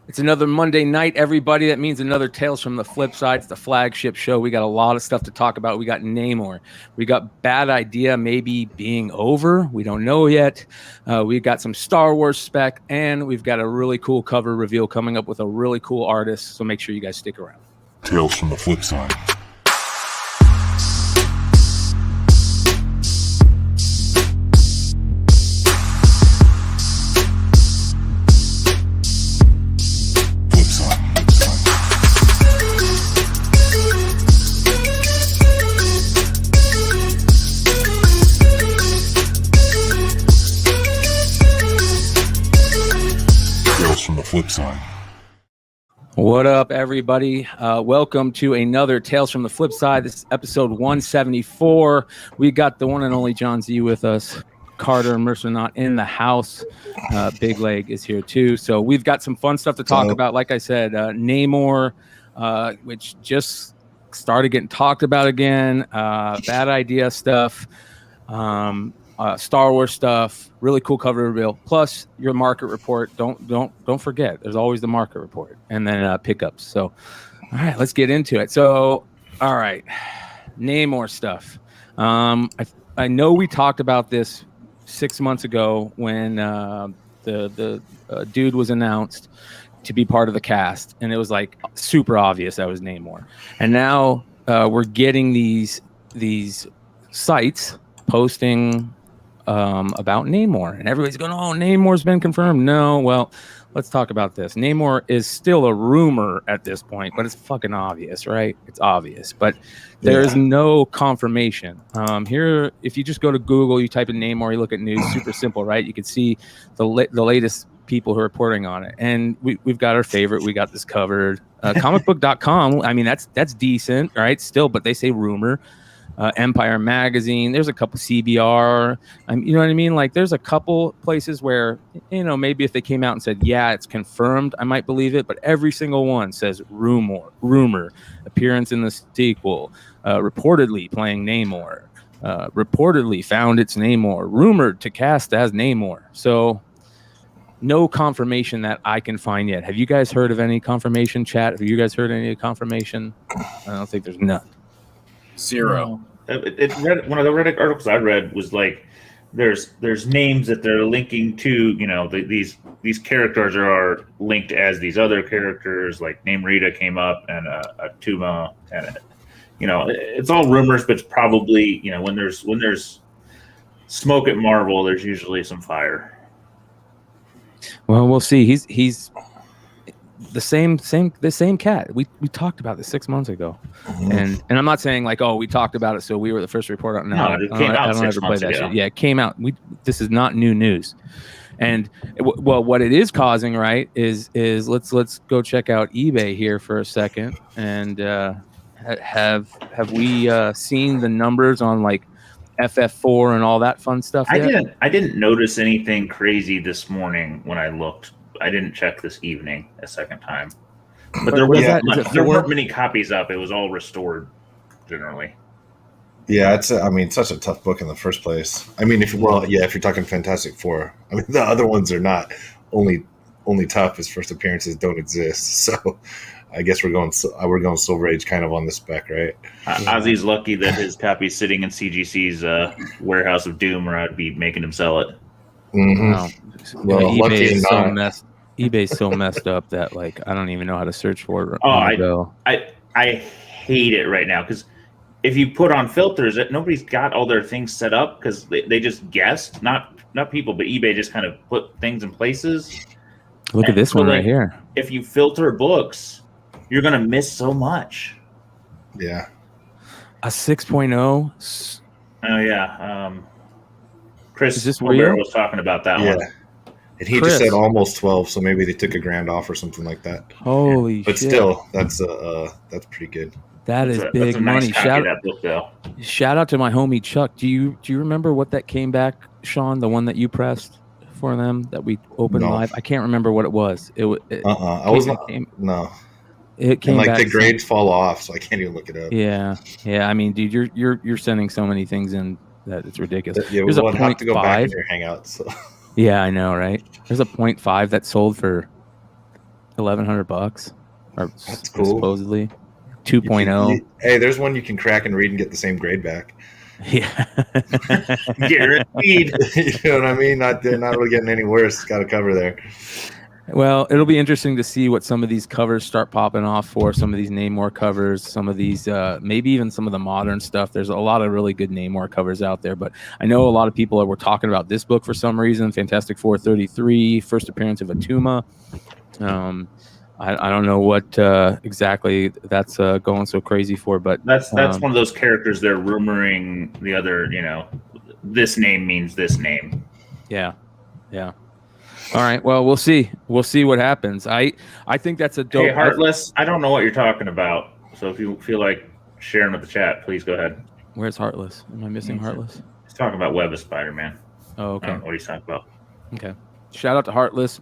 It's another Monday night, everybody. That means another Tales from the Flip Side. It's the flagship show. We got a lot of stuff to talk about. We got Namor. We got Bad Idea maybe being over. We don't know yet. We got some Star Wars spec, and we've got a really cool cover reveal coming up with a really cool artist. So make sure you guys stick around. Tales from the Flip Side. Flip Side. What up, everybody? Welcome to another Tales from the Flip Side. This is episode 174. We got the one and only John Z with us. Carter and Mercer not in the house. Big Leg is here too. So we've got some fun stuff to talk about. Like I said, Namor, which just started getting talked about again. Bad Idea stuff. Star Wars stuff, really cool cover reveal. Plus your market report. Don't forget. There's always the market report, and then pickups. So, all right, let's get into it. So, all right, Namor stuff. I know we talked about this 6 months ago when the dude was announced to be part of the cast, and it was like super obvious that was Namor. And now we're getting these sites posting about Namor, and everybody's going, "Oh, Namor's been confirmed." No, well, let's talk about this. Namor is still a rumor at this point, but it's fucking obvious, right? It's obvious, but there's no confirmation. Here, if you just go to Google, you type in Namor, you look at news, super simple, right? You can see the latest people who are reporting on it, and we've got our favorite. We got this covered. Comicbook.com. I mean, that's decent, right? Still, but they say rumor. Empire Magazine, there's a couple CBR, you know what I mean? Like there's a couple places where, maybe if they came out and said, yeah, it's confirmed, I might believe it, but every single one says rumor, appearance in the sequel, reportedly playing Namor, reportedly found it's Namor, rumored to cast as Namor. So no confirmation that I can find yet. Have you guys heard of any confirmation, chat? Have you guys heard any confirmation? I don't think there's none. Zero. One of the Reddit articles I read was like, there's names that they're linking to. These characters are linked as these other characters. Like Namrita came up, and Tuma, and it's all rumors, but it's probably when there's smoke at Marvel, there's usually some fire. Well, we'll see. He's the same cat. We talked about this 6 months ago, and I'm not saying like, oh, we talked about it, so we were the first report on. No, it came out 6 months ago. Shit. Yeah, it came out. This is not new news, and what it is causing, right, is let's go check out eBay here for a second, and have we seen the numbers on like FF4 and all that fun stuff yet? I didn't notice anything crazy this morning when I looked. I didn't check this evening a second time, but there weren't many copies up. It was all restored, generally. Yeah, it's such a tough book in the first place. I mean, if you're talking Fantastic Four, I mean the other ones are not only tough as first appearances don't exist. So I guess we're going Silver Age kind of on the spec, right? Ozzy's lucky that his copy's sitting in CGC's warehouse of doom, or I'd be making him sell it. Mm-hmm. Wow. Well, eBay's so messed up that like I don't even know how to search for it. I hate it right now because if you put on filters, nobody's got all their things set up because they just guessed, not people, but eBay just kind of put things in places. Look at this one right here. If you filter books, you're gonna miss so much. Yeah. A 6.0. Oh yeah. Chris real? was talking about that one. And he just said almost 12, so maybe they took $1,000 off or something like that. Holy shit. But still, that's pretty good. That is big money. Nice Shout out to my homie Chuck. Do you remember what that came back, Sean? The one that you pressed for them that we opened live? I can't remember what it was. I was not. No. It came and back. The grades fall off, so I can't even look it up. Yeah. I mean, dude, you're sending so many things in that it's ridiculous. Yeah, there's a have to go back in your Hangouts. So. Yeah, I know, right? There's a 0.5 that sold for $1,100 or That's cool. supposedly 2.0. Hey, there's one you can crack and read and get the same grade back. Yeah. Guaranteed. You know what I mean? They're not really getting any worse. It's got a cover there. Well, it'll be interesting to see what some of these covers start popping off for, some of these Namor covers, some of these, maybe even some of the modern stuff. There's a lot of really good Namor covers out there, but I know a lot of people were talking about this book for some reason, Fantastic Four 33, first appearance of Atuma. I don't know what exactly that's going so crazy for, but that's one of those characters they're rumoring the other, this name means this name. Yeah. All right. Well, we'll see. We'll see what happens. I think that's a dope. Hey, Heartless, I don't know what you're talking about. So if you feel like sharing with the chat, please go ahead. Where's Heartless? Am I missing Heartless? He's talking about Web of Spider-Man. Oh, okay. I don't know what he's talking about. Okay. Shout out to Heartless.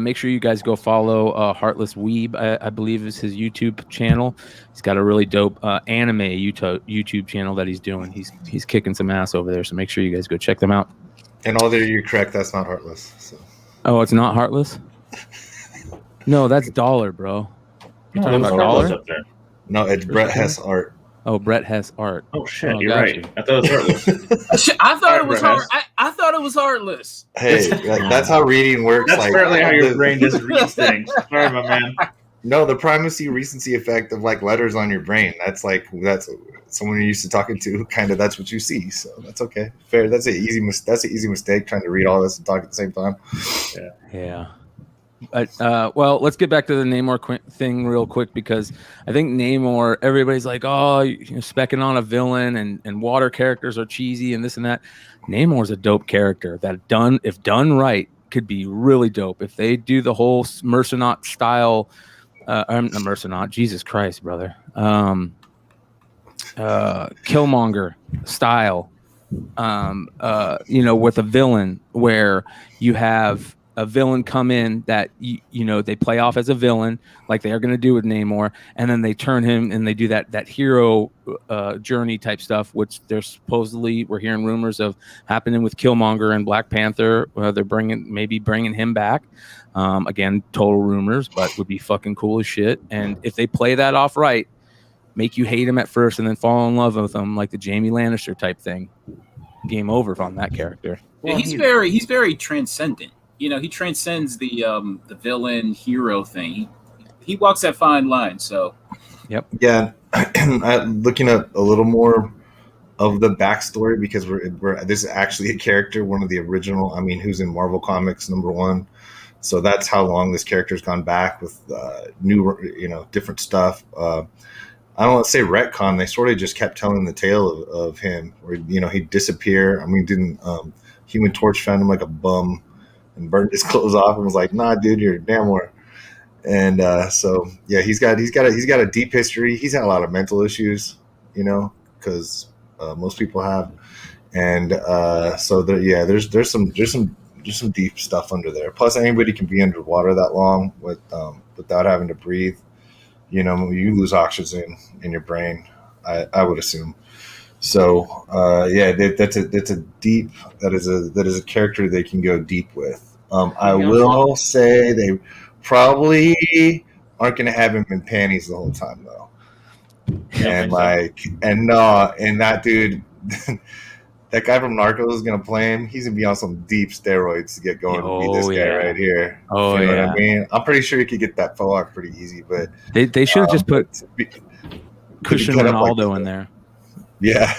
Make sure you guys go follow Heartless Weeb, I believe is his YouTube channel. He's got a really dope anime YouTube channel that he's doing. He's kicking some ass over there. So make sure you guys go check them out. And all there, you're correct. That's not Heartless. So. Oh, it's not Heartless? No, that's Dollar, bro. You're talking about Dollar? Up there. No, it's Brett Hess Art. Oh, Brett Hess Art. Oh shit, you're right. I thought it was Heartless. I thought it was I thought it was Heartless. Hey, that's how reading works. That's apparently how your brain just reads things. Sorry, my man. No, the primacy recency effect of letters on your brain. That's someone you're used to talking to. Kind of, that's what you see. So that's okay. Fair. That's an easy mistake. Trying to read all this and talk at the same time. Yeah. Well, let's get back to the Namor thing real quick, because I think Namor, everybody's like, oh, you're specking on a villain and water characters are cheesy and this and that. Namor's a dope character that if done right, could be really dope. If they do the whole Mercenaut style, Mercenaut, Jesus Christ, brother. Killmonger style, with a villain where you have a villain come in that they play off as a villain like they are going to do with Namor, and then they turn him and they do that hero journey type stuff, which we're hearing rumors of happening with Killmonger and Black Panther. They're bringing him back. Again, total rumors, but would be fucking cool as shit. And if they play that off right, make you hate him at first and then fall in love with him like the Jaime Lannister type thing, game over on that character. Yeah, he's very transcendent. He transcends the villain hero thing. He walks that fine line. So, yep. Yeah, looking at a little more of the backstory, because this is actually a character, one of the original. I mean, who's in Marvel Comics #1. So that's how long this character's gone back with new, different stuff. I don't want to say retcon. They sort of just kept telling the tale of him, where he'd disappear. I mean, didn't Human Torch found him like a bum and burned his clothes off and was like, "Nah, dude, you're Namor." And so yeah, he's got a deep history. He's had a lot of mental issues, because most people have, and so there's some deep stuff under there. Plus, anybody can be underwater that long without having to breathe. You lose oxygen in your brain, I would assume. So that's a deep, that is a character they can go deep with. I will say they probably aren't going to have him in panties the whole time though. And that dude, that guy from Narcos is going to play him. He's going to be on some deep steroids to get going to be this guy right here. Oh, you know yeah. what I mean? I'm pretty sure he could get that fog pretty easy, but They should have just put Christian Ronaldo in there. Yeah.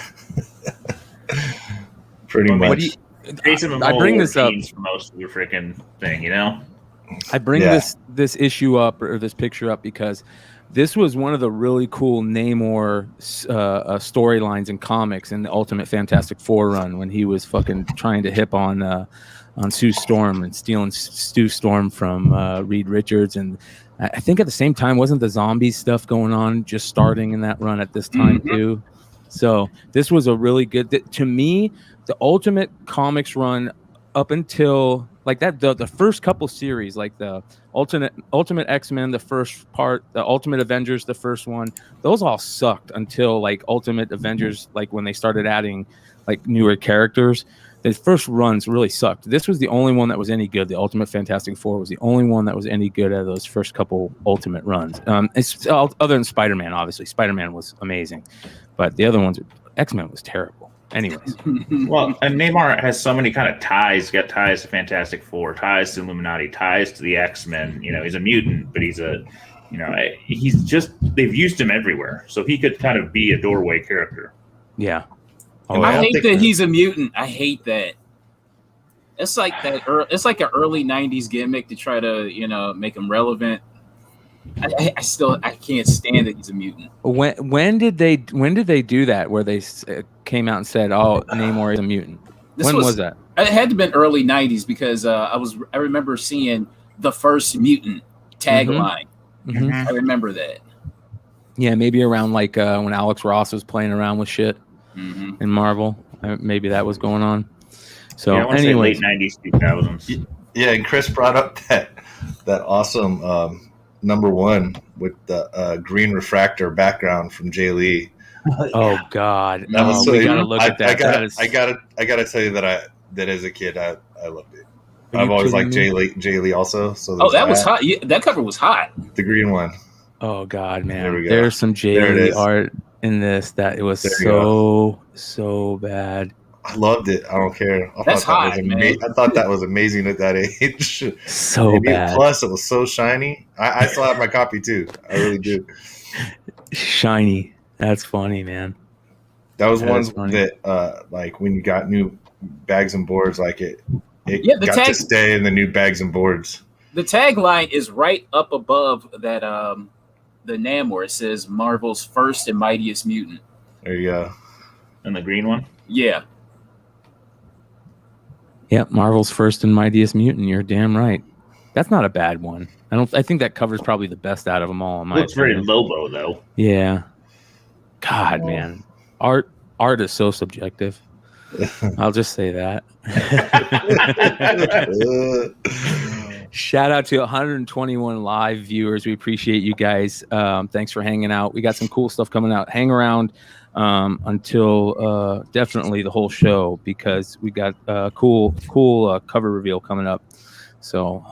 Pretty much. I bring this up for most of your freaking thing, I bring this issue up, or this picture up, because this was one of the really cool Namor storylines in comics in the Ultimate Fantastic Four run, when he was fucking trying to hip on Sue Storm and stealing Stu Storm from Reed Richards. And I think at the same time, wasn't the zombie stuff going on just starting in that run at this time too? So this was a really good, to me, the Ultimate Comics run up until like that, the first couple series, like the Ultimate X-Men, the first part, the Ultimate Avengers, the first one, those all sucked until like Ultimate Avengers, like when they started adding like newer characters. the first runs really sucked. This was the only one that was any good. The Ultimate Fantastic Four was the only one that was any good out of those first couple Ultimate runs. It's other than Spider-Man, obviously. Spider-Man was amazing, but the other ones, X-Men was terrible. Anyways, well, and Namor has so many kind of ties. He's got ties to Fantastic Four, ties to Illuminati, ties to the X-Men. You know, he's a mutant, but he's a, you know, he's just, they've used him everywhere, so he could kind of be a doorway character. Yeah. Oh, I hate that he's a mutant. I hate that. It's like that. It's like an early '90s gimmick to try to, you know, make him relevant. I can't stand that he's a mutant. When did they do that? Where they came out and said, "Oh, Namor is a mutant." When was that? It had to have been early '90s because I remember seeing the first mutant tagline. Mm-hmm. I remember that. Yeah, maybe around like when Alex Ross was playing around with shit in Marvel. Maybe that was going on. So, yeah, I want to say late '90s, 2000s. Yeah, and Chris brought up that awesome #1 with the green refractor background from Jay Lee. Oh God, that was so, we gotta look at that. I gotta tell you that as a kid I loved it. I've always liked Jay Lee also. So that was hot. Yeah, that cover was hot. The green one. Oh God, man! There we go. There's some Jay Lee art in this that it was so bad. I loved it. I don't care. That's hot, man. I thought that was amazing at that age. So bad. Plus, it was so shiny. I still have my copy too. I really do. Shiny. That's funny, man. That was ones that, like, when you got new bags and boards, like it got to stay in the new bags and boards. The tagline is right up above that. The Namor. It says Marvel's first and mightiest mutant. There you go. And the green one. Yeah. Yep, Marvel's first and mightiest mutant. You're damn right. That's not a bad one. I think that cover's probably the best out of them all. Looks very Lobo though. Yeah. God, man, art is so subjective. I'll just say that. Shout out to 121 live viewers. We appreciate you guys. Thanks for hanging out. We got some cool stuff coming out. Hang around until definitely the whole show, because we got cool cover reveal coming up. So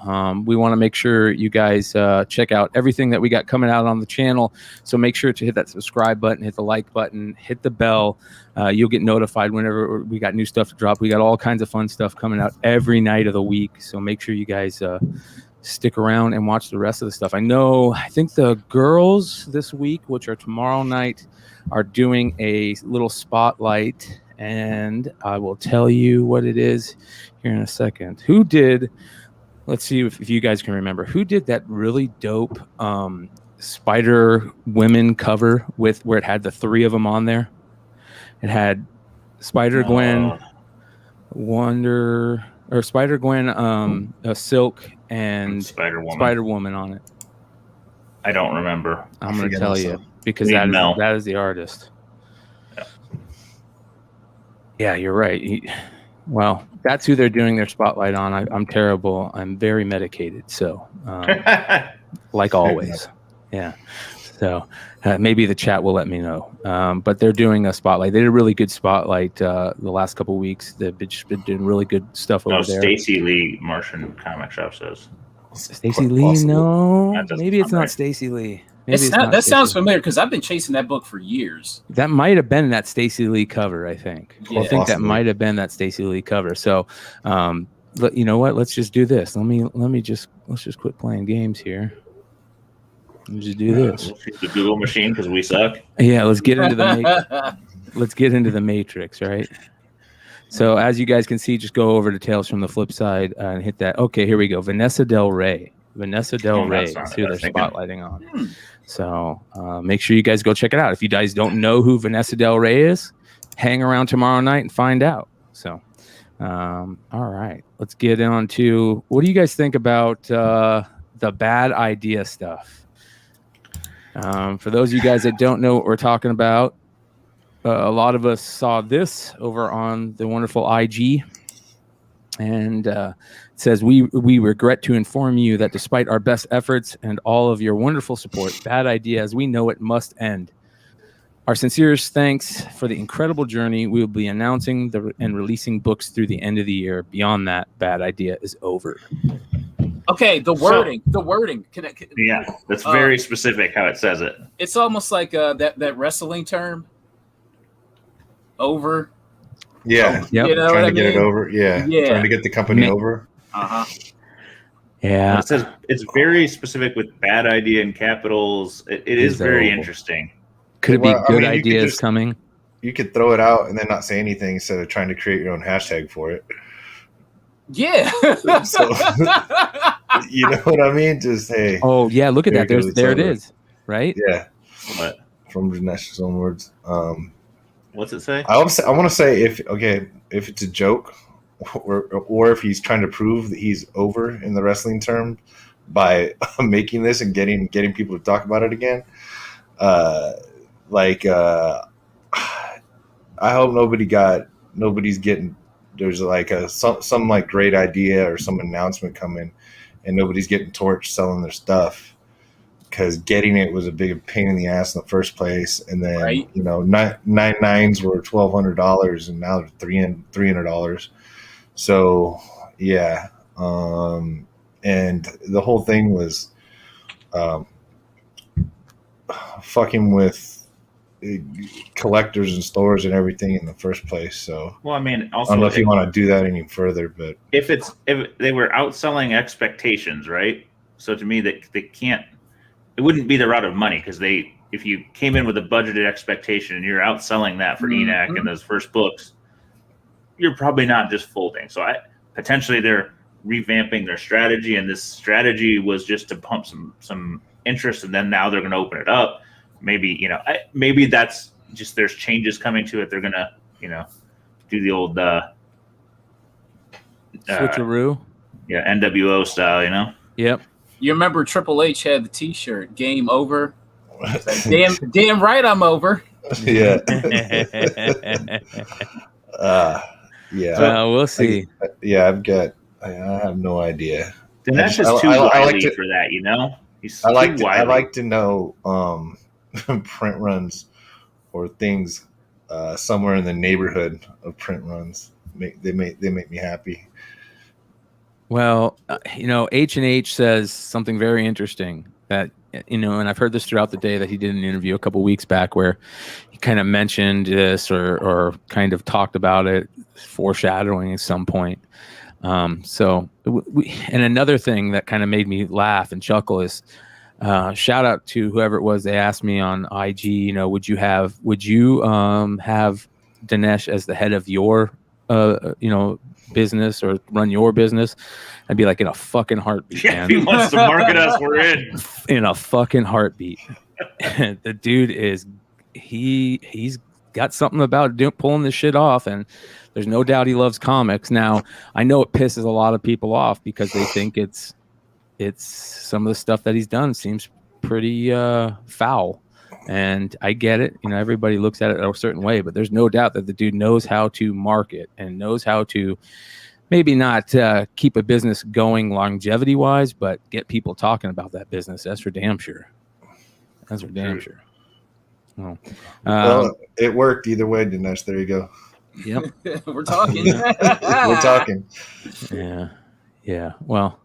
we want to make sure you guys check out everything that we got coming out on the channel. So make sure to hit that subscribe button, hit the like button, hit the bell. You'll get notified whenever we got new stuff to drop. We got all kinds of fun stuff coming out every night of the week. So make sure you guys stick around and watch the rest of the stuff. I think the girls this week, which are tomorrow night, are doing a little spotlight. And I will tell you what it is here in a second. Who did... Let's see if you guys can remember. Who did that really dope Spider Women cover where it had the three of them on there? It had Spider-Gwen, Spider-Gwen, Silk, and Spider-Woman on it. I don't remember. I'm going to tell you because that is the artist. Yeah, you're right. Well, that's who they're doing their spotlight on. I'm terrible. I'm very medicated. So, like always. Yeah. So maybe the chat will let me know. But they're doing a spotlight. They did a really good spotlight the last couple of weeks. They've just been doing really good stuff over there. Stacey Lee, Martian Comic Shop says. Stacey Lee? No. Maybe it's not Stacey Lee. That sounds familiar because I've been chasing that book for years. That might have been that Stacey Lee cover, I think. Yeah. I think that might have been that Stacey Lee cover. So, you know what? Let's just do this. Let's just quit playing games here. Let's just do this. We'll use the Google machine because we suck. Yeah, let's get into the Matrix, right? So as you guys can see, just go over to Tales from the Flipside and hit that. Okay, here we go. Vanessa Del Rey is who they're spotlighting on. So make sure you guys go check it out. If you guys don't know who Vanessa Del Rey is, hang around tomorrow night and find out. So, all right, let's get on to what do you guys think about the bad idea stuff? For those of you guys that don't know what we're talking about, a lot of us saw this over on the wonderful IG. And it says, we regret to inform you that despite our best efforts and all of your wonderful support, bad idea as we know it must end. Our sincerest thanks for the incredible journey. We will be announcing and releasing books through the end of the year. Beyond that, bad idea is over. Okay, the wording. Yeah, that's very specific how it says it. It's almost like that wrestling term. Over. Yeah. Yep. You know Trying what to get it over. Yeah. Trying to get the company over. Yeah. It says it's very specific with bad idea in capitals. It is very interesting. Could it be good ideas coming? You could throw it out and then not say anything instead of trying to create your own hashtag for it. Yeah. So, you know what I mean? Just, hey. Oh, yeah. Look at that. There it is. Right? Yeah. What? From Dinesh's own words. What's it say? I want to say if it's a joke or if he's trying to prove that he's over in the wrestling term by making this and getting people to talk about it again. I hope nobody's getting, there's like some like great idea or some announcement coming and nobody's getting torched selling their stuff, because getting it was a big pain in the ass in the first place. And then, you know, 9.9s were $1,200 and now they're $300. So yeah. And the whole thing was, fucking with collectors and stores and everything in the first place. So, well, I mean, also, I don't know if you want to do that any further, but if they were outselling expectations, right? So to me, that they can't. It wouldn't be the route of money, because if you came in with a budgeted expectation and you're outselling that for ENAC and those first books, you're probably not just folding. So potentially they're revamping their strategy, and this strategy was just to pump some interest, and then now they're going to open it up. Maybe, you know, maybe that's just there's changes coming to it. They're going to, you know, do the old switcheroo. Yeah, NWO style, you know. Yep. You remember Triple H had the T-shirt "Game Over." Like, damn right, I'm over. Yeah. Yeah. We'll see. I have no idea. Dinesh is too wily for that, you know. I like to know print runs or things somewhere in the neighborhood of print runs. They make me happy. Well, you know, H&H says something very interesting that, you know, and I've heard this throughout the day, that he did an interview a couple weeks back where he kind of mentioned this or kind of talked about it, foreshadowing at some point. And another thing that kind of made me laugh and chuckle is, shout out to whoever it was. They asked me on IG, you know, would you have Dinesh as the head of your, you know, business or run your business? I'd be like, in a fucking heartbeat. Yeah, man. If he wants to market us, we're in a fucking heartbeat. The dude he's got something about pulling this shit off, and there's no doubt he loves comics. Now, I know it pisses a lot of people off because they think it's some of the stuff that he's done seems pretty foul. And I get it. You know, everybody looks at it a certain way, but there's no doubt that the dude knows how to market and knows how to maybe not keep a business going longevity wise, but get people talking about that business. That's for damn sure. That's for damn sure. Well, it worked either way, Dinesh. There you go. Yep. We're talking. We're talking. Yeah. Well,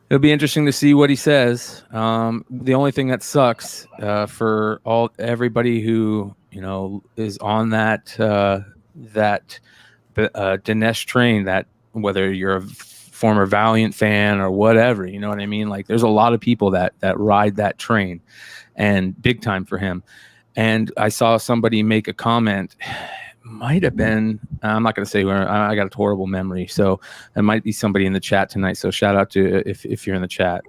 it'll be interesting to see what he says. The only thing that sucks for everybody who, you know, is on that Dinesh train, that whether you're a former Valiant fan or whatever, you know what I mean? Like, there's a lot of people that ride that train, and big time for him. And I saw somebody make a comment. Might have been, I'm not going to say where, I got a horrible memory, so it might be somebody in the chat tonight, so shout out to if you're in the chat.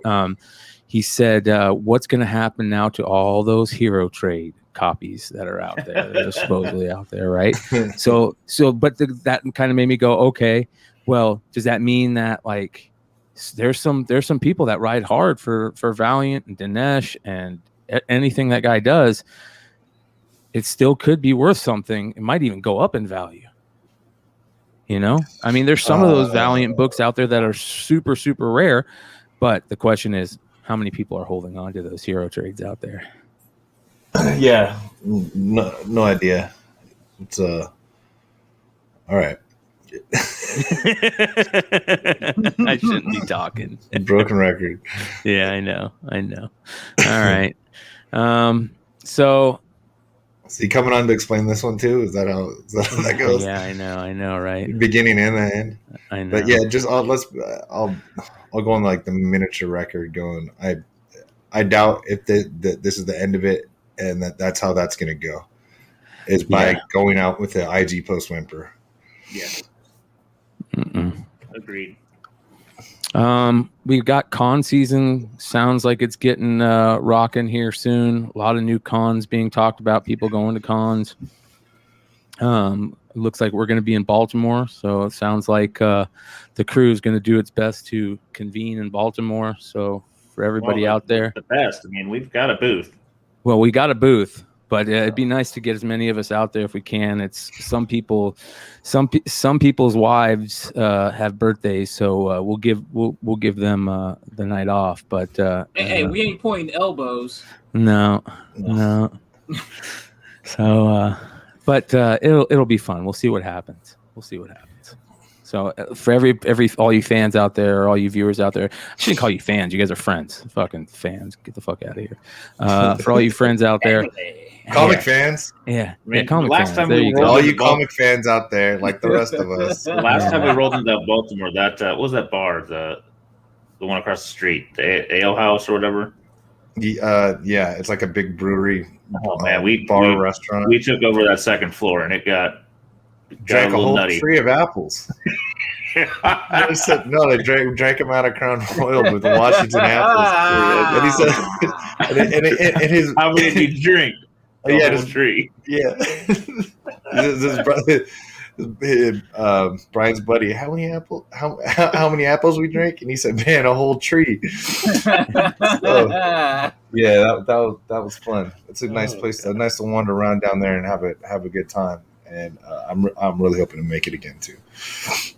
He said, what's going to happen now to all those hero trade copies that are out there, that are supposedly out there, right? But that kind of made me go, okay, well, does that mean that, like, there's some people that ride hard for Valiant and Dinesh and anything that guy does? It still could be worth something. It might even go up in value. You know, I mean, there's some of those Valiant books out there that are super, super rare, but the question is, how many people are holding on to those hero trades out there? Yeah, no idea. It's all right. I shouldn't be talking. Broken record. Yeah, I know. All right. So Is he coming on to explain this one too? Is that how that goes? Yeah, I know, right? Beginning and the end. I know. But yeah, just I'll go on like the miniature record going. I doubt if this is the end of it, and that's how that's gonna go. Is by going out with the IG post whimper. Yeah. Agreed. We've got con season. Sounds like it's getting rocking here soon. A lot of new cons being talked about. People going to cons. It looks like we're going to be in Baltimore, so it sounds like the crew is going to do its best to convene in Baltimore. So for everybody out there, the best. I mean, we've got a booth. Well, we got a booth, but it'd be nice to get as many of us out there if we can. It's some people's wives have birthdays, so we'll give them the night off. But hey, we ain't pointing elbows. No. So, but it'll be fun. We'll see what happens. So for all you fans out there, or all you viewers out there, I shouldn't call you fans. You guys are friends. Fucking fans. Get the fuck out of here. For all you friends out there. Comic fans. Yeah. Comic fans. Time there you go. All you comic fans out there, like the rest of us. The last time we rolled into Baltimore, that what was that bar? The one across the street, the Ale House or whatever. Yeah, it's like a big brewery. Oh man, we restaurant. We took over that second floor, and it got drank a whole nutty. tree of apples. No, they drank them out of Crown Royal with the Washington apples. And he said, and his how many did you drink? This tree. Yeah. Brian's buddy, how many apples we drink? And he said, man, a whole tree. Yeah, that was fun. It's a nice place, nice to wander around down there and have a good time. And I'm really hoping to make it again too.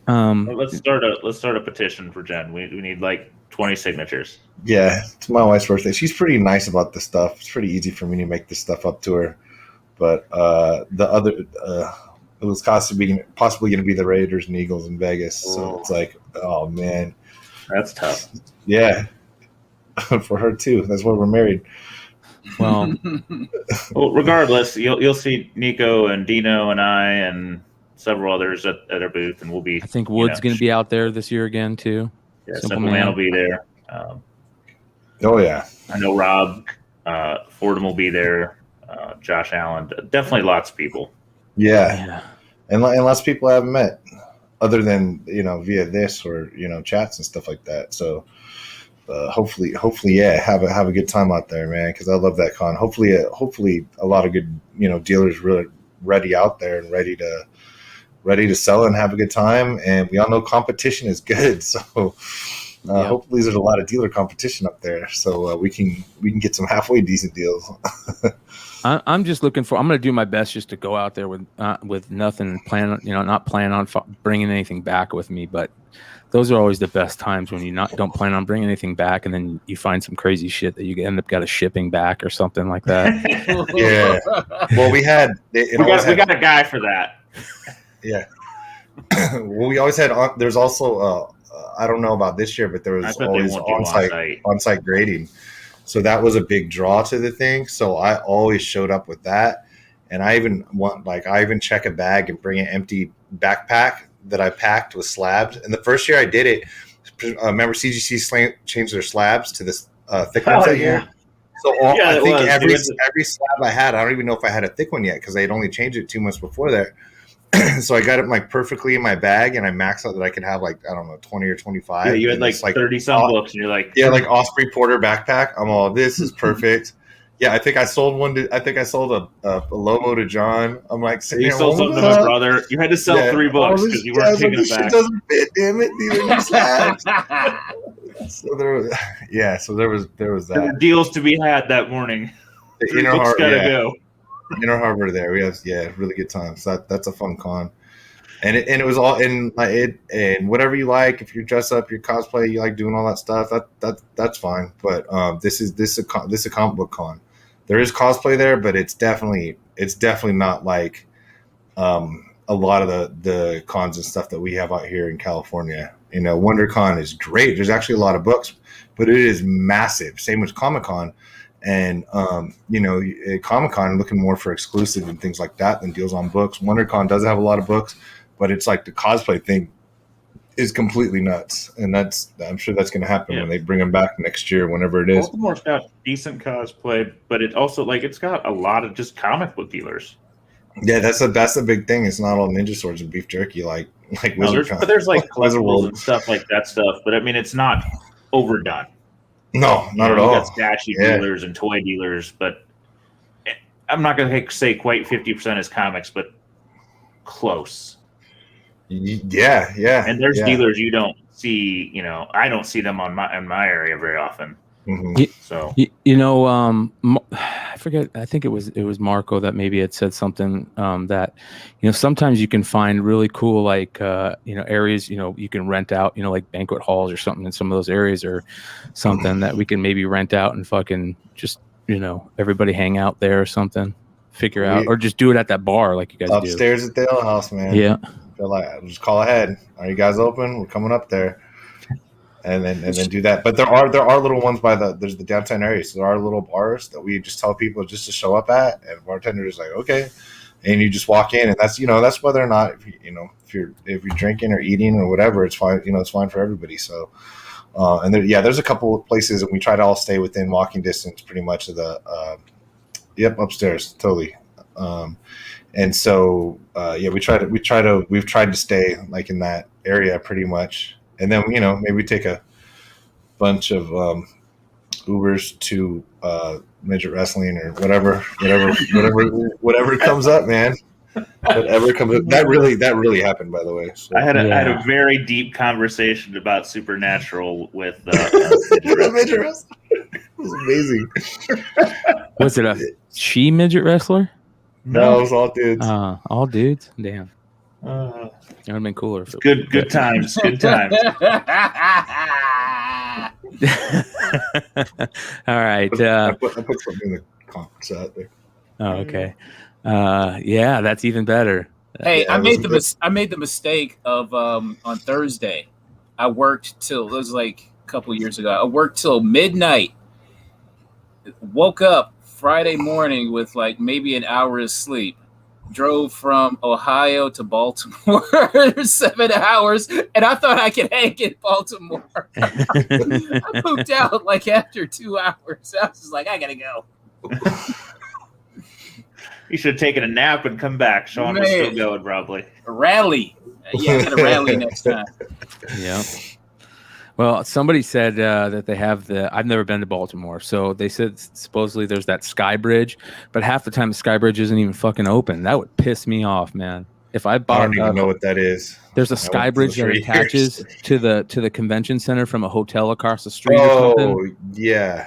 Let's start a petition for Jen. We need like 20 signatures. Yeah, it's my wife's birthday. She's pretty nice about this stuff. It's pretty easy for me to make this stuff up to her. But the other, it was possibly going to be the Raiders and Eagles in Vegas. So it's like, oh man, that's tough. Yeah, for her too. That's why we're married. Well, regardless, you'll see Nico and Dino and I and several others at our booth, and we'll be. I think Wood's going to be out there this year again too. Yeah, Simple Man will be there. Oh yeah, I know Rob Fordham will be there. Josh Allen, definitely lots of people. Yeah. And lots of people I haven't met, other than via this or chats and stuff like that. So. Hopefully, yeah, have a good time out there, man. Because I love that con. Hopefully, a lot of good, dealers really ready out there and ready to sell and have a good time. And we all know competition is good, so hopefully there's a lot of dealer competition up there, so we can get some halfway decent deals. I'm just looking for. I'm going to do my best just to go out there with nothing not plan on bringing anything back with me, but. Those are always the best times when you don't plan on bringing anything back, and then you find some crazy shit that you end up got a shipping back or something like that. Yeah. Well, we got a guy for that. Yeah. Well, we always had. There's also I don't know about this year, but there was always on-site grading. So that was a big draw to the thing. So I always showed up with that, and I even check a bag and bring an empty backpack that I packed with slabs. And the first year I did it, remember CGC changed their slabs to this thick ones that year. So I think every slab I had, I don't even know if I had a thick one yet because they had only changed it 2 months before that. So I got it like perfectly in my bag, and I maxed out that I could have 20 or 25. Yeah, you had like 30 some books, and you're like, yeah, like Osprey Porter backpack. I'm all, this is perfect. Yeah, I think I sold one. I think I sold a Lobo to John. I'm like, you sold something to my brother. You had to sell 3 books because you weren't taking it back. Shit doesn't fit, damn it. These are new slabs. So there was that. There were deals to be had that morning. The Inner Harbor gotta go. Inner Harbor there. We have really good times. So that's a fun con. And it was all in it, and whatever you like. If you dress up, you cosplay, you like doing all that stuff. That's fine. But this is a comic book con. there is cosplay there, but it's definitely not like a lot of the cons and stuff that we have out here in California. You know, WonderCon is great. There's actually a lot of books, but it is massive. Same with Comic-Con. And, you know, at Comic-Con, looking more for exclusive and things like that than deals on books. WonderCon does have a lot of books, but it's like the cosplay thing is completely nuts. And I'm sure that's going to happen when they bring them back next year, whenever it is. Baltimore's got decent cosplay, but it also, like, it's got a lot of just comic book dealers. Yeah, that's the big thing. It's not all ninja swords and beef jerky like WizardCon. But there's like collectibles and stuff like that stuff. But I mean, it's not overdone. No, not at all. You got statue dealers and toy dealers, but I'm not going to say quite 50% is comics, but close. Yeah. And there's dealers you don't see. You know, I don't see them in my area very often. Mm-hmm. So you know, I forget. I think it was Marco that maybe had said something that, you know, sometimes you can find really cool, like, you know, areas, you know, you can rent out, you know, like banquet halls or something in some of those areas, or something that we can maybe rent out and fucking just, you know, everybody hang out there or something, figure out, or just do it at that bar like you guys do upstairs at the Ale House, man. Yeah, feel like just call ahead. Are you guys open? We're coming up there. And then do that. But there are little ones there's the downtown area. So there are little bars that we just tell people just to show up at, and bartender is like, okay, and you just walk in, and that's whether or not if you're drinking or eating or whatever, it's fine. You know, it's fine for everybody. So, and there's a couple of places, and we try to all stay within walking distance, pretty much of the upstairs, totally. And so we've tried to stay like in that area pretty much. And then, you know, maybe we take a bunch of Ubers to midget wrestling or whatever comes up, man. Whatever comes up. That really happened, by the way. So. I had a very deep conversation about Supernatural with midget wrestling. It was amazing. Was it a she midget wrestler? No, it was all dudes. All dudes. Damn. It would have been cooler. If good times. Good times. All right. I put something in the comments out there. Oh, okay. Yeah, that's even better. Hey, I made the mistake of on Thursday. I worked till, it was like a couple years ago. I worked till midnight. Woke up Friday morning with like maybe an hour of sleep. Drove from Ohio to Baltimore 7 hours, and I thought I could hang in Baltimore. I pooped out like after 2 hours. I was just like, I gotta go. You should have taken a nap and come back. Sean was still going, probably. A rally. Yeah, I got a rally next time. Yeah. Well, somebody said that they have I've never been to Baltimore, so they said supposedly there's that Sky Bridge, but half the time the Sky Bridge isn't even fucking open. That would piss me off, man. If I bought, I don't even know what that is. There's a Sky Bridge that attaches to the convention center from a hotel across the street. Or something. Oh, yeah.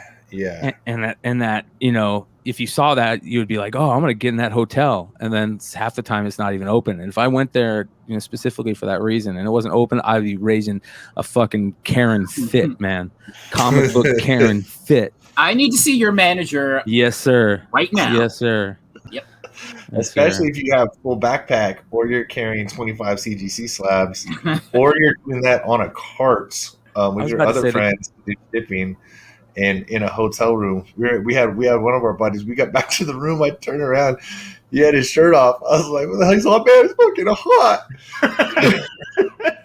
And that, you know, if you saw that, you would be like, oh, I'm going to get in that hotel. And then half the time it's not even open. And if I went there, you know, specifically for that reason, and it wasn't open, I'd be raising a fucking Karen fit, man. Comic book Karen fit. I need to see your manager. Yes, sir. Right now. Yes, sir. Yep. Especially if you have full backpack, or you're carrying 25 CGC slabs, or you're doing that on a cart with your other friends shipping. And in a hotel room, we had one of our buddies. We got back to the room. I turned around. He had his shirt off. I was like, "What the hell?" He's like, "Man, it's fucking hot."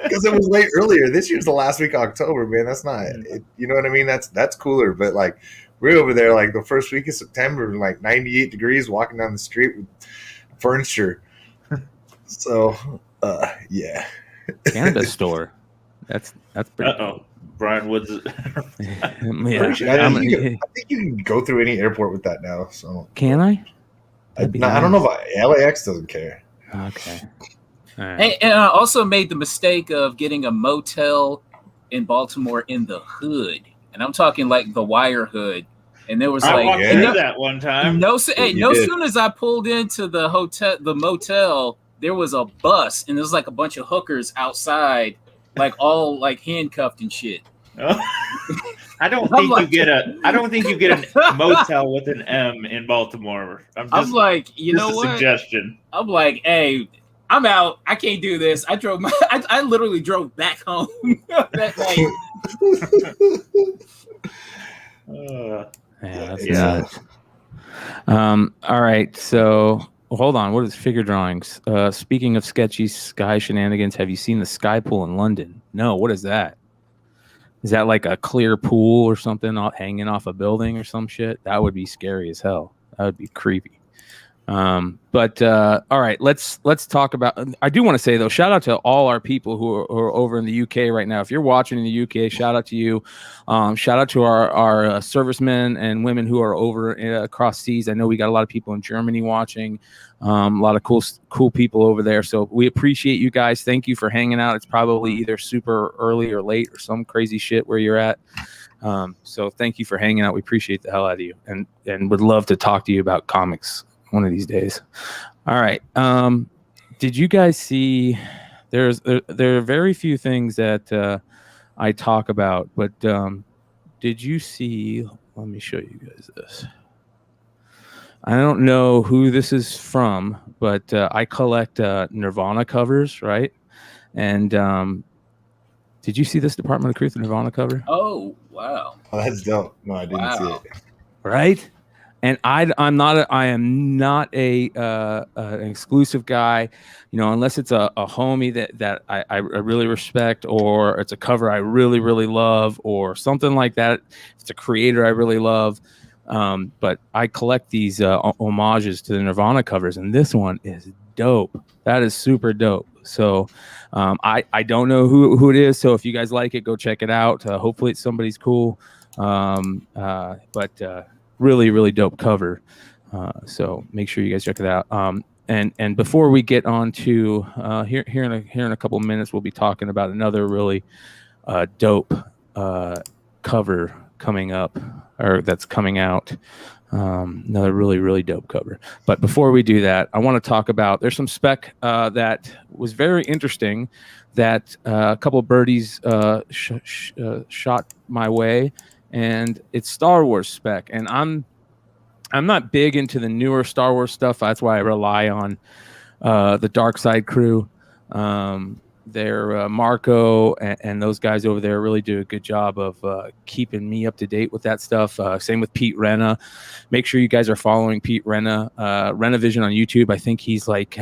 Because it was late earlier. This year's the last week of October, man. That's not, you know what I mean? That's cooler. But like, we're over there like the first week of September, like 98 degrees, walking down the street with furniture. So, yeah. Cannabis store. That's pretty. Uh-oh. Brian Woods. Yeah. I think you can go through any airport with that now. So can I? I don't know if LAX doesn't care. Okay. All right. Hey, and I also made the mistake of getting a motel in Baltimore in the hood, and I'm talking like the Wire hood. And there was I walked through that one time. No sooner as I pulled into the motel, there was a bus, and there was like a bunch of hookers outside, like all like handcuffed and shit. Oh. I don't think you get a motel with an M in Baltimore. I'm like, you know what? Suggestion. I'm like, hey, I'm out. I can't do this. I literally drove back home that night. That's nuts. All right, so hold on. What is figure drawings? Speaking of sketchy sky shenanigans, have you seen the sky pool in London? No. What is that? Is that like a clear pool or something hanging off a building or some shit? That would be scary as hell. That would be creepy. All right, let's talk about. I do want to say though, shout out to all our people who are over in the UK right now. If you're watching in the UK, shout out to you. Shout out to our servicemen and women who are over across seas. I know we got a lot of people in Germany watching. A lot of cool people over there. So we appreciate you guys. Thank you for hanging out. It's probably either super early or late or some crazy shit where you're at. So thank you for hanging out. We appreciate the hell out of you and would love to talk to you about comics one of these days. All right. Did you guys see? There are very few things that I talk about, but did you see? Let me show you guys this. I don't know who this is from, but I collect Nirvana covers, right? And did you see this Department of Truth Nirvana cover? Oh, wow. Oh, that's dope. No, I didn't see it. Right? And I am not an exclusive guy, unless it's a homie that I really respect, or it's a cover I really, really love, or something like that. It's a creator I really love. But I collect these homages to the Nirvana covers, and this one is dope. That is super dope. So I don't know who it is. So if you guys like it, go check it out. Hopefully it's somebody's cool. But really, really dope cover. So make sure you guys check it out. And before we get on to here in a couple of minutes, we'll be talking about another really dope cover coming up, or that's coming out. Another really, really dope cover. But before we do that, I want to talk about, there's some spec that was very interesting that a couple of birdies shot my way, and it's Star Wars spec. And I'm not big into the newer Star Wars stuff. That's why I rely on the Dark Side crew. They're Marco and those guys over there really do a good job of keeping me up to date with that stuff. Same with Pete Renna. Make sure you guys are following Pete Renna, Renavision on YouTube. I think he's like,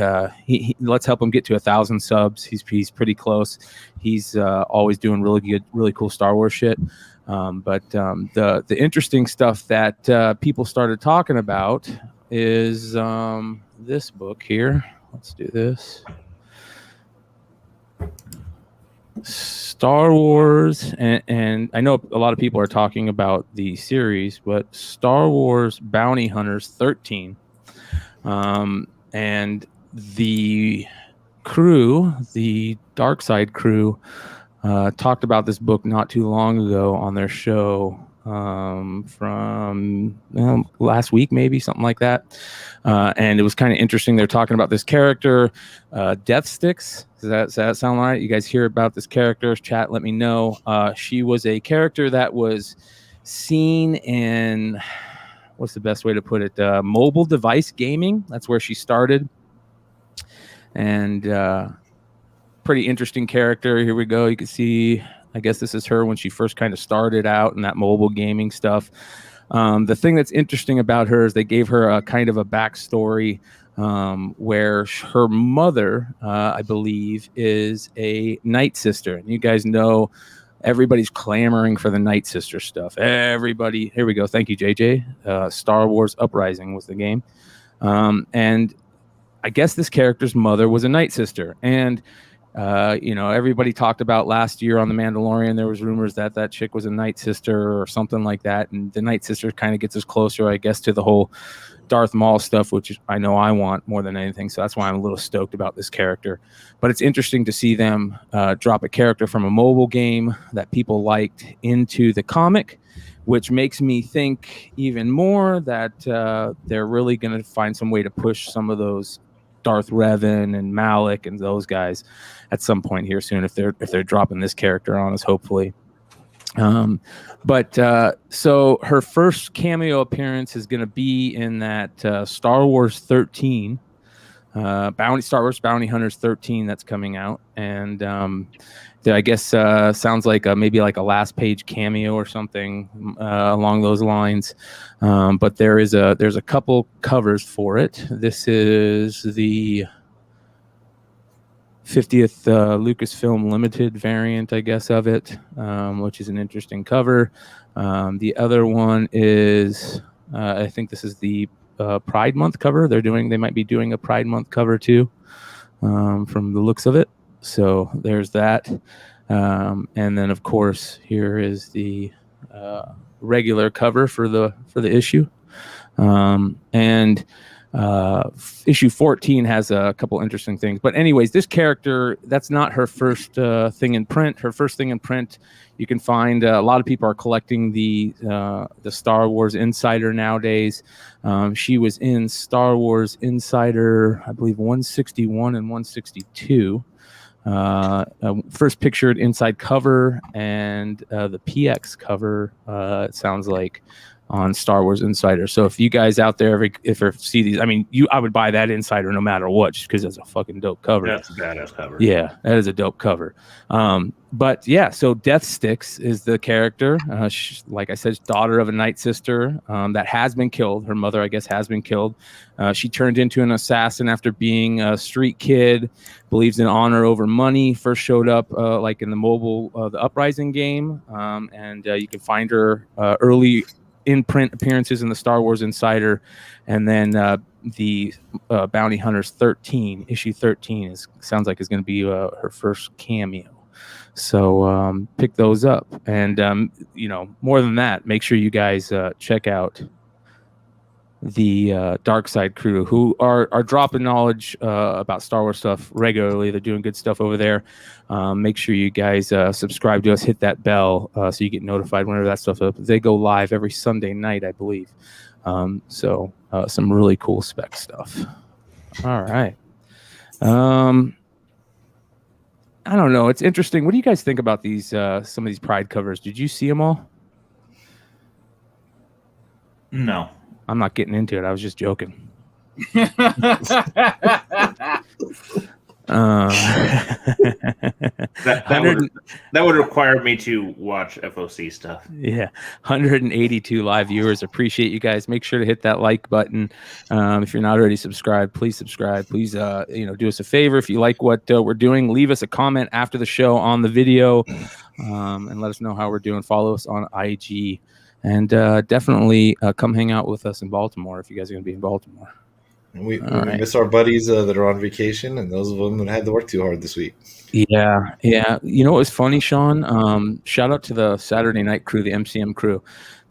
he let's help him get to 1,000 subs. He's pretty close. He's always doing really good, really cool Star Wars shit. But the interesting stuff that people started talking about is this book here. Let's do this. Star Wars, and I know a lot of people are talking about the series, but Star Wars Bounty Hunters 13. And the crew, the Dark Side crew, talked about this book not too long ago on their show from last week, maybe something like that. And it was kind of interesting. They're talking about this character, Death Sticks. Does that sound right? You guys hear about this character? Chat, let me know. She was a character that was seen in, what's the best way to put it? Mobile device gaming. That's where she started. And pretty interesting character. Here we go. You can see, I guess this is her when she first kind of started out in that mobile gaming stuff. The thing that's interesting about her is they gave her a kind of a backstory where her mother, I believe, is a Night Sister. And you guys know everybody's clamoring for the Night Sister stuff. Everybody, here we go. Thank you, JJ. Star Wars Uprising was the game. And I guess this character's mother was a Night Sister. And everybody talked about last year on The Mandalorian, there was rumors that that chick was a Night Sister or something like that. And the Night Sister kind of gets us closer, I guess, to the whole Darth Maul stuff, which I know I want more than anything. So that's why I'm a little stoked about this character. But it's interesting to see them drop a character from a mobile game that people liked into the comic, which makes me think even more that they're really going to find some way to push some of those Darth Revan and Malik and those guys at some point here soon, if they're dropping this character on us, hopefully. So her first cameo appearance is going to be in that Star Wars 13, Star Wars Bounty Hunters 13 that's coming out, and I guess sounds like maybe like a last page cameo or something along those lines. But there's a couple covers for it. This is the 50th Lucasfilm Limited variant, I guess, of it, which is an interesting cover. The other one is, I think this is the Pride Month cover. They might be doing a Pride Month cover too, from the looks of it. So there's that. And then, of course, here is the regular cover for the issue. And issue 14 has a couple interesting things, but anyways, this character, that's not her first thing in print. Her first thing in print, you can find a lot of people are collecting the Star Wars Insider nowadays. She was in Star Wars Insider, I believe 161 and 162. First pictured inside cover and the PX cover, it sounds like, on Star Wars Insider. So if you guys out there ever see these, I mean, I would buy that Insider no matter what, just because it's a fucking dope cover. That's a badass cover. Yeah, that is a dope cover. But yeah, so Death Sticks is the character. Like I said, daughter of a Night Sister that has been killed. Her mother, I guess, has been killed. She turned into an assassin after being a street kid, believes in honor over money, first showed up like in the Uprising game. And you can find her early in-print appearances in the Star Wars Insider, and then the Bounty Hunters 13, issue 13 sounds like is going to be her first cameo. So pick those up, and more than that, make sure you guys check out the Dark Side crew, who are dropping knowledge about Star Wars stuff regularly. They're doing good stuff over there. Make sure you guys subscribe to us, hit that bell so you get notified whenever that stuff up. They go live every Sunday night, I believe. So some really cool spec stuff. All right. I don't know. It's interesting. What do you guys think about these some of these Pride covers? Did you see them all? No. I'm not getting into it. I was just joking. That would require me to watch FOC stuff. Yeah, 182 live viewers. Appreciate you guys. Make sure to hit that like button. If you're not already subscribed, please subscribe. Please, do us a favor. If you like what we're doing, leave us a comment after the show on the video, and let us know how we're doing. Follow us on IG. And definitely come hang out with us in Baltimore if you guys are going to be in Baltimore. And we miss our buddies that are on vacation, and those of them that had to work too hard this week. Yeah. You know what was funny, Sean? Shout out to the Saturday night crew, the MCM crew.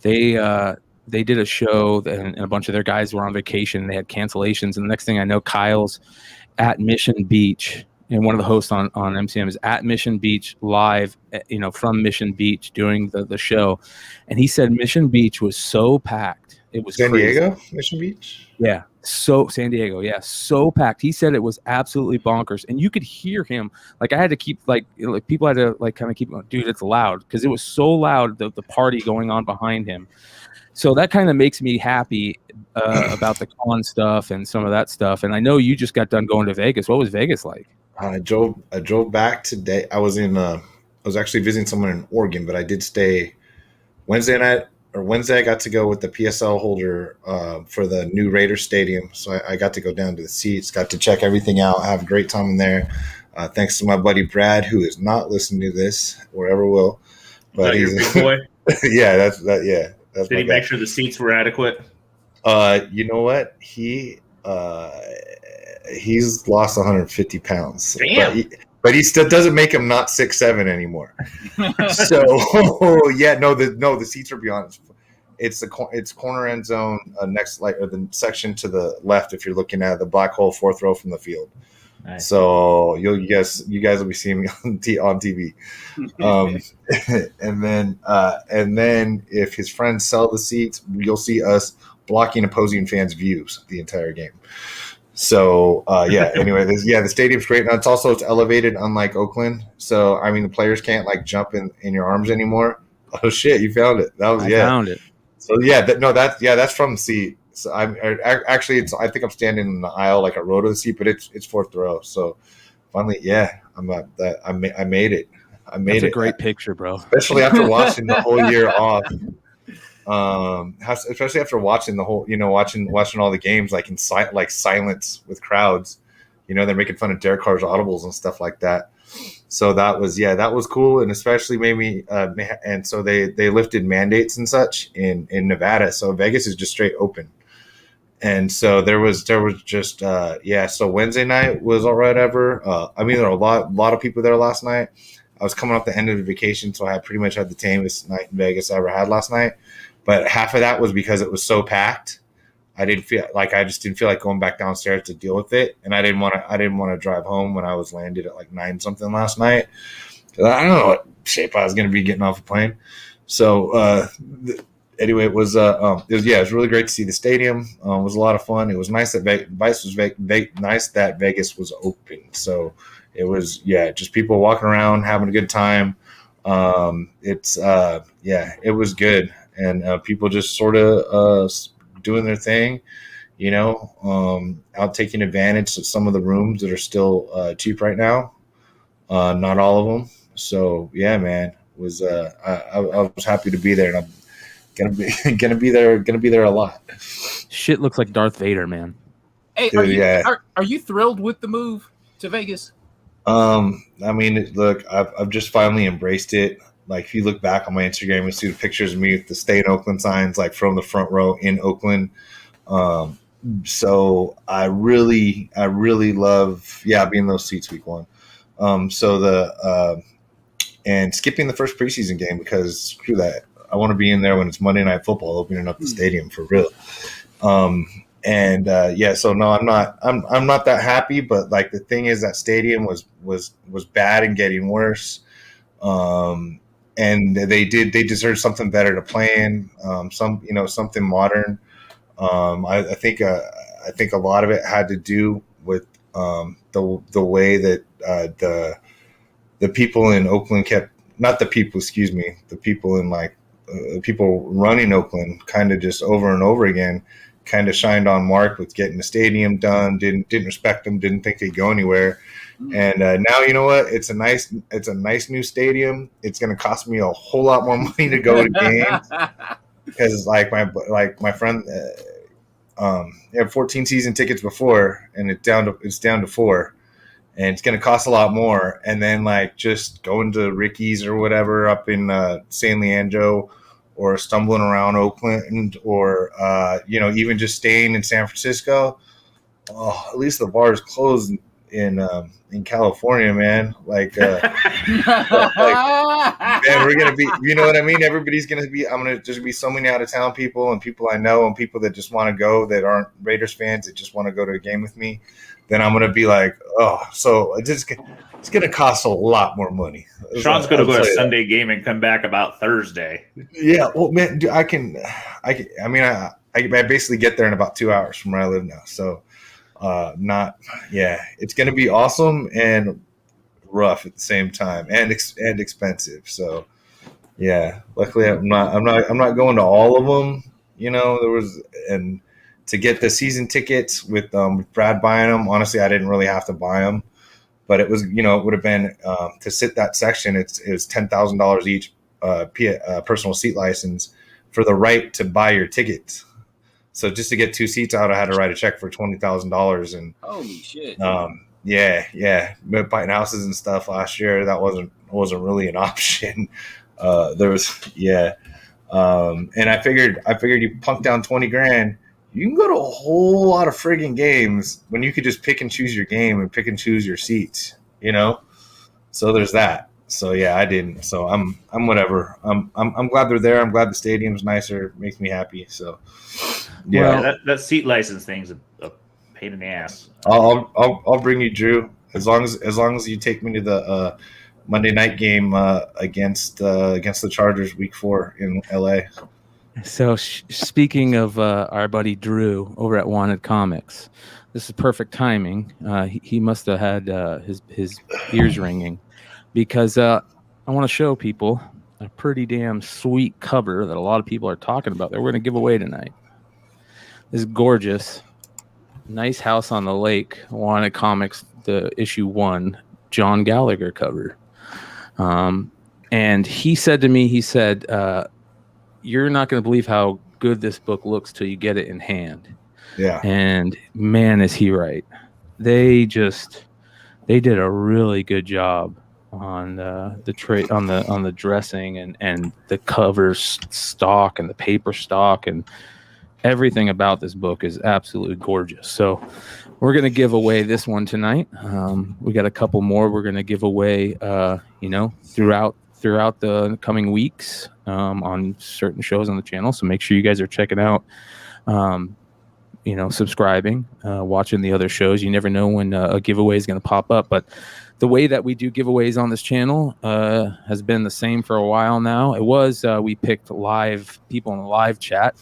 They did a show, and a bunch of their guys were on vacation. They had cancellations, and the next thing I know, Kyle's at Mission Beach. And one of the hosts on MCM is at Mission Beach live, from Mission Beach doing the show. And he said Mission Beach was so packed. It was San crazy. Diego, Mission Beach? Yeah. So San Diego. Yeah. So packed. He said it was absolutely bonkers. And you could hear him. Like I had to keep people had to kind of keep going, dude, it's loud. Because it was so loud, the party going on behind him. So that kind of makes me happy about the con stuff and some of that stuff. And I know you just got done going to Vegas. What was Vegas like? I drove back today. I was actually visiting someone in Oregon, but I did stay Wednesday night. I got to go with the PSL holder for the new Raiders Stadium. So I got to go down to the seats, got to check everything out, have a great time in there. Thanks to my buddy Brad, who is not listening to this or ever will. But he's your big boy. Yeah, that's that. Yeah, that's. Did he make sure the seats were adequate? You know what? He's lost 150 pounds. Damn. But he still doesn't make him not 6'7" anymore. So the seats are beyond. It's corner end zone next, or the section to the left if you're looking at the black hole, fourth row from the field. Nice. So you guys will be seeing me on TV. And then if his friends sell the seats, you'll see us blocking opposing fans' views the entire game. So anyway, the stadium's great. Now it's elevated, unlike Oakland. So I mean, the players can't jump in your arms anymore. Oh shit, you found it. That was I found it. So yeah, that's from the seat. So actually I think I'm standing in the aisle like a row to the seat, but it's fourth row. So finally, yeah, I'm at that. I made it. That's a great picture, bro. Especially after watching the whole year off. Especially after watching the whole, watching all the games like in silence with crowds. They're making fun of Derek Carr's audibles and stuff like that. So that was cool, and especially made me. And so they lifted mandates and such in Nevada, so Vegas is just straight open. And so there was just So Wednesday night was all right ever. I mean, there were a lot of people there last night. I was coming off the end of the vacation, so I pretty much had the tamest night in Vegas I ever had last night. But half of that was because it was so packed. I just didn't feel like going back downstairs to deal with it, and I didn't want to drive home when I was landed at like 9 something last night. I don't know what shape I was going to be getting off a plane. So anyway, it was really great to see the stadium. It was a lot of fun. It was nice that Vegas was open. So it was just people walking around having a good time. It was good, and people just sort of doing their thing, out taking advantage of some of the rooms that are still cheap right now. Not all of them. So yeah, man, I was happy to be there, and I'm gonna be there a lot. Shit looks like Darth Vader, man. Hey, are you thrilled with the move to Vegas? I mean, look, I've just finally embraced it. Like, if you look back on my Instagram, you see the pictures of me with the Stay in Oakland signs, like from the front row in Oakland. So I really love, being in those seats week one. And skipping the first preseason game, because screw that. I want to be in there when it's Monday Night Football, opening up the stadium for real. So no, I'm not that happy, but like the thing is that stadium was bad and getting worse. And they deserve something better to play in, something modern. I think a lot of it had to do with the way that the people in Oakland the people in people running Oakland kind of just over and over again kind of shined on Mark with getting the stadium done, didn't respect him, didn't think he'd go anywhere. And now, you know what? It's a nice new stadium. It's going to cost me a whole lot more money to go to games because my friend had 14 season tickets before, and it's down to 4, and it's going to cost a lot more. And then just going to Ricky's or whatever up in San Leandro, or stumbling around Oakland, or even just staying in San Francisco. Oh, at least the bar is closed in California, man. Man, we're gonna be, you know what I mean? Everybody's gonna be. There's gonna be so many out of town people and people I know and people that just want to go that aren't Raiders fans that just want to go to a game with me. Then I'm gonna be like, so it's gonna cost a lot more money. Sean's gonna go to a Sunday game and come back about Thursday. Yeah, well, man, dude, I basically get there in about 2 hours from where I live now. So. It's going to be awesome and rough at the same time, and expensive. So, luckily I'm not going to all of them. And to get the season tickets with Brad buying them. Honestly, I didn't really have to buy them, but it was it would have been to sit that section. It was $10,000 each personal seat license for the right to buy your tickets. So just to get 2 seats out, I had to write a check for $20,000, and holy shit! But buying houses and stuff last year, that wasn't really an option. And I figured you punk down 20 grand, you can go to a whole lot of friggin' games when you could just pick and choose your game and pick and choose your seats. So there's that. So I didn't. So I'm whatever. I'm glad they're there. I'm glad the stadium's nicer. Makes me happy. So. Yeah, well, that seat license thing's a pain in the ass. I'll bring you, Drew, as long as you take me to the Monday night game against the Chargers week 4 in LA. So speaking of our buddy Drew over at Wanted Comics, this is perfect timing. He must have had his ears ringing, because I want to show people a pretty damn sweet cover that a lot of people are talking about that we're going to give away tonight. This is gorgeous. Nice House on the Lake, Wanted Comics, the issue 1, John Gallagher cover. And he said to me, you're not going to believe how good this book looks till you get it in hand. Yeah. And man, is he right. They did a really good job on the dressing and the cover stock and the paper stock, and everything about this book is absolutely gorgeous. So we're going to give away this one tonight. We got a couple more we're going to give away throughout the coming weeks on certain shows on the channel. So make sure you guys are checking out, subscribing, watching the other shows. You never know when a giveaway is going to pop up. But the way that we do giveaways on this channel has been the same for a while now. It was we picked live people in the live chat,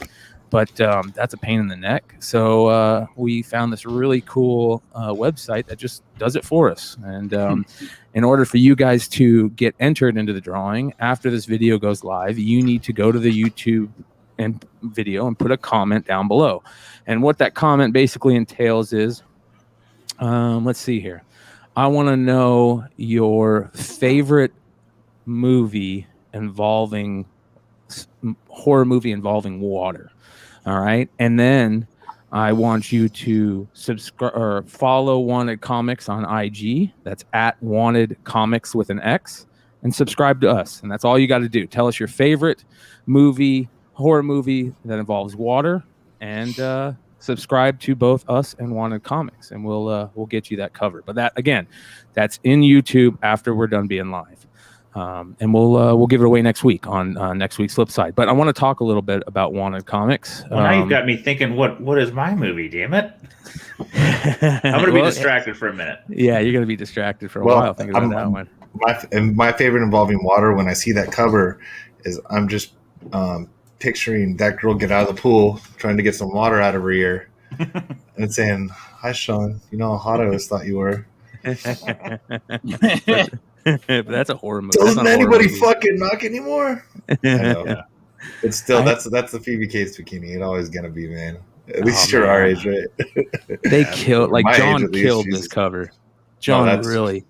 but that's a pain in the neck. So we found this really cool website that just does it for us. And in order for you guys to get entered into the drawing after this video goes live, you need to go to the YouTube and video and put a comment down below. And what that comment basically entails is, let's see here. I want to know your favorite movie horror movie involving water. All right. And then I want you to subscribe or follow Wanted Comics on IG. That's at Wanted Comics with an X, and subscribe to us. And that's all you got to do. Tell us your favorite horror movie that involves water, and subscribe to both us and Wanted Comics, and we'll get you that cover. But that's in YouTube after we're done being live. And we'll give it away next week on next week's Flipside. But I want to talk a little bit about Wanted Comics. Well, now you've got me thinking, what is my movie? Damn it! I'm going to be distracted for a minute. Yeah, you're going to be distracted for a while thinking about that one. My favorite involving water, when I see that cover, is I'm just picturing that girl get out of the pool trying to get some water out of her ear, and saying, "Hi, Sean. You know how hot I always thought you were." But that's a horror movie. Doesn't anybody fucking knock anymore? I know. Yeah. It's still that's the Phoebe Cates bikini. It's always gonna be, man. At least you're our age, right? They killed John killed this cover. John really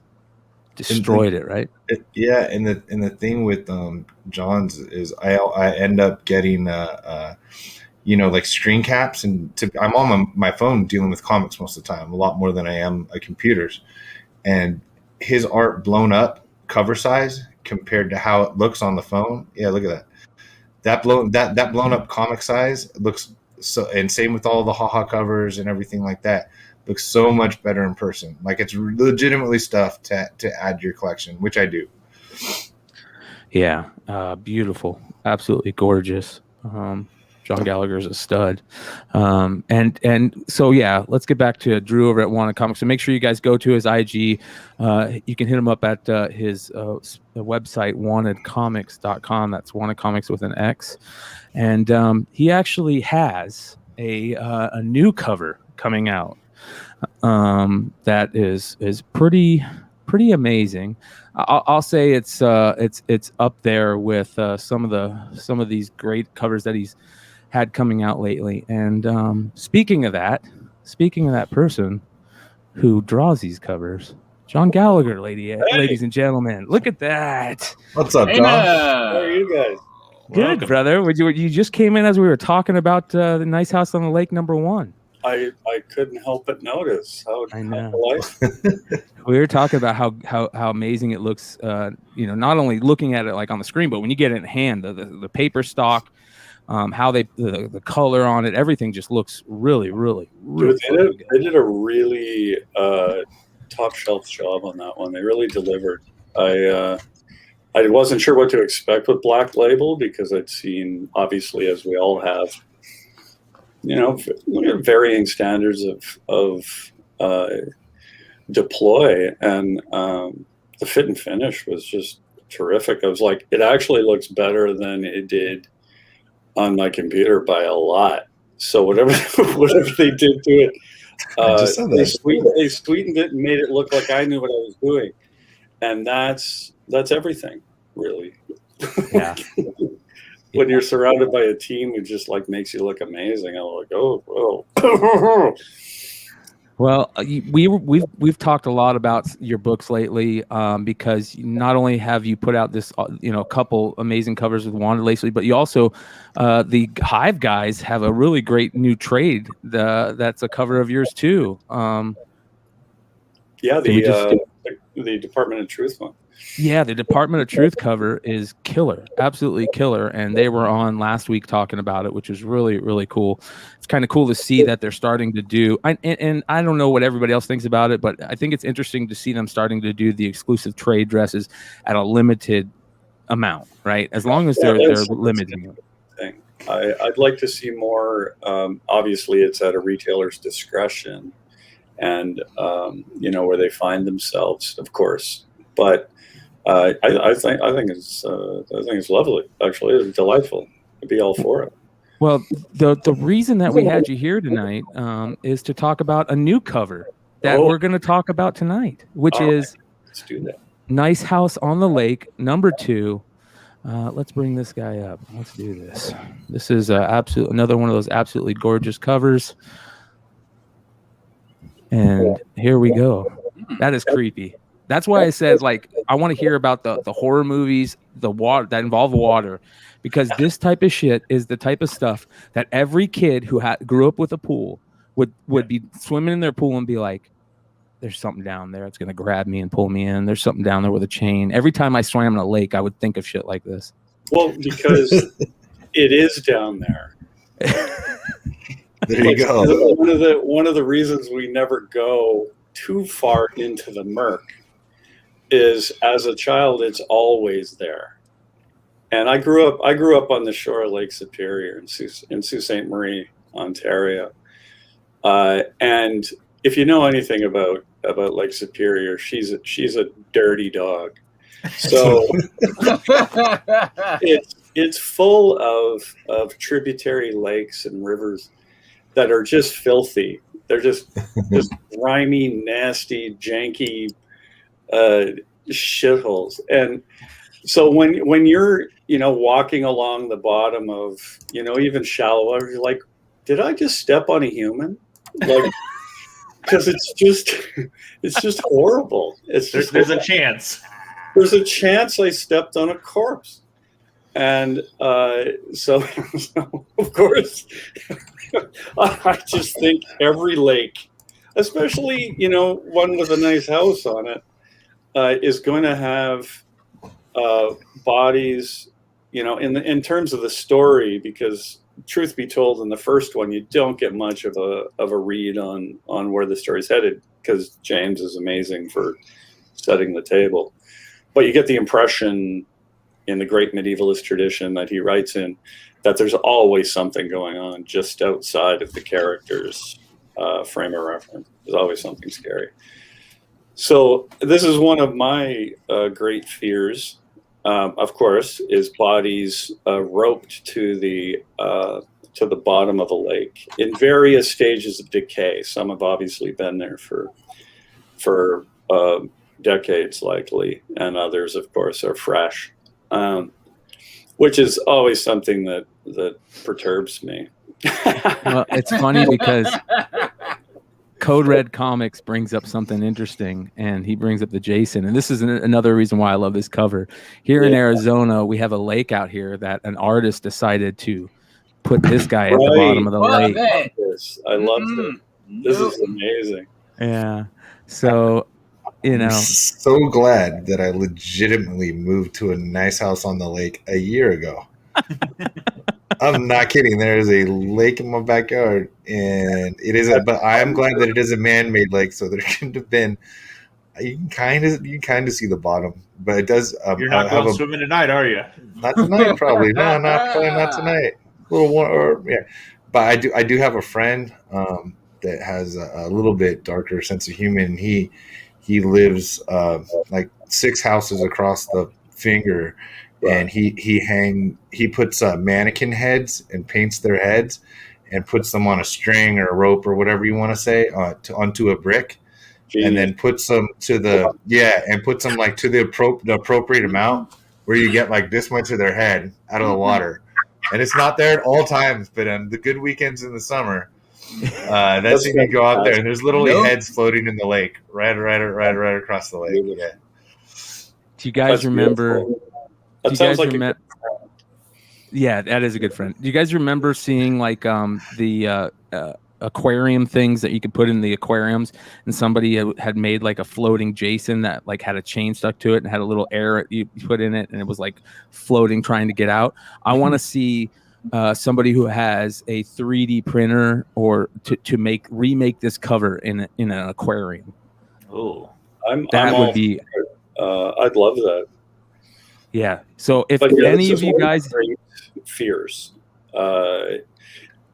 destroyed it, right? And the thing with John's is I end up getting like screen caps, and I'm on my phone dealing with comics most of the time, a lot more than I am computers, and his art blown up cover size compared to how it looks on the phone. Yeah, look at that blown up comic size looks so, and same with all the haha covers and everything like that, looks so much better in person. Like, it's legitimately stuff to add to your collection, which I do. Yeah, beautiful, absolutely gorgeous. John Gallagher's a stud. And so, yeah, let's get back to Drew over at Wanted Comics. So make sure you guys go to his IG. You can hit him up at his website, wantedcomics.com. That's Wanted Comics with an X. And he actually has a new cover coming out that is pretty amazing. I'll say it's up there with some of these great covers that he's had coming out lately. And speaking of that person who draws these covers, John Gallagher, ladies and gentlemen, look at that. What's up, John? How are you guys? Good, Welcome. brother. You just came in as we were talking about the Nice House on the Lake #1. I couldn't help but notice how I know. polite. We were talking about how amazing it looks. Not only looking at it like on the screen, but when you get it in hand, the paper stock, how the color on it, everything just looks really, really, really Dude, they did a really top shelf job on that one. They really delivered. I wasn't sure what to expect with Black Label, because I'd seen, obviously, as we all have, varying standards of deploy, and the fit and finish was just terrific. I was like, it actually looks better than it did on my computer by a lot. So whatever they did to it, they sweetened it and made it look like I knew what I was doing, and that's everything, really. Yeah. When you're surrounded by a team who just like makes you look amazing, I'm like, oh, well. Well, we've talked a lot about your books lately, because not only have you put out this, a couple amazing covers with Wanda lately, but you also, the Hive guys have a really great new trade. That's a cover of yours too. Yeah, Can we just the Department of Truth one. Yeah, the Department of Truth cover is killer, absolutely killer. And they were on last week talking about it, which was really, really cool. It's kind of cool to see that they're starting to do, and I don't know what everybody else thinks about it, but I think it's interesting to see them starting to do the exclusive trade dresses at a limited amount, right? As long as they're limiting them. Thing. I'd like to see more. Obviously, it's at a retailer's discretion, and where they find themselves, of course, but. I think it's lovely. Actually, it's delightful. I'd be all for it. Well, the reason that we had you here tonight is to talk about a new cover that we're going to talk about tonight, which is Let's do that. Nice House on the Lake, #2. Let's bring this guy up. Let's do this. This is another one of those absolutely gorgeous covers. And here we go. That is creepy. That's why I said, like, I want to hear about the horror movies, the water that involve water, because this type of shit is the type of stuff that every kid who grew up with a pool would be swimming in their pool and be like, there's something down there. It's going to grab me and pull me in. There's something down there with a chain. Every time I swam in a lake, I would think of shit like this. Well, because it is down there. There you go. One of the reasons we never go too far into the murk is, as a child, it's always there. And I grew up on the shore of Lake Superior in Sault Ste. Marie, Ontario. And if you know anything about Lake Superior, she's a dirty dog. So it's full of tributary lakes and rivers that are just filthy. They're just grimy, nasty, janky shitholes. And so when you're walking along the bottom of even shallow water, you're like, did I just step on a human? Like, because it's just horrible. There's a chance. There's a chance I stepped on a corpse. And so of course, I just think every lake, especially one with a nice house on it, is going to have bodies, in terms of the story, because truth be told, in the first one, you don't get much of a read on where the story's headed, because James is amazing for setting the table. But you get the impression in the great medievalist tradition that he writes in, that there's always something going on just outside of the character's frame of reference. There's always something scary. So this is one of my great fears, of course, is bodies roped to the bottom of a lake in various stages of decay. Some have obviously been there for decades, likely, and others, of course, are fresh, which is always something that perturbs me. Well, it's funny because Code Red Comics brings up something interesting, and he brings up the Jason. And this is another reason why I love this cover. Here in Arizona, we have a lake out here that an artist decided to put this guy at the bottom of the lake. I love this. This is amazing. Yeah. So, I'm so glad that I legitimately moved to a nice house on the lake a year ago. I'm not kidding. There is a lake in my backyard, and but I am glad that it is a man-made lake. So there shouldn't have been. You can kind of see the bottom, but it does. You're not going swimming tonight, are you? Not tonight, probably. No, probably not tonight. A little one, but I do have a friend that has a little bit darker sense of humor. And he lives like 6 houses across the finger. And he puts mannequin heads and paints their heads and puts them on a string or a rope or whatever you want to say onto a brick. Jeez. And then puts them to the appropriate amount where you get like this much of their head out of the water, and it's not there at all times. But on the good weekends in the summer, that's when you go out there and there's literally heads floating in the lake, right across the lake. Yeah. Do you guys remember? That sounds like a yeah, that is a good friend. Do you guys remember seeing like the aquarium things that you could put in the aquariums, and somebody had made like a floating Jason that like had a chain stuck to it and had a little air you put in it, and it was like floating trying to get out? I want to see somebody who has a 3D printer or to remake this cover in an aquarium. Oh, that would be. I'd love that. Yeah. So if any of you guys fears, I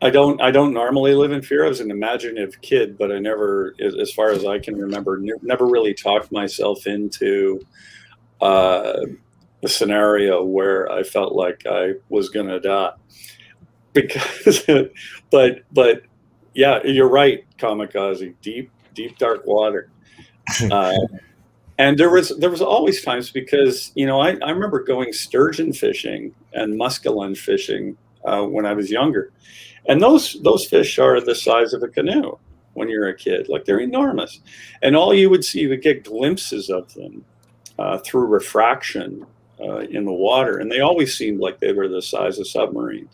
don't normally live in fear. I was an imaginative kid, but I never, as far as I can remember, never really talked myself into a scenario where I felt like I was going to die. Because, but yeah, you're right, Kamikaze. Deep, dark water. And there was always times because, you know, I remember going sturgeon fishing and muskellunge fishing when I was younger. And those fish are the size of a canoe when you're a kid. Like, they're enormous. And all you would see, you would get glimpses of them through refraction in the water. And they always seemed like they were the size of submarines.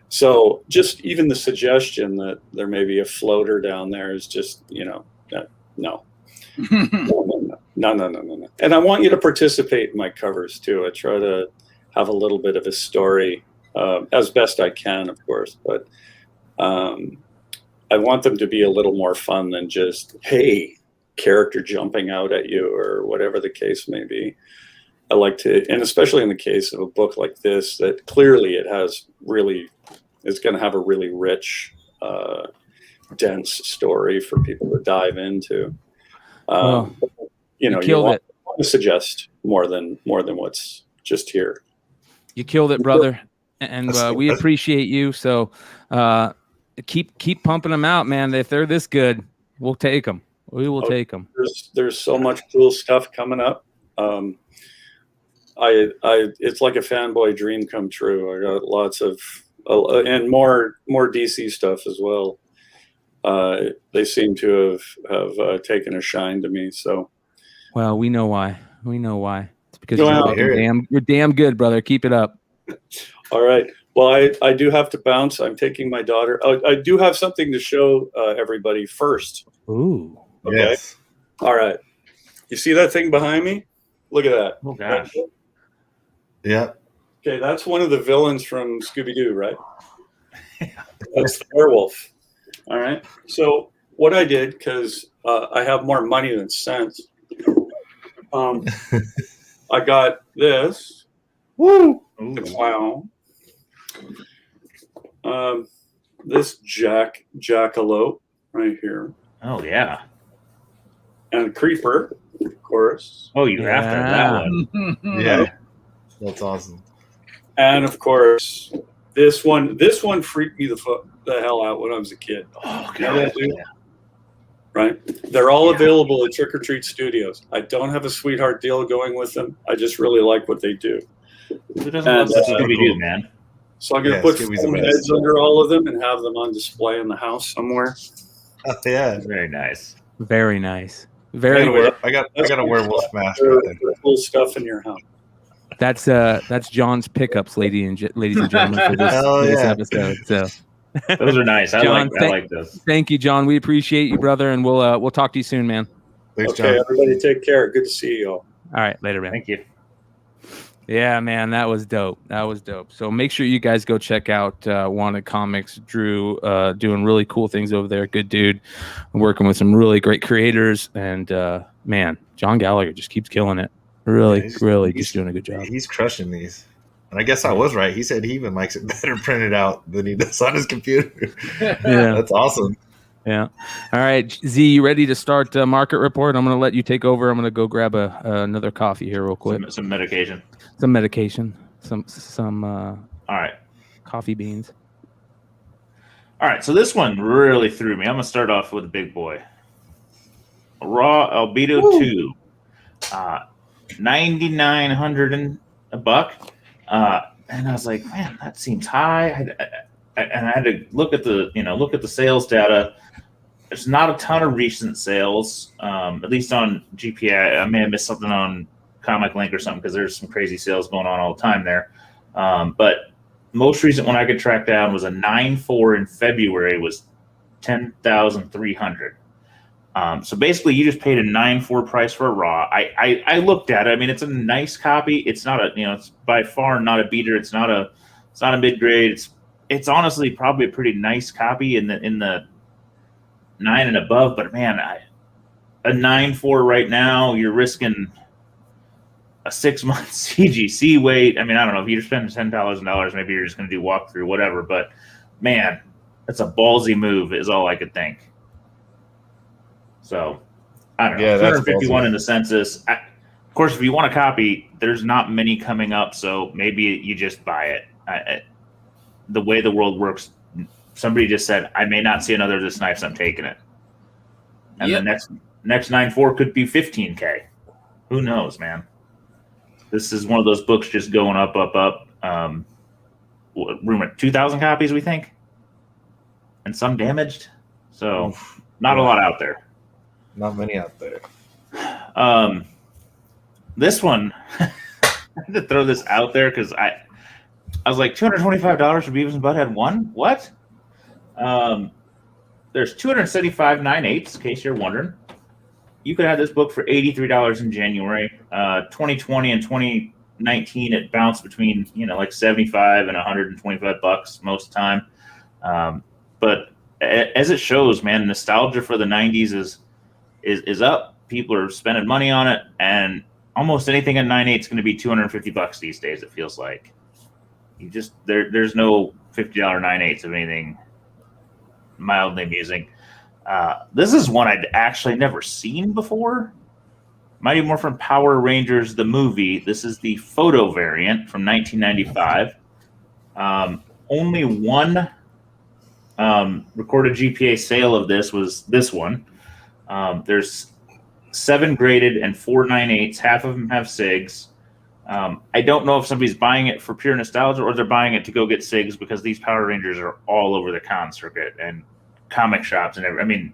So just even the suggestion that there may be a floater down there is just, you know, no. No. And I want you to participate in my covers too. I try to have a little bit of a story as best I can, of course, but I want them to be a little more fun than just, hey, character jumping out at you or whatever the case may be. I like to, and especially in the case of a book like this, that clearly it's going to have a really rich, dense story for people to dive into. You know, you want to suggest more than what's just here. You killed it, brother, and we appreciate you. So keep pumping them out, man. If they're this good, we'll take them. We will take them. There's so much cool stuff coming up. It's like a fanboy dream come true. I got lots of and more DC stuff as well. They seem to have taken a shine to me. So, well, we know why. It's because you're damn good, brother. Keep it up. All right. Well, I do have to bounce. I'm taking my daughter. I do have something to show everybody first. Ooh. Okay. Yes. All right. You see that thing behind me? Look at that. Oh gosh. Yeah. Okay, that's one of the villains from Scooby-Doo, right? That's the werewolf. All right. So what I did, because I have more money than sense, I got this. Woo! The clown. This jackalope right here. Oh yeah. And Creeper, of course. Oh, you after that one? Yeah. That's awesome. And of course, this one freaked me the hell out when I was a kid. Oh god. Right? They're all available at Trick or Treat Studios. I don't have a sweetheart deal going with them. I just really like what they do. Who doesn't love Scooby-Doo, man? So I'm going to put foam heads under all of them and have them on display in the house somewhere. Oh, yeah. Very nice. Very nice. I got a werewolf mask. Cool stuff in your house. That's John's pickups, ladies and gentlemen, for this episode. So those are nice. I like those. Thank you, John. We appreciate you, brother, and we'll talk to you soon, man. Thanks, okay, John. Everybody take care. Good to see you all. All right, later, man. Thank you. Yeah, man, that was dope. So make sure you guys go check out Wanted Comics. Drew doing really cool things over there. Good dude, working with some really great creators, and man, John Gallagher just keeps killing it. Really, just doing a good job. He's crushing these. And I guess I was right. He said he even likes it better printed out than he does on his computer. Yeah, that's awesome. Yeah. All right, Z, you ready to start market report? I'm going to let you take over. I'm going to go grab another coffee here real quick. Some medication. Some all right, coffee beans. All right, so this one really threw me. I'm going to start off with a big boy. Raw Albedo 2. 9,900 $1. And I was like, man, that seems high. And I had to look at the sales data. There's not a ton of recent sales, at least on GPA. I may have missed something on Comic Link or something because there's some crazy sales going on all the time there. But most recent one I could track down was a 9.4 in February, was 10,300. So basically, you just paid a 9.4 price for a raw. I looked at it. I mean, it's a nice copy. It's not it's by far not a beater. It's not a mid grade. It's honestly probably a pretty nice copy in the 9 and above. But man, a 9.4 right now, you're risking a 6-month CGC wait. I mean, I don't know if you're spending $10,000, maybe you're just going to do walkthrough, whatever. But man, that's a ballsy move, is all I could think. So I don't know. 251 in the census. Of course, if you want a copy, there's not many coming up, so maybe you just buy it. The way the world works, somebody just said, I may not see another of this knife, so I'm taking it. And the next 9.4 could be $15K. Who knows, man? This is one of those books just going up. Room at 2,000 copies, we think, and some damaged. So not a lot out there. Not many out there. This one, I had to throw this out there because I was like, $225 for Beavis and Butthead 1? What? There's 275 9/8, in case you're wondering. You could have this book for $83 in January. 2020 and 2019, it bounced between like $75 and $125 most of the time. But as it shows, man, nostalgia for the 90s is up. People are spending money on it, and almost anything in 9/8 is going to be $250 these days. It feels like there's no $50 9/8 of anything mildly amusing. This is one I'd actually never seen before. Mighty Morphin Power Rangers the movie. This is the photo variant from 1995. Only one recorded GPA sale of this was this one. There's 7 graded and 4 9/8. Half of them have SIGs. I don't know if somebody's buying it for pure nostalgia or they're buying it to go get SIGs because these Power Rangers are all over the con circuit and comic shops and everything. I mean,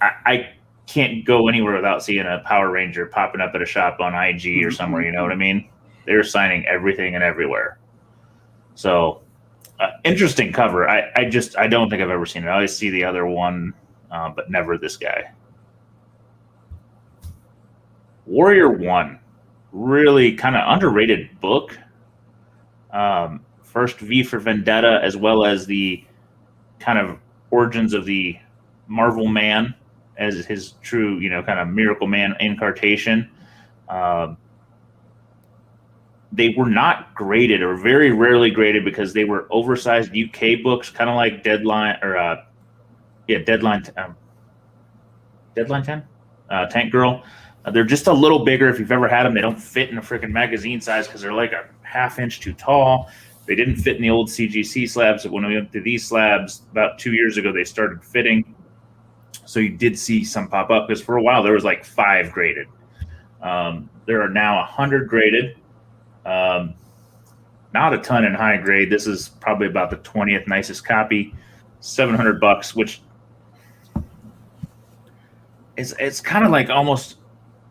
I can't go anywhere without seeing a Power Ranger popping up at a shop on IG or somewhere. You know what I mean? They're signing everything and everywhere. So interesting cover. I don't think I've ever seen it. I always see the other one, but never this guy. Warrior 1, really kind of underrated book. First V for Vendetta, as well as the kind of origins of the Marvel Man as his true, kind of Miracle Man incarnation. They were not graded, or very rarely graded, because they were oversized UK books, kind of like Deadline, or Deadline 10, Tank Girl. They're just a little bigger. If you've ever had them, they don't fit in a freaking magazine size because they're like a ½ inch too tall. They didn't fit in the old CGC slabs. But when we went to these slabs about 2 years ago, they started fitting. So you did see some pop up, because for a while there was like 5 graded. There are now 100 graded. Not a ton in high grade. This is probably about the 20th nicest copy. $700, which it's kind of like almost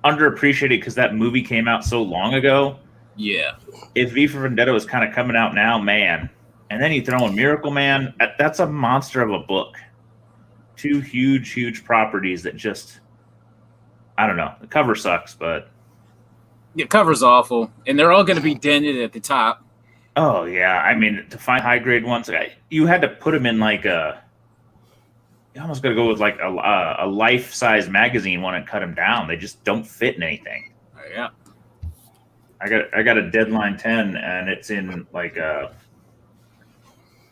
underappreciated because that movie came out so long ago. Yeah. If V for Vendetta was kind of coming out now, man, and then you throw in Miracle Man, that's a monster of a book. 2 huge properties that just, I don't know. The cover sucks, but the cover's awful, and they're all going to be dented at the top. Oh yeah, I mean, to find high grade ones, you had to put them in like you almost got to go with like a life size magazine one and cut them down. They just don't fit in anything. Yeah. I got a Deadline 10, and it's in like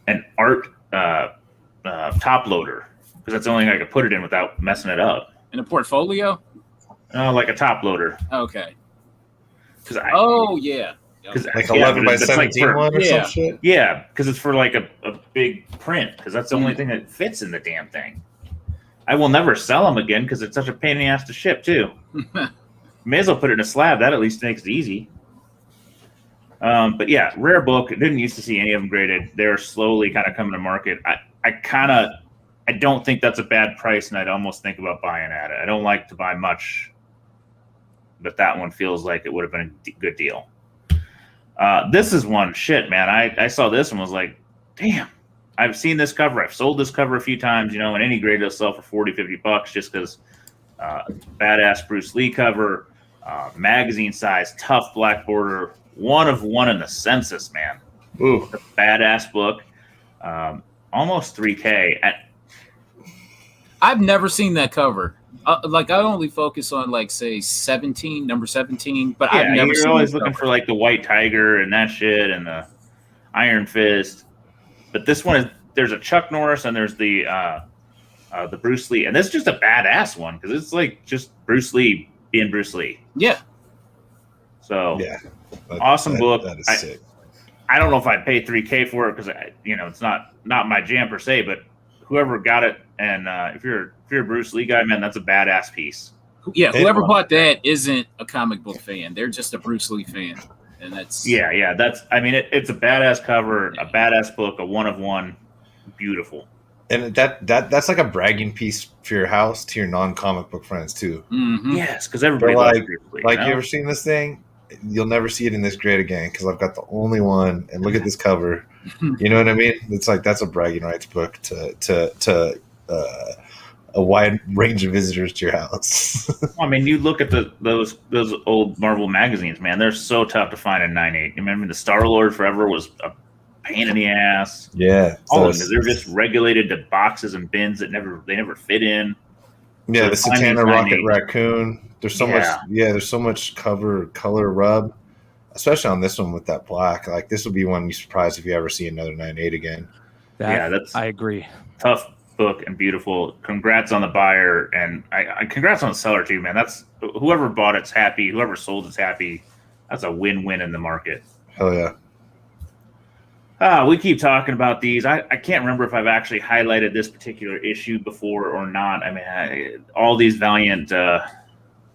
an art top loader, because that's the only thing I could put it in without messing it up. In a portfolio? Like a top loader. Okay. Yeah. Like 11 by 17 one or some shit? Yeah, because it's for like a big print, because that's the only thing that fits in the damn thing. I will never sell them again because it's such a pain in the ass to ship, too. May as well put it in a slab. That at least makes it easy. But yeah, rare book. Didn't used to see any of them graded. They're slowly kind of coming to market. I don't think that's a bad price, and I'd almost think about buying at it. I don't like to buy much, but that one feels like it would have been a good deal. This is one shit, man. I saw this and was like, damn, I've seen this cover. I've sold this cover a few times, in any grade it'll sell for $40-$50 just because badass Bruce Lee cover, magazine size, tough black border, one of one in the census, man. Ooh. It's a badass book. Almost $3K. I've never seen that cover. I only focus on say number 17, but I've never seen. You're always looking for the White Tiger and that shit and the Iron Fist, but this one there's a Chuck Norris and there's the Bruce Lee, and this is just a badass one because it's just Bruce Lee being Bruce Lee. Yeah. So yeah, awesome book. That is sick. I don't know if I'd pay $3K for it because it's not my jam per se, but whoever got it, and if you're a Bruce Lee guy, man, that's a badass piece. Yeah, whoever bought that isn't a comic book fan; they're just a Bruce Lee fan, and that's it's a badass cover, a badass book, a one of one, beautiful. And that's like a bragging piece for your house to your non-comic book friends too. Mm-hmm. Yes, because everybody loves Bruce Lee. You ever seen this thing? You'll never see it in this grade again because I've got the only one. And look at this cover. You know what I mean? It's that's a bragging rights book to a wide range of visitors to your house. I mean, you look at those old Marvel magazines, man. They're so tough to find in 9.8. Remember the Star-Lord Forever was a pain in the ass. Yeah, all of them. They're just regulated to boxes and bins that they never fit in. Yeah, the Satana Rocket Raccoon. There's so much. Yeah, there's so much color rub, especially on this one with that black. This will be one you're surprised if you ever see another 9.8 again. I agree. Tough book and beautiful. Congrats on the buyer, and I congrats on the seller too, man. That's whoever bought it's happy. Whoever sold it's happy. That's a win-win in the market. Hell yeah. We keep talking about these. I can't remember if I've actually highlighted this particular issue before or not. I mean, all these Valiant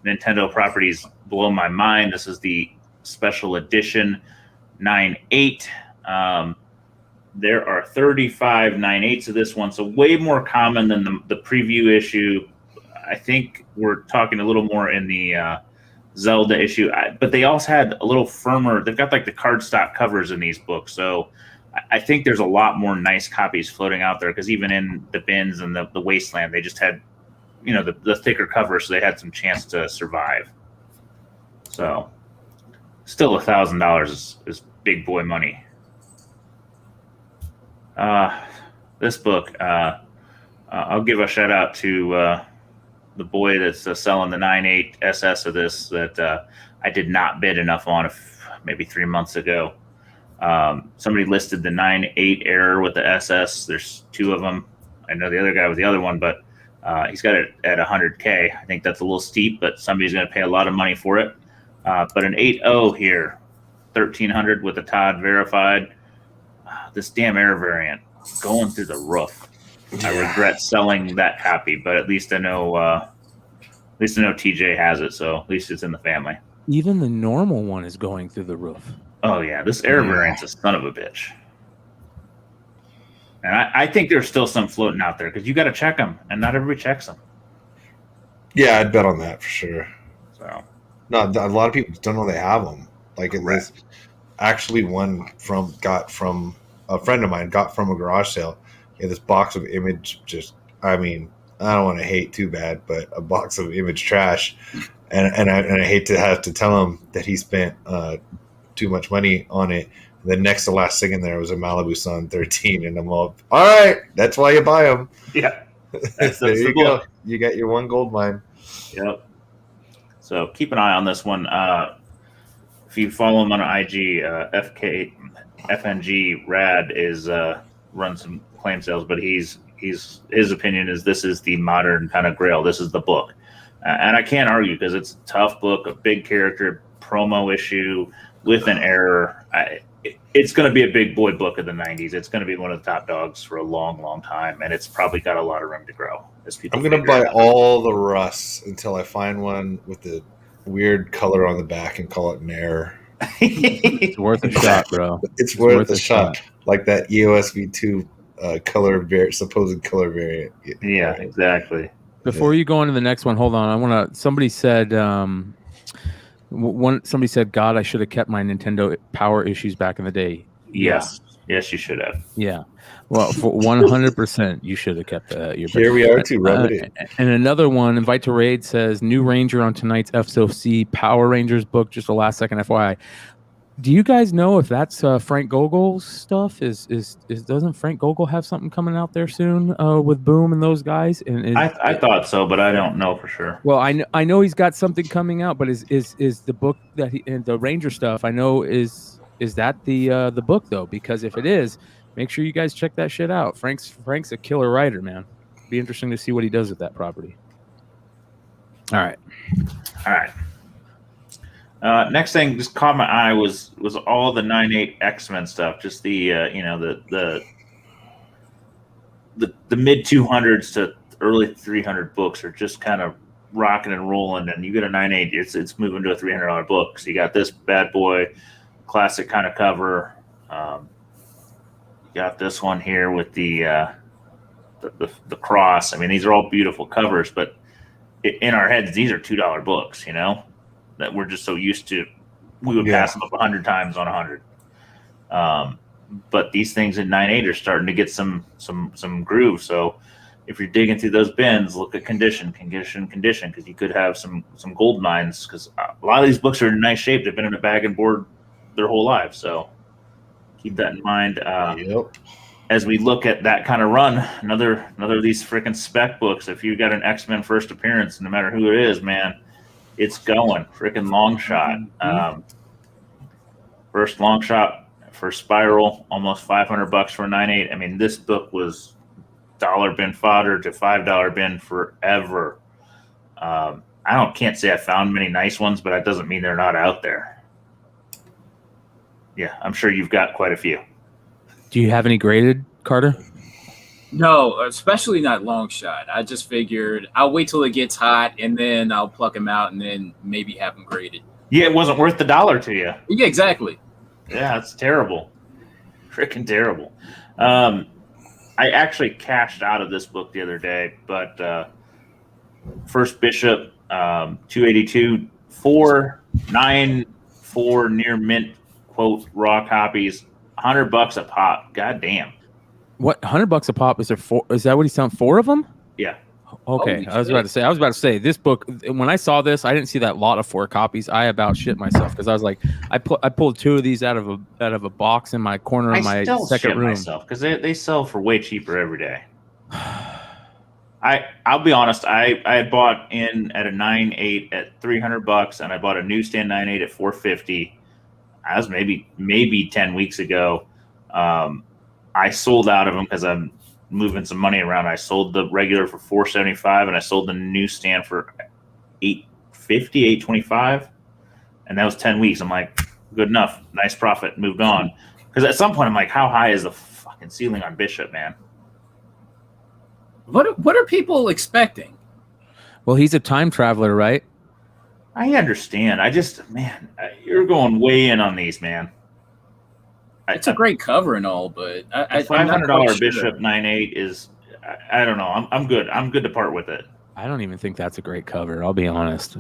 Nintendo properties blow my mind. This is the special edition 9.8. There are 35 9.8s of this one, so way more common than the preview issue. I think we're talking a little more in the Zelda issue, but they also had a little firmer. They've got the cardstock covers in these books, so I think there's a lot more nice copies floating out there because even in the bins and the wasteland, they just had, the thicker covers, so they had some chance to survive. So, still $1,000 is big boy money. This book, I'll give a shout out to the boy that's selling the 9.8 SS of this that I did not bid enough on maybe 3 months ago. Somebody listed the 9.8 error with the SS. There's two of them. I know the other guy with the other one, but he's got it at 100K. I think that's a little steep, but somebody's going to pay a lot of money for it. But an 8.0 here, 1,300 with a Todd verified. This damn error variant going through the roof. I regret selling that copy, but at least I know TJ has it, so at least it's in the family. Even the normal one is going through the roof. Oh yeah, this error variant's a son of a bitch. And I think there's still some floating out there because you got to check them, and not everybody checks them. Yeah, I'd bet on that for sure. So, no, a lot of people don't know they have them. It was actually one got from a friend of mine got from a garage sale. He had this box of Image. I don't want to hate too bad, but a box of Image trash, and I hate to have to tell him that he spent too much money on it. The next to last thing in there was a Malibu Sun 13, and I'm all right. That's why you buy them. Yeah, there you go. You got your one gold mine. Yep. So keep an eye on this one. If you follow him on IG, FNG Rad is run some claim sales, but his opinion is this is the modern kind of grail. This is the book, and I can't argue because it's a tough book, a big character promo issue with an error. It's going to be a big boy book of the 90s. It's going to be one of the top dogs for a long, long time, and it's probably got a lot of room to grow. I'm going to buy all the Russ until I find one with the weird color on the back and call it an error. It's worth a shot, bro. It's worth a shot. Like that EOS V2 supposed color variant. Yeah, exactly. Before you go on to the next one, hold on. I want to. Somebody said, somebody said, God, I should have kept my Nintendo Power issues back in the day. Yes, yes, you should have. Yeah. Well, for 100%, you should have kept your. Here we are to rub it in. And another one, Invite to Raid says, new Ranger on tonight's FSOC Power Rangers book. Just a last second FYI. Do you guys know if that's Frank Gogel's stuff? Doesn't Frank Gogol have something coming out there soon with Boom and those guys? And I thought so, but I don't know for sure. Well, I know he's got something coming out, but is the book that and the Ranger stuff? I know is that the book though? Because if it is, make sure you guys check that shit out. Frank's a killer writer, man. Be interesting to see what he does with that property. All right. Next thing just caught my eye was all the 9/8 X-Men stuff. Just the the mid 200s to early 300 books are just kind of rocking and rolling. And you get a 9/8, it's moving to a $300 book. So you got this bad boy, classic kind of cover. You got this one here with the cross. I mean, these are all beautiful covers, but in our heads, these are $2 books. That we're just so used to, we would pass them up 100 times on 100. But these things in 9/8 are starting to get some groove. So if you're digging through those bins, look at condition, because you could have some gold mines. Because a lot of these books are in nice shape. They've been in a bag and board their whole lives. So keep that in mind. As we look at that kind of run, another of these freaking spec books. If you got an X-Men first appearance, no matter who it is, man. It's going freaking long shot. First long shot for Spiral, almost $500 for a 9/8. I mean, this book was $1 bin fodder to $5 bin forever. Can't say I found many nice ones, but that doesn't mean they're not out there. Yeah, I'm sure you've got quite a few. Do you have any graded, Carter? No, especially not long shot. I just figured I'll wait till it gets hot and then I'll pluck them out and then maybe have them graded. Yeah, it wasn't worth the $1 to you. Yeah, exactly. Yeah, it's terrible. Freaking terrible. I actually cashed out of this book the other day, but First Bishop, 282, 494 near mint quote raw copies, $100 a pop. God damn. What, $100 a pop? Is there four? Is that what he's selling? 4 of them? Yeah. Okay. I was about to say this book. When I saw this, I didn't see that lot of 4 copies. I about shit myself because I was like, I pulled 2 of these out of a box in my corner of my second room. Because they sell for way cheaper every day. I'll be honest. I had bought in at a 9/8 at $300, and I bought a newsstand 9/8 at $450. That was maybe 10 weeks ago. I sold out of them because I'm moving some money around. I sold the regular for $475, and I sold the newsstand for $850, $825, and that was 10 weeks. I'm like, good enough, nice profit, moved on. Because at some point, I'm like, how high is the fucking ceiling on Bishop, man? What are people expecting? Well, he's a time traveler, right? I understand. You're going way in on these, man. It's a great cover and all, but a $500 Bishop 9/8 is, I don't know. I'm good. I'm good to part with it. I don't even think that's a great cover. I'll be honest.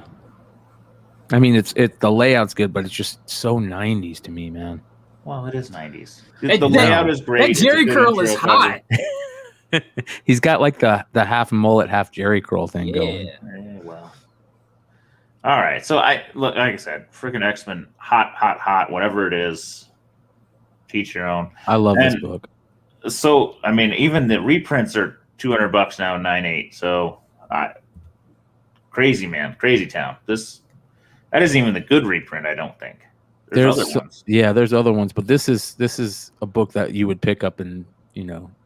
I mean, it's the layout's good, but it's just so 90s to me, man. Well, it is 90s. The layout is great. That Jerry curl is hot. He's got like the half mullet, half Jerry curl thing going. Yeah, well. All right. So like I said, freaking X-Men, hot, whatever it is. Teach your own. I love this book. So, I mean, even the reprints are $200 now in 9/8. So, crazy, man. Crazy town. That isn't even the good reprint, I don't think. There's other ones. Yeah, there's other ones, but this is a book that you would pick up in,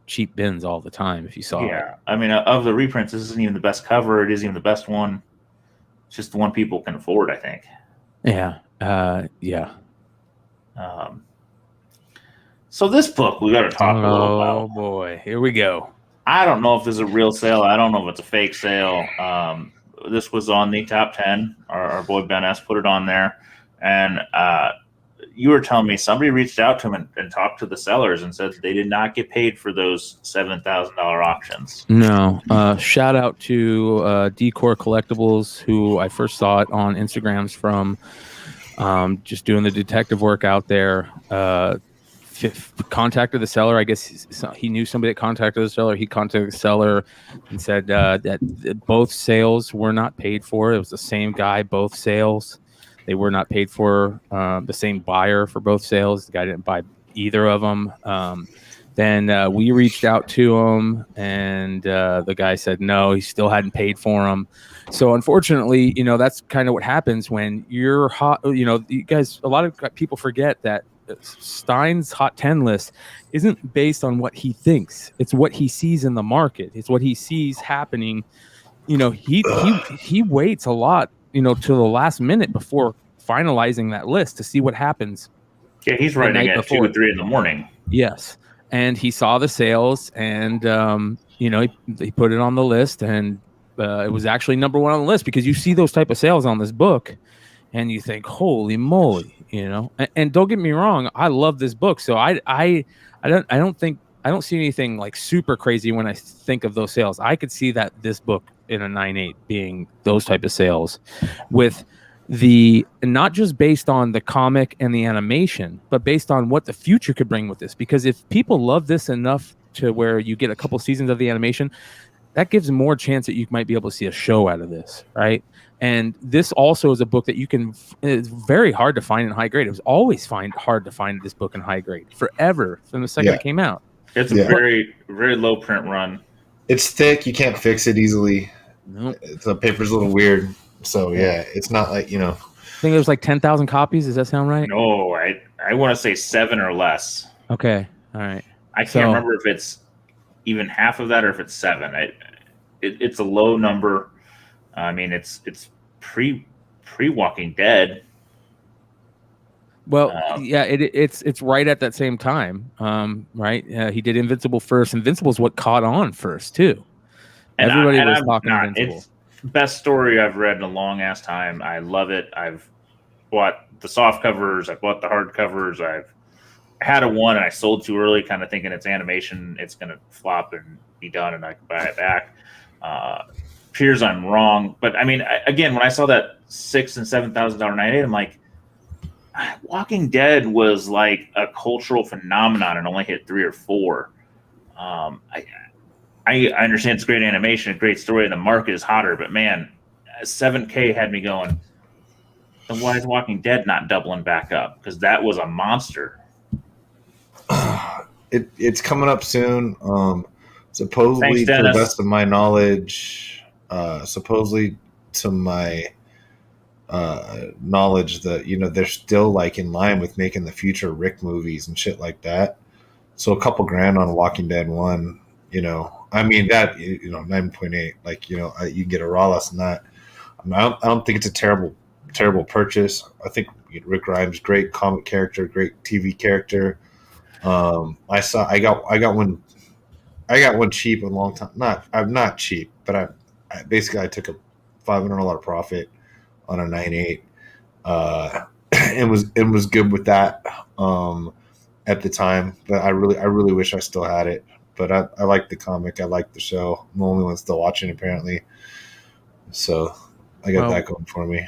cheap bins all the time if you saw it. Yeah. I mean, of the reprints, this isn't even the best cover. It isn't even the best one. It's just the one people can afford, I think. Yeah. Yeah. So this book we got to talk a little about. Oh boy, here we go. I don't know if this is a real sale. I don't know if it's a fake sale. This was on the top 10. Our boy Ben S put it on there, and you were telling me somebody reached out to him and talked to the sellers and said they did not get paid for those $7,000 auctions. No. Shout out to Decor Collectibles, who I first saw it on Instagrams from, just doing the detective work out there. Contacted the seller. I guess he knew somebody that contacted the seller. He contacted the seller and said that both sales were not paid for. It was the same guy, both sales. They were not paid for. The same buyer for both sales. The guy didn't buy either of them. Then we reached out to him, and the guy said no, he still hadn't paid for them. So unfortunately, that's kind of what happens when you're hot. You guys, a lot of people forget that Stein's Hot 10 list isn't based on what he thinks. It's what he sees in the market. It's what he sees happening. He waits a lot, to the last minute before finalizing that list to see what happens. Yeah, he's writing at 2 or 3 in the morning. Yes. And he saw the sales, and he put it on the list, and it was actually number 1 on the list, because you see those type of sales on this book and you think, holy moly, and don't get me wrong, I love this book. So I don't see anything like super crazy when I think of those sales. I could see that this book in a 9.8 being those type of sales, with the not just based on the comic and the animation, but based on what the future could bring with this. Because if people love this enough to where you get a couple seasons of the animation, that gives more chance that you might be able to see a show out of this, right? And this also is a book that it's very hard to find in high grade. It was always hard to find this book in high grade forever from the second it came out. It's a very, very low print run. It's thick. You can't fix it easily. Nope. The paper's a little weird. So, it's not like, I think there's like 10,000 copies. Does that sound right? No, I want to say 7 or less. Okay. All right. I can't remember if it's even half of that or if it's 7. It's a low number. I mean, it's pre Walking Dead. Well, it's right at that same time, right? He did Invincible first. Invincible's what caught on first too. And everybody was talking Invincible. It's the best story I've read in a long ass time. I love it. I've bought the soft covers. I've bought the hard covers. I've had one and I sold too early, kind of thinking it's animation. It's going to flop and be done, and I can buy it back. Appears I'm wrong, but I mean, again, when I saw that $6,000 and $7,000 9.8, I'm like, Walking Dead was like a cultural phenomenon and only hit 3 or 4. I understand it's great animation, a great story, and the market is hotter, but man, 7K had me going, then why is Walking Dead not doubling back up? Because that was a monster. It's coming up soon. Supposedly, Thanks, to the best of my knowledge, supposedly to my knowledge that they're still like in line with making the future Rick movies and shit like that. So a couple grand on Walking Dead 1, I mean that 9.8, like you can get a raw less than that. I don't think it's a terrible purchase. I think Rick Grimes, great comic character, great TV character. I got one cheap a long time. I'm not cheap, but I basically took a $500 profit on a 9.8. It was good with that at the time, but I really wish I still had it. But I like the comic. I like the show. I'm the only one still watching, apparently. So I got that going for me.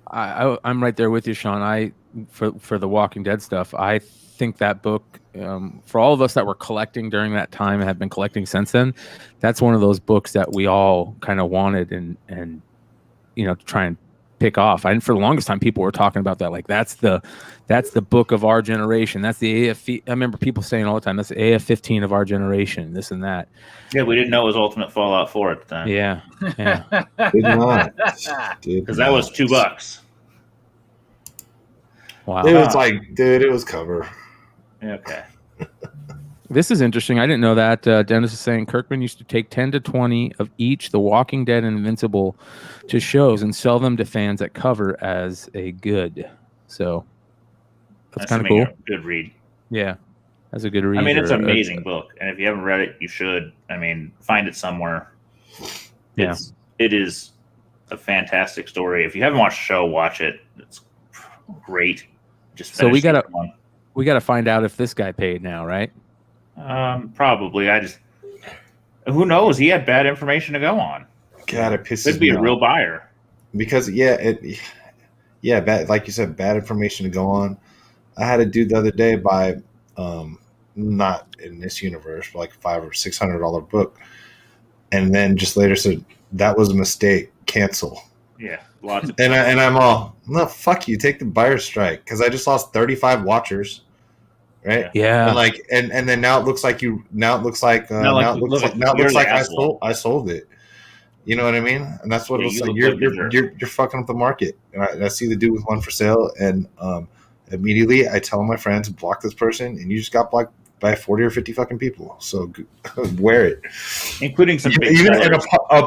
I'm right there with you, Sean. For the Walking Dead stuff, I think that book, for all of us that were collecting during that time and have been collecting since then, that's one of those books that we all kind of wanted and to try and pick off. And for the longest time, people were talking about that. Like that's the book of our generation. That's the AF. I remember people saying all the time, that's the AF-15 of our generation. This and that. Yeah, we didn't know it was Ultimate Fallout 4 at the time. Yeah. Did not. Because that was $2. Wow. It was like, dude, it was cover. Okay. This is interesting. I didn't know that. Dennis is saying Kirkman used to take 10 to 20 of each The Walking Dead and Invincible to shows and sell them to fans at cover as a good. So that's kind of cool. Good read. Yeah, that's a good read. I mean, it's an amazing book, and if you haven't read it, you should. I mean, find it somewhere. It is a fantastic story. If you haven't watched the show, watch it. It's great. just So we finished gotta find out if this guy paid now, right? probably. Who knows? He had bad information to go on. God, it pisses Could be me a real off. buyer. Because bad, like you said, bad information to go on. I had a dude the other day buy, not in this universe, but like $500 or $600 book, and then just later said that was a mistake. Cancel. Yeah, lots of. And I'm all, no, fuck you. Take the buyer strike because I just lost 35 watchers, right? Yeah. And then now it looks like I sold it. You know what I mean? And that's what it was like. You're fucking up the market. And I see the dude with one for sale, and immediately I tell my friends, block this person, and you just got blocked by 40 or 50 fucking people. So wear it. Including some big even an sellers.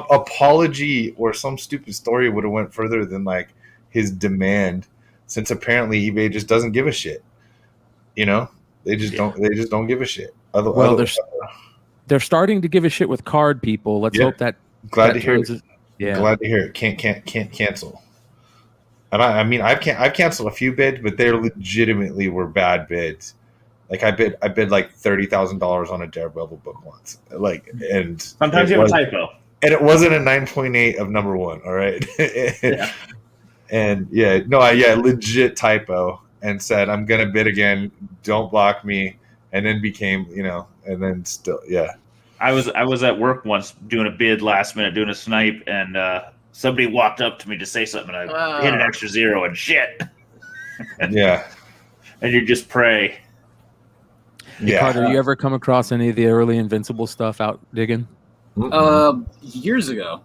apology or some stupid story would have went further than like his demand, since apparently eBay just doesn't give a shit. You know, they just don't give a shit. They're starting to give a shit with card people. Let's hope that. Glad to hear it. Yeah. Glad to hear it. Can't cancel. And I mean, I've canceled a few bids, but they legitimately were bad bids. Like I bid like $30,000 on a Daredevil book once. Like, and Sometimes you have a typo. And it wasn't a 9.8 of number one. All right. Yeah. And legit typo, and said, I'm gonna bid again. Don't block me. And then became, and then still, yeah. I was at work once doing a bid last minute, doing a snipe, and somebody walked up to me to say something. And I hit an extra zero and shit. Yeah. And you just pray. Yeah. Carter, you ever come across any of the early Invincible stuff out digging? Years ago.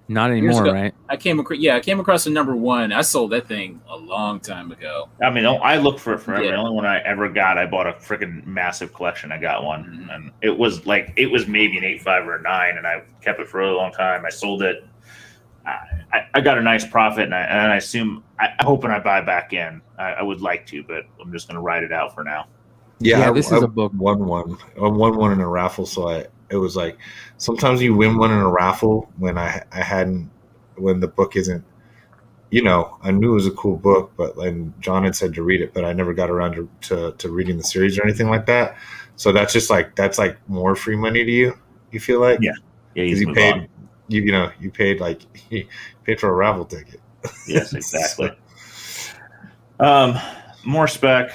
Not anymore, right? I came across the number one. I sold that thing a long time ago. I mean, I looked for it forever. Yeah. The only one I ever got, I bought a freaking massive collection. I got one, and it was maybe an 8.5 or a 9, and I kept it for a really long time. I sold it. I got a nice profit, and I assume I hope when I buy back in, I would like to, but I'm just going to ride it out for now. Yeah, this is a book. I won one in a raffle, so it was like sometimes you win one in a raffle when when the book isn't, I knew it was a cool book, but and John had said to read it, but I never got around to reading the series or anything like that. So that's more free money to you. You feel like because you paid you paid for a raffle ticket. Yes, exactly. More spec,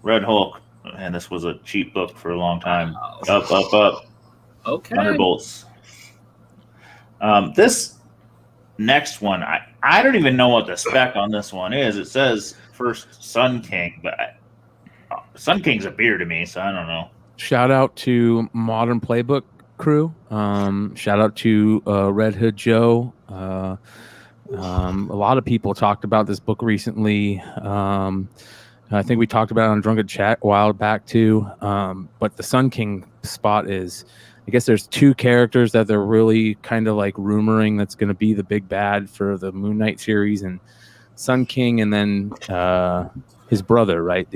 Red Hulk. And this was a cheap book for a long time. Up. Okay. Thunderbolts. This next one, I don't even know what the spec on this one is. It says first Sun King, but Sun King's a beer to me, so I don't know. Shout out to Modern Playbook crew. Shout out to Red Hood Joe. A lot of people talked about this book recently. I think we talked about it on Drunken Chat a while back too. But the Sun King spot is, I guess there's two characters that they're really kind of like rumoring that's going to be the big bad for the Moon Knight series, and Sun King, and then his brother, right?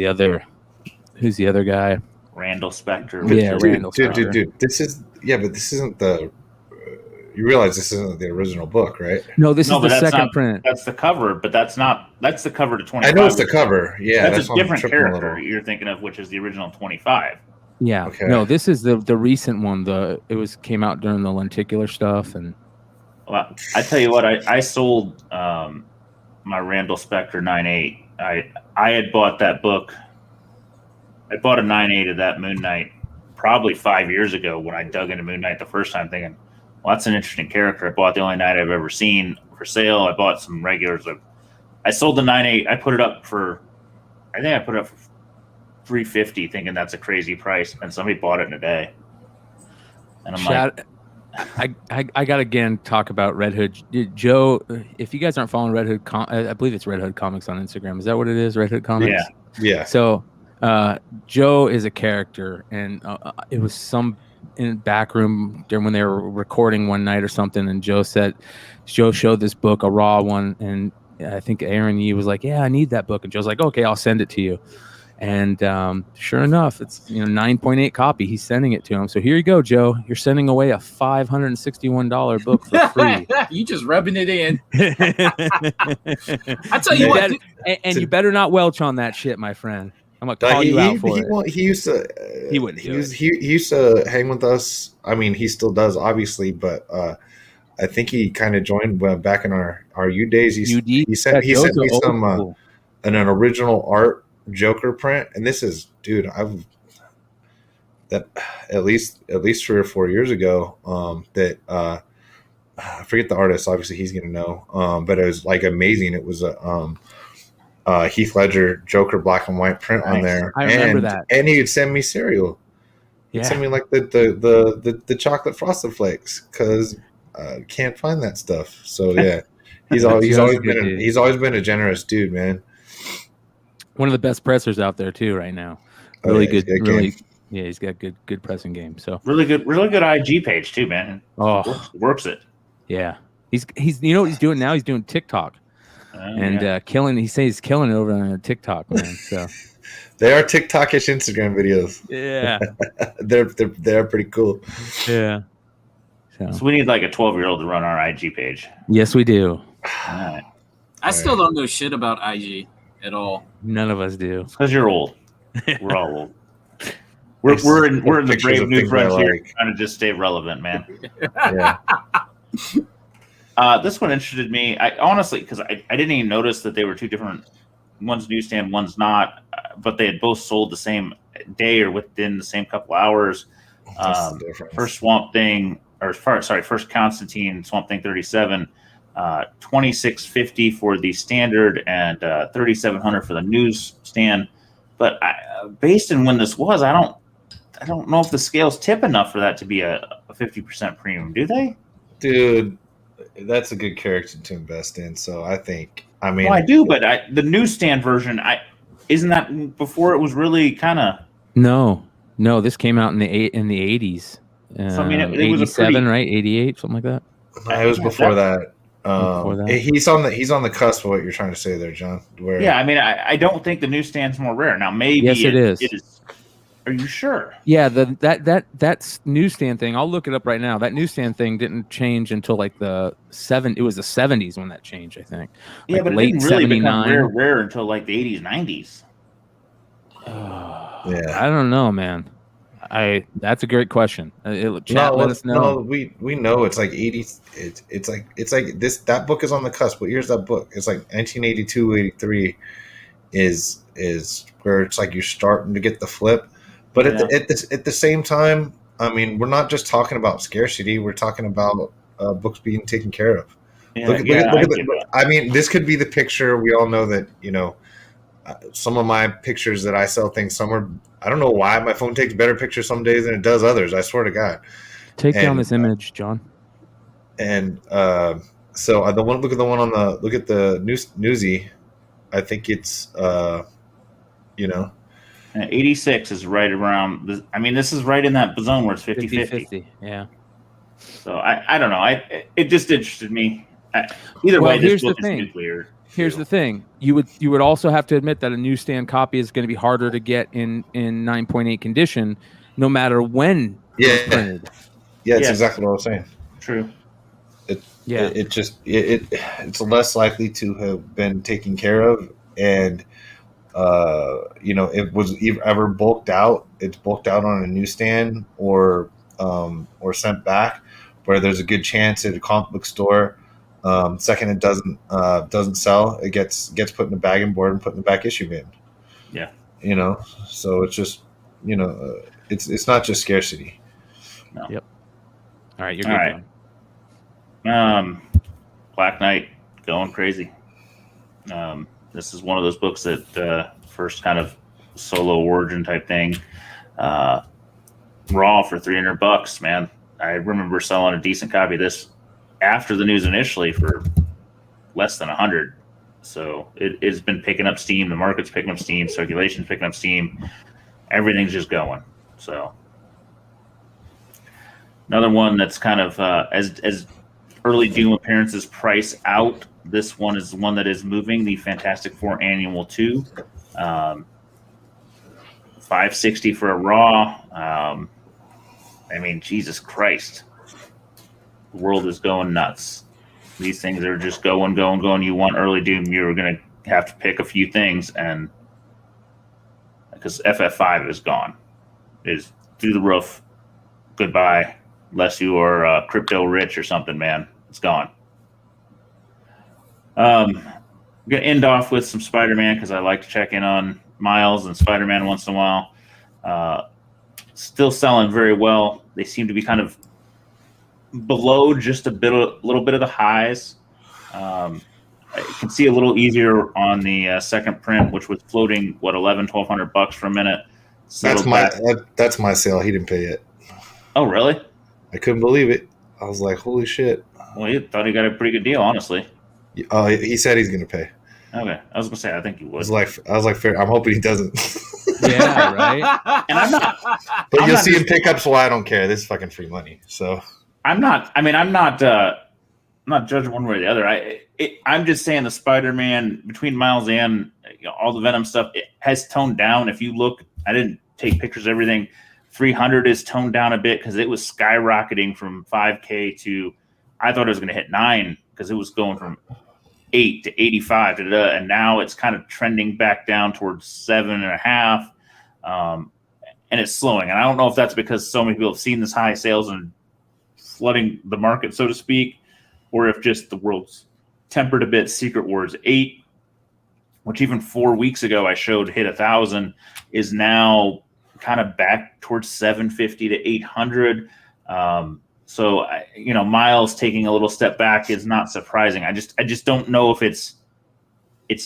Who's the other guy? Randall Spector. Yeah, Randall Spector. Dude, this isn't the. You realize this isn't the original book, right? No, this is the second print. That's the cover, but that's the cover to 25. I know it's the cover. Yeah, that's a different character you're thinking of, which is the original 25. Yeah. Okay. No, this is the recent one. Came out during the lenticular stuff, and well, I tell you what, I sold my Randall Spector 9.8. I had bought that book. I bought a 9.8 of that Moon Knight probably 5 years ago when I dug into Moon Knight the first time, thinking, well, that's an interesting character. I bought the only Knight I've ever seen for sale. I bought some regulars. I sold the 9.8. I put it up for $350, thinking that's a crazy price, and somebody bought it in a day. And I'm I got to again talk about Red Hood Joe. If you guys aren't following Red Hood, I believe it's Red Hood Comics on Instagram. Is that what it is? Red Hood Comics. Yeah. So Joe is a character, and it was some in the back room during when they were recording one night or something, and Joe showed this book, a raw one, and I think Aaron Yee was like, yeah, I need that book, and Joe's like, okay, I'll send it to you. And sure enough, it's 9.8 copy. He's sending it to him. So here you go, Joe. You're sending away a $561 book for free. You just rubbing it in. I tell you you what, and you better not welch on that shit, my friend. I'm gonna call you out for it. He used to. He wouldn't. He used to hang with us. I mean, he still does, obviously, but I think he kind of joined back in our U days. He sent me some an original art Joker print, and this is, dude, that at least 3 or 4 years ago. That I forget the artist. Obviously, he's gonna know. But it was like amazing. It was a Heath Ledger Joker black and white print on there. I remember that. And he would send me cereal. Yeah. He'd send me like the chocolate Frosted Flakes because can't find that stuff. So yeah, he's always been a generous dude, man. One of the best pressers out there too right now. Really good. He's got good pressing game. So really good IG page too, man. Oh, works it. Yeah, he's you know what he's doing now? He's doing TikTok. Killing. He says he's killing it over on TikTok, man. So they are TikTokish Instagram videos. Yeah, they're pretty cool. Yeah. So we need like a 12-year-old to run our IG page. Yes, we do. All right. I still don't know shit about IG at all. None of us do. Because you're old. We're all old. We're in the brave new frontier, trying to just stay relevant, man. Yeah. This one interested me. I honestly, because I didn't even notice that they were two different. One's newsstand, one's not, but they had both sold the same day or within the same couple hours. First Swamp Thing, first Constantine, Swamp Thing 37, $26.50 for the standard and $3,700 for the newsstand. But based on when this was, I don't know if the scales tip enough for that to be a 50% premium. Do they? Dude, that's a good character to invest in. So I think, well, I do, but the newsstand version, isn't that before it was really kind of? No, this came out in the 80s. So, I mean, it was 87, right? 88, something like that. It was before that. He's on the cusp of what you're trying to say there, John. Yeah, I mean, I don't think the newsstand's more rare. Now, maybe yes, it is. It is. Are you sure? Yeah, that newsstand thing. I'll look it up right now. That newsstand thing didn't change until like it was the 70s when that changed, I think. Yeah, but late it didn't really 79. become rare until like the 80s, 90s. Yeah, I don't know, man. That's a great question. Let us know. No, we know it's like 80s. It's like this. That book is on the cusp. What year's that book? It's like 1982, 83 is where it's like you're starting to get the flip. But at the same time, I mean, we're not just talking about scarcity. We're talking about books being taken care of. I mean, this could be the picture. We all know that, some of my pictures that I sell things somewhere. I don't know why my phone takes better pictures some days than it does others. I swear to God. Take down this image, John. And so look at the Newsy. I think it's 86 is right around. This is right in that zone where it's 50-50. Yeah. So I don't know. It just interested me. Either way, this book is nuclear. Here's the thing: you would also have to admit that a newsstand copy is going to be harder to get in 9.8 condition, no matter when it's printed. Yeah, it's exactly what I was saying. True. It's less likely to have been taken care of, and it was ever bulked out. It's bulked out on a newsstand or sent back, where there's a good chance at a comic book store. Second, it doesn't sell. It gets put in a bag and board and put in the back issue bin. Yeah. So it's just it's not just scarcity. No. Yep. All right, you're good. Right. Black Knight going crazy. This is one of those books that first kind of solo origin type thing. Raw for $300, man. I remember selling a decent copy of this after the news initially for less than 100. So it's been picking up steam. The market's picking up steam. Circulation's picking up steam. Everything's just going. So another one that's kind of as early Doom appearances price out. This one is the one that is moving, the Fantastic Four Annual 2. $560 for a raw. I mean, Jesus Christ, the world is going nuts. These things are just going. You want early doom, you're gonna have to pick a few things, and because FF5 is gone, it is through the roof. Goodbye, unless you are crypto rich or something, man. It's gone. I'm gonna end off with some Spider-Man because I like to check in on Miles and Spider-Man once in a while. Still selling very well. They seem to be kind of below just a little bit of the highs. I can see a little easier on the second print, which was floating $1,100-1,200 for a minute. That's my sale. He didn't pay it. Oh, really? I couldn't believe it. I was like, holy shit. Well, he thought he got a pretty good deal, honestly. He said he's gonna pay. Okay, I was gonna say I think he would. I was like, fair. I'm hoping he doesn't. Yeah, right. And I'm not. But you'll see him pick up, so I don't care. This is fucking free money. So I'm not. I mean, I'm not judging one way or the other. I'm just saying the Spider-Man between Miles and all the Venom stuff, it has toned down. If you look, I didn't take pictures of everything. 300 is toned down a bit because it was skyrocketing from 5K to, I thought it was going to hit 9 because it was going from 8 to 85, and now it's kind of trending back down towards 7.5, and it's slowing. And I don't know if that's because so many people have seen this high sales and flooding the market, so to speak, or if just the world's tempered a bit. Secret Wars 8, which even 4 weeks ago I showed hit 1,000, is now kind of back towards 750 to 800. So Miles taking a little step back is not surprising. I just don't know if it's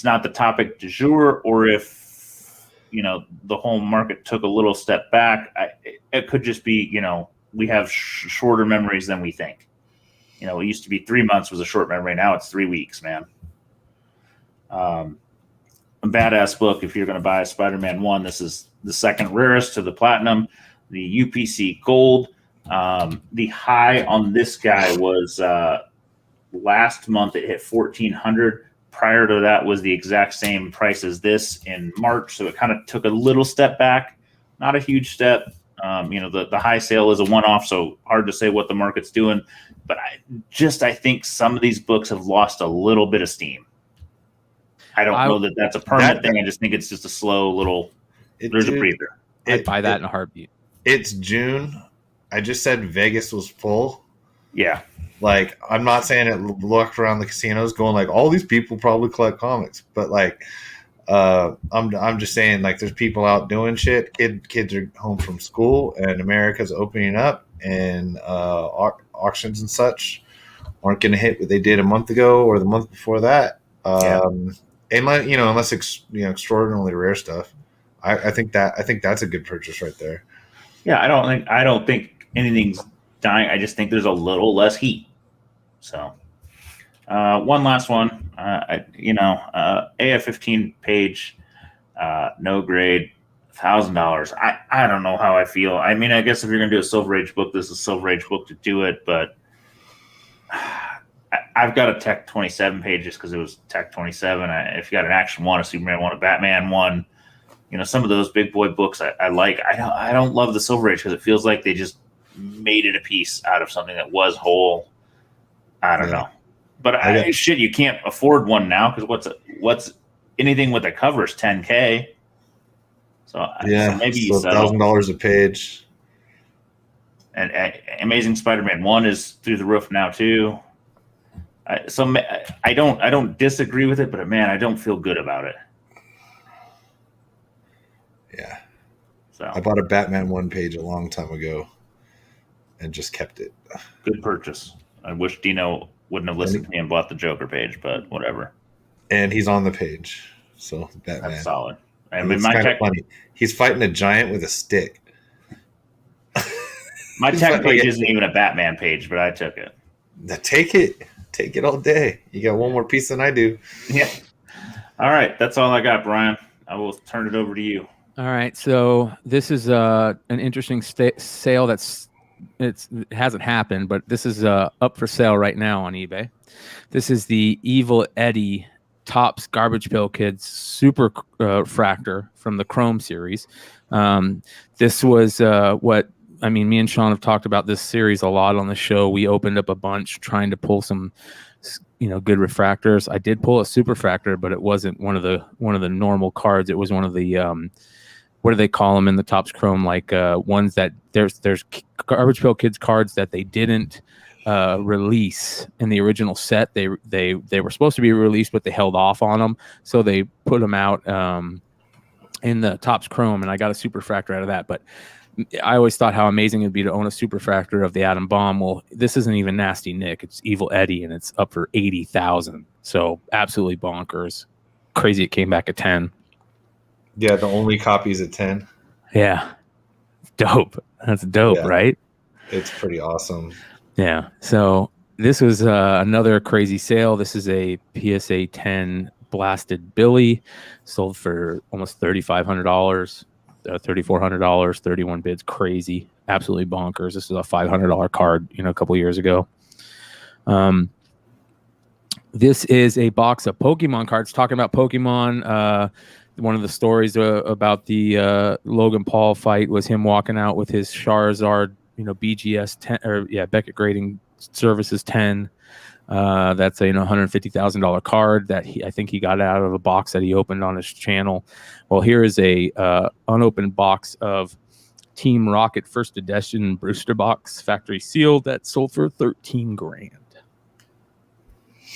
not the topic du jour, or if the whole market took a little step back. It could just be we have shorter memories than we think. It used to be 3 months was a short memory. Now it's 3 weeks, man. A badass book. If you're going to buy a Spider-Man 1, this is the second rarest to the platinum, the UPC gold. The high on this guy was last month. It hit 1,400. Prior to that was the exact same price as this in March. So it kind of took a little step back, not a huge step. The high sale is a one-off, so hard to say what the market's doing. But I think some of these books have lost a little bit of steam. I don't know that that's a permanent thing. I just think it's just a slow little. There's a breather. I'd buy that in a heartbeat. It's June. I just said Vegas was full. Yeah. Like, I'm not saying it looked around the casinos going like all these people probably collect comics, but like I'm just saying like there's people out doing shit. Kids are home from school and America's opening up, and auctions and such aren't going to hit what they did a month ago or the month before that. Unless extraordinarily rare stuff. I think that's a good purchase right there. Yeah, I don't think anything's dying. I just think there's a little less heat. So, one last one. AF-15 page, no grade, $1,000. I don't know how I feel. I mean, I guess if you're gonna do a Silver Age book, this is a Silver Age book to do it. But I've got a Tech 27 page just because it was Tech 27. If you got an Action 1, a Superman 1, a Batman 1. Some of those big boy books I like. I don't love the Silver Age because it feels like they just made it a piece out of something that was whole. I don't know, but shit, you can't afford one now because what's anything with a cover is $10K. So maybe $1,000 a page. And Amazing Spider-Man 1 is through the roof now too. I don't disagree with it, but man, I don't feel good about it. Yeah. So I bought a Batman 1 page a long time ago and just kept it. Good purchase. I wish Dino wouldn't have listened to me and bought the Joker page, but whatever. And he's on the page. So Batman. That's solid. I mean, my tech funny. He's fighting a giant with a stick. My tech page isn't even a Batman page, but I took it. Take it. Take it all day. You got one more piece than I do. Yeah. All right. That's all I got, Brian. I will turn it over to you. All right, so this is an interesting sale it hasn't happened, but this is up for sale right now on eBay. This is the Evil Eddie Topps Garbage Pail Kids Super Fractor from the Chrome series. This was me and Sean have talked about this series a lot on the show. We opened up a bunch trying to pull some, good refractors. I did pull a Super Fractor, but it wasn't one of the normal cards. It was one of the what do they call them in the Topps Chrome? Like ones that there's Garbage Pail Kids cards that they didn't release in the original set. They were supposed to be released, but they held off on them, so they put them out in the Topps Chrome, and I got a Super Fractor out of that. But I always thought how amazing it'd be to own a Super Fractor of the Atom Bomb. Well, this isn't even Nasty Nick; it's Evil Eddie, and it's up for 80,000. So absolutely bonkers, crazy. It came back at 10. Yeah, the only copies at 10. Yeah, dope. That's dope, Yeah. Right? It's pretty awesome. Yeah. So this was another crazy sale. This is a PSA 10 Blasted Billy, sold for almost $3,500, $3,400, 31 bids. Crazy, absolutely bonkers. This is a $500 card, a couple years ago. This is a box of Pokemon cards. Talking about Pokemon, one of the stories about the Logan Paul fight was him walking out with his Charizard, BGS 10 Beckett Grading Services 10. That's a $150,000 card that I think he got out of a box that he opened on his channel. Well, here is a unopened box of Team Rocket First Edition Brewster box, factory sealed, that sold for $13,000.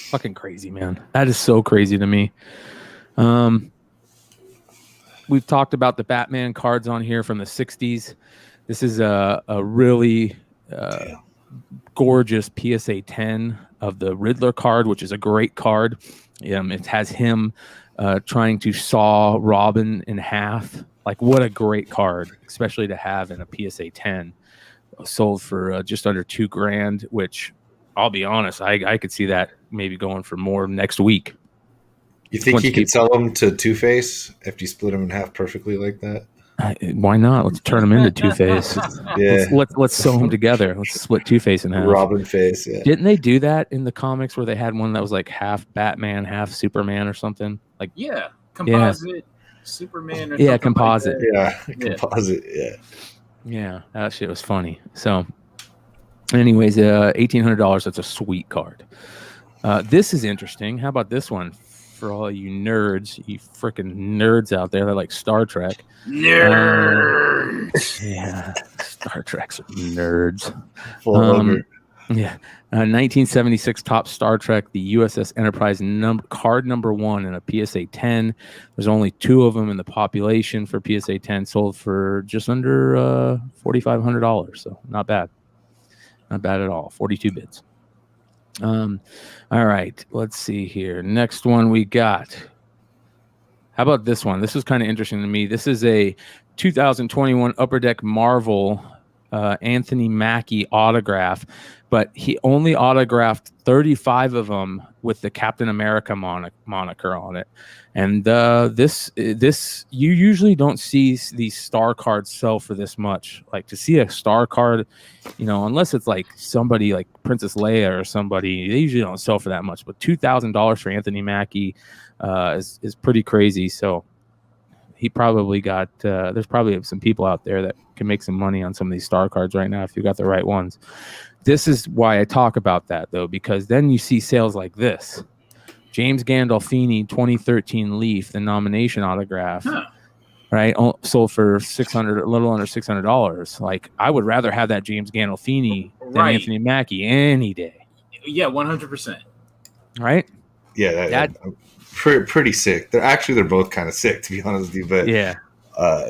Fucking crazy, man. That is so crazy to me. We've talked about the Batman cards on here from the 60s. This is a really gorgeous PSA 10 of the Riddler card, which is a great card. It has him trying to saw Robin in half. Like, what a great card, especially to have in a PSA 10. Sold for just under $2,000, which I'll be honest, I could see that maybe going for more next week. You think he could sell them to Two-Face if you split them in half perfectly like that? Why not? Let's turn them into Two-Face. Yeah. Let's sew them together. Let's split Two-Face in half. Robin face, yeah. Didn't they do that in the comics where they had one that was like half Batman, half Superman or something? Like, yeah, composite Superman. Or yeah, something composite. like Composite, yeah. Yeah, that shit was funny. So, anyways, $1,800. That's a sweet card. This is interesting. How about this one? For all you nerds, you freaking nerds out there that like Star Trek. Nerds. Yeah, Star Trek's nerds. Full over. Yeah, 1976 Top Star Trek, the USS Enterprise card number 1 in a PSA 10. There's only 2 of them in the population for PSA 10. Sold for just under $4,500. So not bad, not bad at all. 42 bids. All right, let's see here. Next one we got. How about this one? This was kind of interesting to me. This is a 2021 Upper Deck Marvel Anthony Mackie autograph, but he only autographed 35 of them with the Captain America moniker on it. And this you usually don't see these star cards sell for this much. Like, to see a star card, unless it's like somebody like Princess Leia or somebody, they usually don't sell for that much. But $2,000 for Anthony Mackie is pretty crazy. So he probably got there's probably some people out there that can make some money on some of these star cards right now if you got the right ones. This is why I talk about that, though, because then you see sales like this. James Gandolfini 2013 Leaf, the nomination autograph, right? Sold for $600, a little under $600. Like, I would rather have that James Gandolfini than Anthony Mackie any day. Yeah, 100%. Right? Yeah, pretty sick. They're both kind of sick, to be honest with you. But yeah.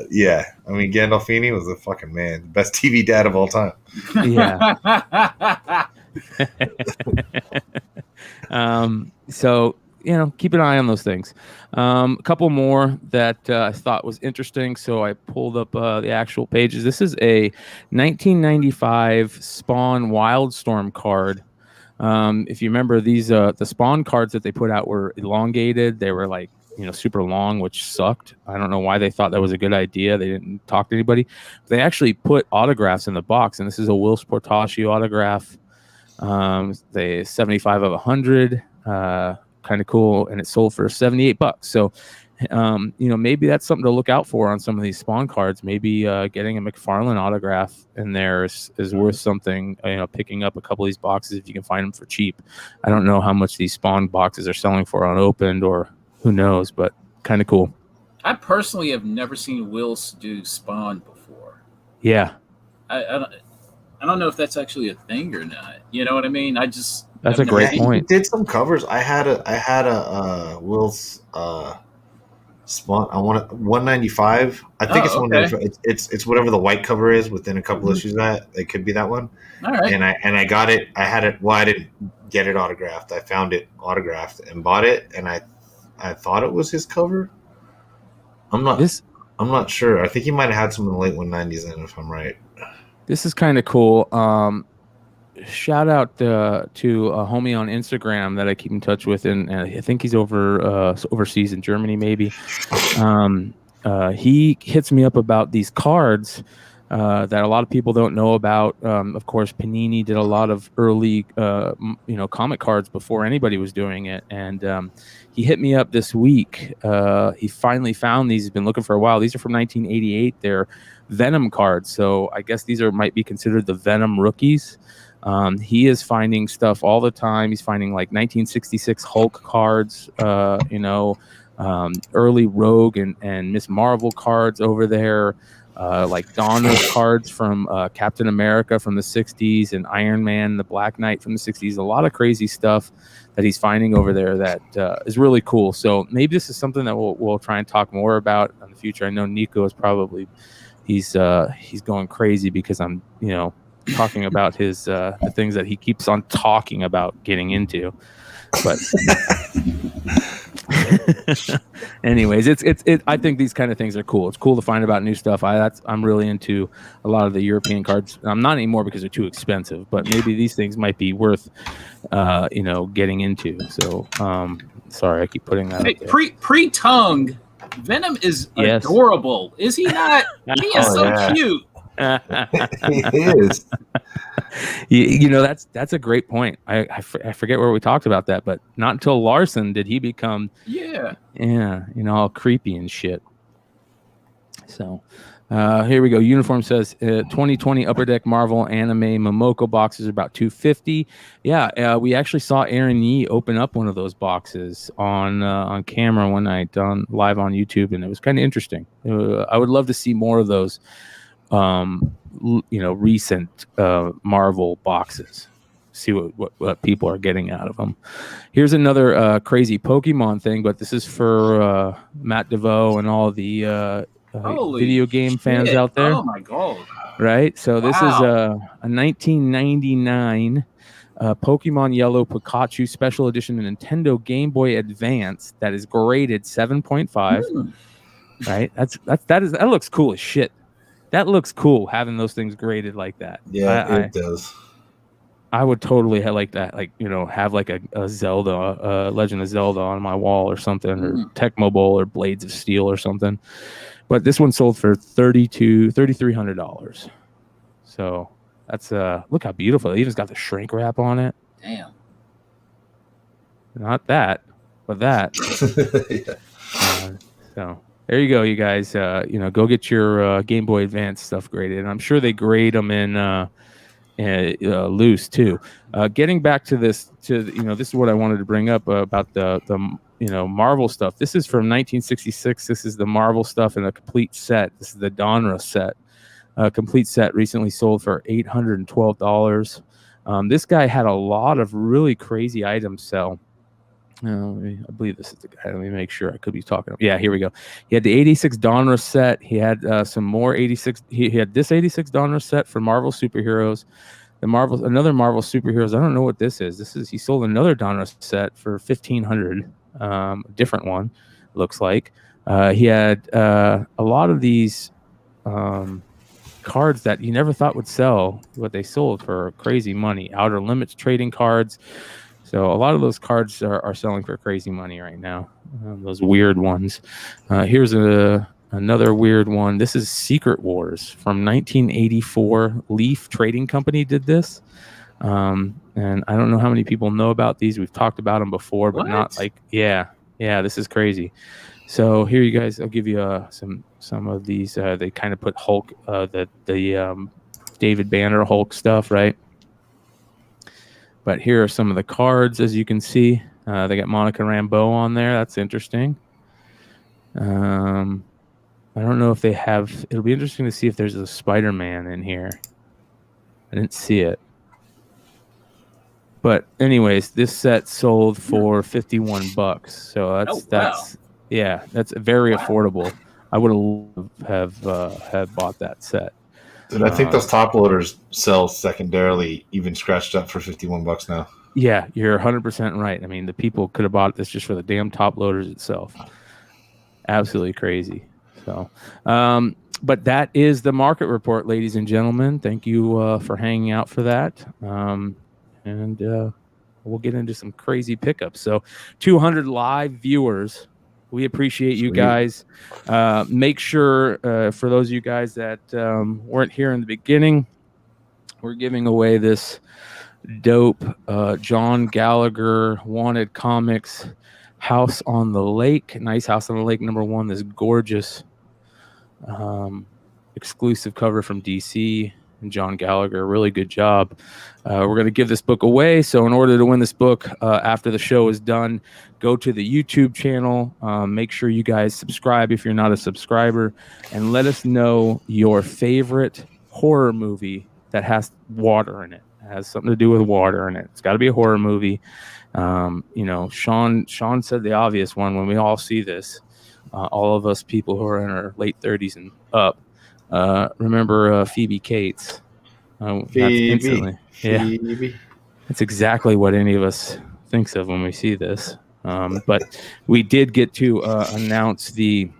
Yeah. I mean, Gandolfini was a fucking man, the best TV dad of all time. Yeah. So, keep an eye on those things. A couple more that I thought was interesting. So I pulled up the actual pages. This is a 1995 Spawn Wildstorm card. If you remember, these the Spawn cards that they put out were elongated. They were like, super long, which sucked. I don't know why they thought that was a good idea. They didn't talk to anybody. They actually put autographs in the box, and this is a Will Sportaccio autograph. They 75 of 100. kind of cool, and it sold for $78. So, maybe that's something to look out for on some of these Spawn cards. Maybe getting a McFarlane autograph in there is worth something. Picking up a couple of these boxes if you can find them for cheap. I don't know how much these Spawn boxes are selling for unopened, or who knows, but kind of cool. I personally have never seen Will do Spawn before. Yeah, I don't know if that's actually a thing or not. You know what I mean? That's a great point. He did some covers. I had a Will's Spawn. I want 195. I think it's 195. It's whatever the white cover is within a couple issues of that. It could be that one. All right. And I got it. I had it. Well, I didn't get it autographed. I found it autographed and bought it. And I thought it was his cover. I'm not sure. I think he might have had some in the late 190s then, if I'm right. This is kind of cool. Shout out to a homie on Instagram that I keep in touch with, and I think he's overseas in Germany, maybe. He hits me up about these cards that a lot of people don't know about. Of course, Panini did a lot of early, comic cards before anybody was doing it, and he hit me up this week. He finally found these. He's been looking for a while. These are from 1988. They're Venom cards, so I guess these might be considered the Venom rookies. He is finding stuff all the time. He's finding like 1966 Hulk cards, early Rogue and Miss Marvel cards over there, like Donner's cards from Captain America from the 60s and Iron Man, the Black Knight from the 60s. A lot of crazy stuff that he's finding over there that is really cool. So maybe this is something that we'll try and talk more about in the future. I know Nico is probably he's going crazy because I'm talking about his the things that he keeps on talking about getting into, but anyways, I think these kind of things are cool. It's cool to find about new stuff. I'm really into a lot of the European cards. I'm not anymore because they're too expensive, but maybe these things might be worth getting into. So sorry, I keep putting that. Hey, pre-tongue Venom is adorable, is he not? He is cute. He is. That's a great point. I forget where we talked about that, but not until Larson did he become all creepy and shit. So here we go. Uniform says 2020 Upper Deck Marvel Anime Momoko boxes are about $250. Yeah, we actually saw Aaron Yee open up one of those boxes on camera one night live on YouTube, and it was kind of interesting. I would love to see more of those recent Marvel boxes, see what people are getting out of them. Here's another crazy Pokemon thing, but this is for Matt DeVoe and all the video game fans out there. Oh my god. Right, so this is a 1999 Pokemon Yellow Pikachu Special Edition Nintendo Game Boy Advance that is graded 7.5. Right, that looks cool as shit. That looks cool, having those things graded like that. Yeah, it does. I would totally have like that, have like a Zelda, Legend of Zelda on my wall or something, or Tecmo Bowl or Blades of Steel or something. But this one sold for $3,300. So that's look how beautiful. It even's got the shrink wrap on it. Damn. Not that, but that. So. There you go, you guys. Go get your Game Boy Advance stuff graded, and I'm sure they grade them in loose too. Getting back to this, this is what I wanted to bring up about the Marvel stuff. This is from 1966. This is the Marvel stuff in a complete set. This is the Donruss set. Complete set recently sold for $812. This guy had a lot of really crazy items sell. I believe this is the guy. Let me make sure. I could be talking. Yeah, here we go. He had the 86 Donruss set. He had some more 86. He had this 86 Donruss set for Marvel superheroes. Another Marvel superheroes. I don't know what this is. He sold another Donruss set for $1,500. Different one, looks like. He had a lot of these cards that you never thought would sell, but they sold for crazy money. Outer Limits trading cards. So a lot of those cards are selling for crazy money right now. Those weird ones. Here's another weird one. This is Secret Wars from 1984. Leaf Trading Company did this. And I don't know how many people know about these. We've talked about them before, but What? not like, yeah, this is crazy. So here, you guys, I'll give you some of these. They kind of put Hulk, the David Banner Hulk stuff, right? But here are some of the cards, as you can see. They got Monica Rambeau on there. That's interesting. I don't know if they have. It'll be interesting to see if there's a Spider-Man in here. I didn't see it. But anyways, this set sold for $51. So that's very affordable. I would have bought that set. Dude, I think those top loaders sell secondarily, even scratched up for $51 now. Yeah, you're 100% right. I mean, the people could have bought this just for the damn top loaders itself. Absolutely crazy. So, but that is the market report, ladies and gentlemen. Thank you for hanging out for that. And we'll get into some crazy pickups. So 200 live viewers. We appreciate you guys. Make sure for those of you guys that weren't here in the beginning, we're giving away this dope John Gallagher Wanted Comics House on the Lake. Nice House on the Lake #1. This gorgeous exclusive cover from DC. And John Gallagher, really good job. We're going to give this book away. So in order to win this book after the show is done, go to the YouTube channel. Make sure you guys subscribe if you're not a subscriber, and let us know your favorite horror movie that has water in it. It has something to do with water in it. It's got to be a horror movie. Sean said the obvious one when we all see this. All of us people who are in our late 30s and up. Remember Phoebe Cates. Phoebe. That's exactly what any of us thinks of when we see this. But we did get to announce the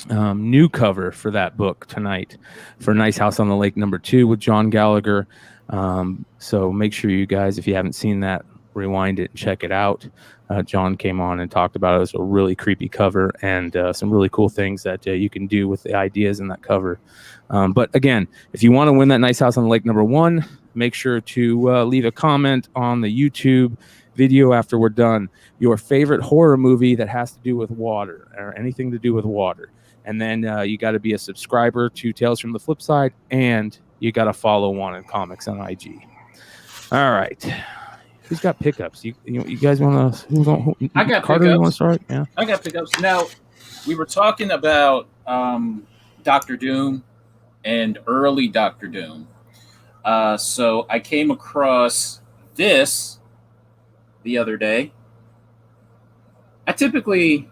new cover for that book tonight for Nice House on the Lake #2 with John Gallagher. So make sure you guys, if you haven't seen that, rewind it and check it out. John came on and talked about it. It was a really creepy cover and some really cool things that you can do with the ideas in that cover. But again, if you want to win that Nice House on the Lake #1, make sure to leave a comment on the YouTube video after we're done. Your favorite horror movie that has to do with water or anything to do with water. And then you got to be a subscriber to Tales from the Flipside, and you got to follow Wanted Comics on IG. All right. Who's got pickups? You guys want to? I got Carter, pickups. You want to start? Yeah. I got pickups. Now, we were talking about Dr. Doom and early Dr. Doom. So I came across this the other day. I typically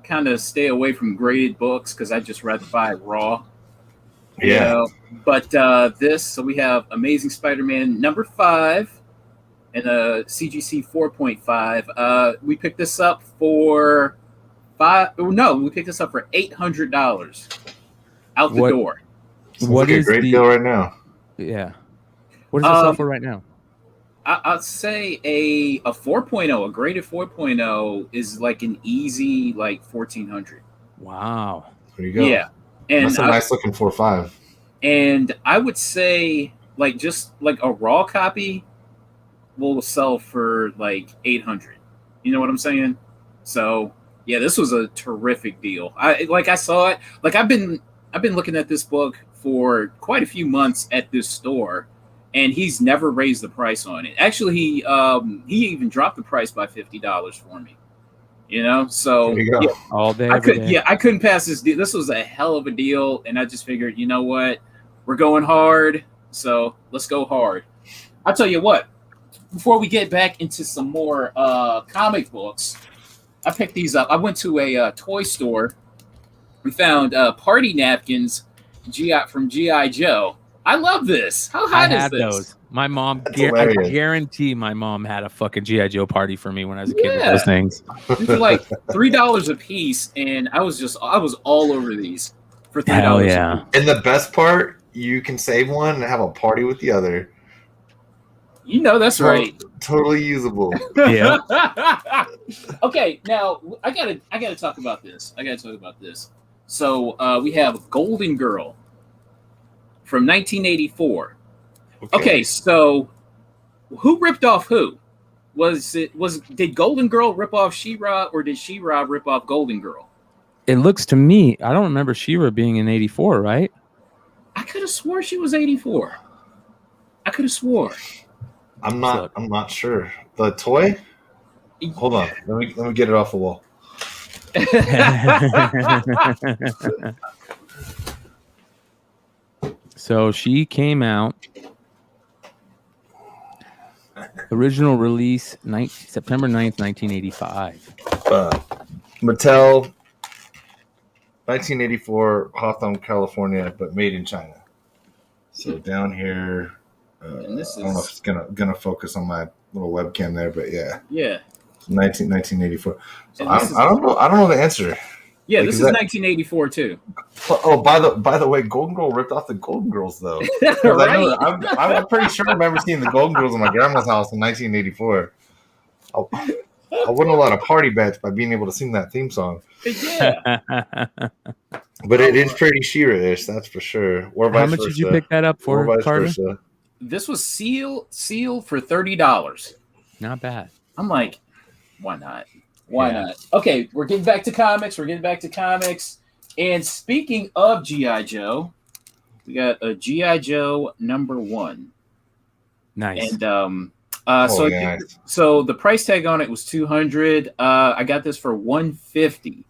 kind of stay away from graded books because I just rather buy raw. Yeah. You know? But so we have Amazing Spider-Man #5 and a CGC 4.5. We picked this up for $800 out the door. What is a great deal right now? Yeah. What does it sell for right now? I'd say a 4.0, a graded 4.0 is like an easy like 1,400. Wow. There you go. Yeah. And that's a nice looking 4.5. And I would say like just like a raw copy will sell for like 800. You know what I'm saying? So yeah, this was a terrific deal. I saw it. Like I've been looking at this book for quite a few months at this store, and he's never raised the price on it. Actually, he even dropped the price by $50 for me. You know, so there you go. Yeah, all day. I couldn't pass this deal. This was a hell of a deal, and I just figured, you know what, we're going hard, so let's go hard. I'll tell you what. Before we get back into some more comic books, I picked these up. I went to a toy store. We found party napkins from G.I. Joe. I love this. How hot is this? Those. My mom, I guarantee my mom had a fucking G.I. Joe party for me when I was a kid with those things. These are like $3 a piece, and I was all over these for $3. Hell yeah. And the best part, you can save one and have a party with the other. You know that's right. Totally usable. Yeah. Okay, now I gotta talk about this. So we have Golden Girl from 1984. Okay, so who ripped off who? Did Golden Girl rip off She-Ra, or did She-Ra rip off Golden Girl? It looks to me, I don't remember She-Ra being in 84, right? I could have swore she was 84. I could have swore. I'm not sure. The toy? Hold on. Let me get it off the wall. So she came out. Original release September 9th, 1985. Mattel, 1984, Hawthorne, California, but made in China. So down here, I don't know if it's gonna focus on my little webcam there, but yeah. 1984. So I don't know the answer. Yeah, this is 1984 too. Oh, by the way, Golden Girl ripped off the Golden Girls though. Right? I'm pretty sure I remember seeing the Golden Girls in my grandma's house in 1984. I won a lot of party bets by being able to sing that theme song. Yeah. But it is pretty She-Ra-ish, that's for sure. Or How much did you pick that up for, Carter? This was seal for $30. Not bad. I'm like, why not? Why not? Okay, we're getting back to comics. And speaking of G.I. Joe, we got a G.I. Joe #1. Nice. And so the price tag on it was $200. I got this for $150.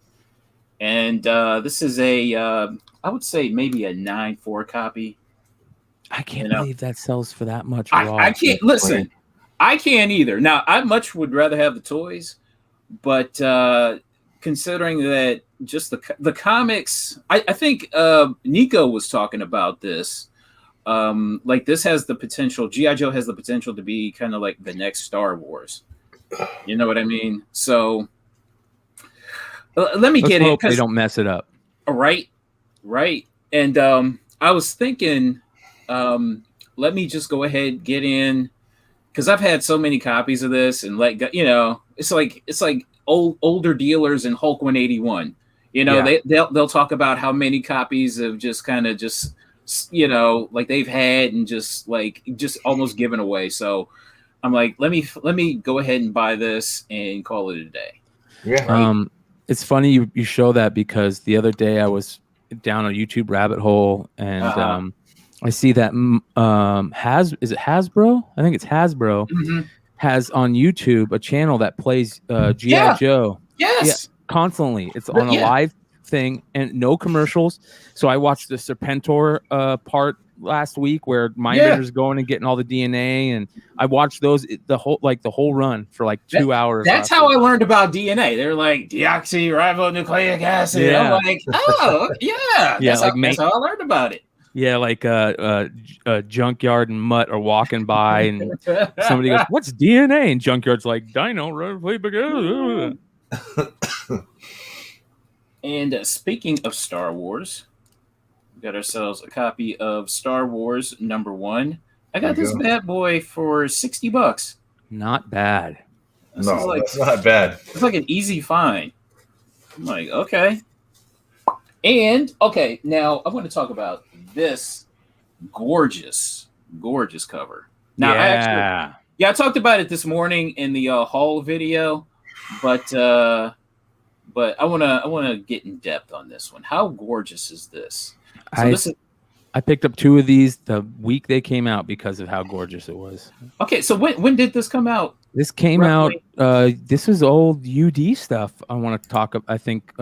And this is I would say maybe a 9.4 copy. I can't believe that sells for that much. I can't listen. I can't either. Now, I much would rather have the toys, but considering that just the comics, I think Nico was talking about this. Like this has the potential. G.I. Joe has the potential to be kind of like the next Star Wars. You know what I mean? So let me get it. They don't mess it up. Right. And I was thinking, let me just go ahead and get in, because I've had so many copies of this, and it's like older dealers in Hulk 181. They'll talk about how many copies of just kind of just like they've had and just almost given away. So I'm like, let me go ahead and buy this and call it a day. Yeah. Right? It's funny you show that, because the other day I was down a YouTube rabbit hole, and I see that is it Hasbro? I think it's Hasbro has on YouTube a channel that plays G.I. Joe. Yes. Constantly. It's on a live thing and no commercials. So I watched the Serpentor part last week where Mindbender's going and getting all the DNA, and I watched those the whole run for like 2 hours. That's how I learned about DNA. They're like deoxyribonucleic acid. Yeah. I'm like, oh yeah, that's how I learned about it. Yeah, like Junkyard and Mutt are walking by, and somebody goes, "What's DNA?" And Junkyard's like, "Dino, right? And speaking of Star Wars, we got ourselves a copy of Star Wars #1. I got this bad boy for $60. Not bad. That's not bad. It's like an easy find. I'm like, okay. And okay, now I want to talk about this gorgeous cover. Now, I talked about it this morning in the haul video, but I want to get in depth on this one. How gorgeous is this? So I picked up 2 of these the week they came out because of how gorgeous it was. Okay, so when did this come out? This came roughly out. This is old UD stuff. I want to talk. I think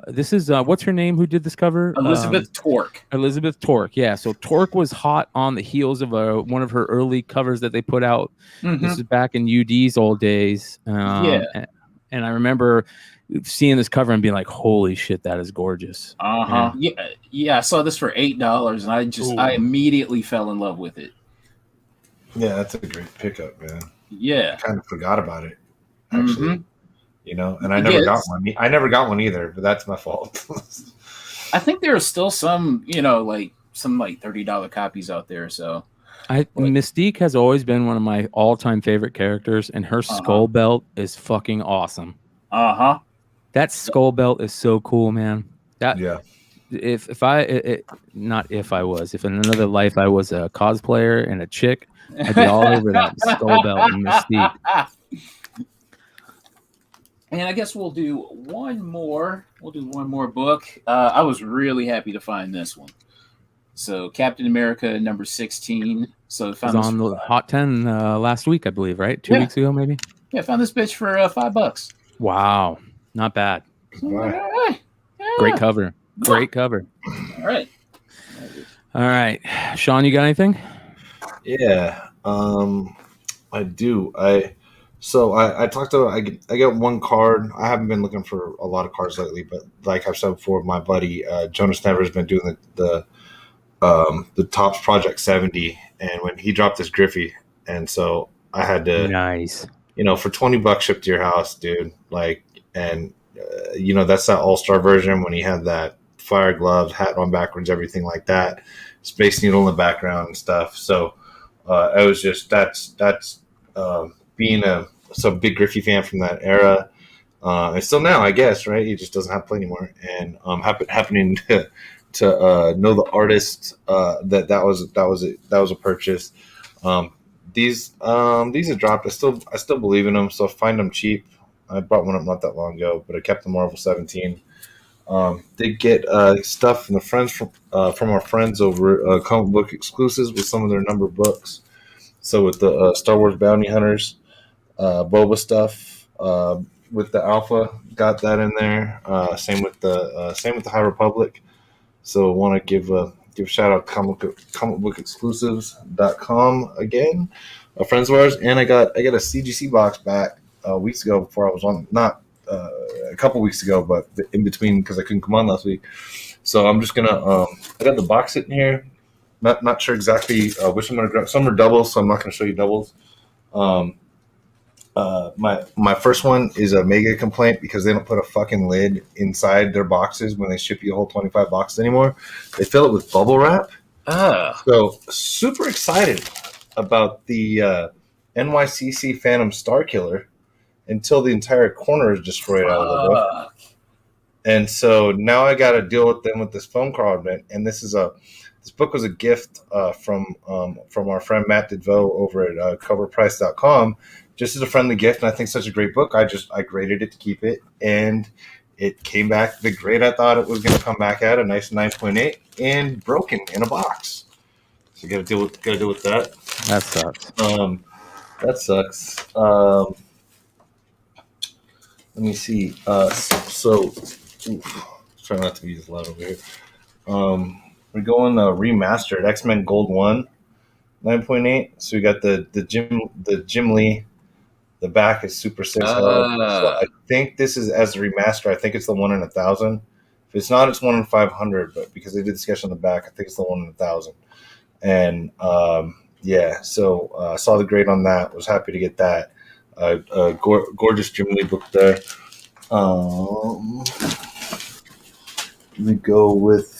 this is what's her name? Who did this cover? Elizabeth Torque. Elizabeth Torque. Yeah. So Torque was hot on the heels of one of her early covers that they put out. This is back in UD's old days. And I remember seeing this cover and being like, "Holy shit, that is gorgeous!" Yeah. I saw this for $8, and I immediately fell in love with it. Yeah, that's a great pickup, man. Yeah, I kind of forgot about it, actually. And I never got one. I never got one either, but that's my fault. I think there are still some, some $30 copies out there. So, Mystique has always been one of my all-time favorite characters, and her skull belt is fucking awesome. That skull belt is so cool, man. If in another life I was a cosplayer and a chick, I'd be all over that skull belt and Mystique. And I guess we'll do one more. We'll do one more book. I was really happy to find this one. So Captain America number 16. So It was on the Hot 10 last week, I believe, right? 2 weeks ago, maybe. Yeah, found this bitch for $5. Wow, not bad. Right. Yeah. Great cover. Great cover. All right. All right, Sean, you got anything? Yeah, I do. I talked about I get one card. I haven't been looking for a lot of cards lately, but like I've said before, my buddy Jonas Never has been doing the Topps Project 70, and when he dropped this Griffey, and so I had to Nice. For $20 shipped to your house, dude. Like, and that's that all-star version when he had that fire gloves, hat on backwards, everything like that, Space Needle in the background and stuff. So it was just that's being a big Griffey fan from that era, and still now, I guess, right? He just doesn't have to play anymore, and happening to know the artist that was a purchase. These have dropped. I still believe in them, so I find them cheap. I brought one up not that long ago, but I kept the Marvel 17. They get stuff from from our friends over at Comic Book Exclusives with some of their numbered books. So with the Star Wars Bounty Hunters, Boba stuff with the Alpha, got that in there. Same with the High Republic. So I want to give a shout out comicbookexclusives.com again, friends of ours. And I got a CGC box back weeks ago before I was on, not a couple weeks ago, but in between because I couldn't come on last week. So I'm just gonna I got the box sitting here. Not sure exactly which I'm gonna grab. Some are doubles, so I'm not gonna show you doubles. My first one is a mega complaint because they don't put a fucking lid inside their boxes when they ship you a whole 25 boxes anymore. They fill it with bubble wrap. So super excited about the NYCC Phantom Star Killer until the entire corner is destroyed out of the book. And so now I got to deal with them with this foam card, and this book was a gift from our friend Matt Didvo over at coverprice.com. Just as a friendly gift, and I think such a great book. I graded it to keep it, and it came back the grade I thought it was going to come back at, a nice 9.8, and broken in a box. So you got to deal with that. That sucks. That sucks. Let me see. Try not to be as loud over here. We're going remastered X-Men Gold 1, 9.8. So we got the Jim Lee. The back is Super 6. So I think this is as a remaster. I think it's the 1 in 1,000. If it's not, it's 1 in 500. But because they did the sketch on the back, I think it's the 1 in 1,000. And so I saw the grade on that. Was happy to get that. Gorgeous Jim Lee book there. We go with.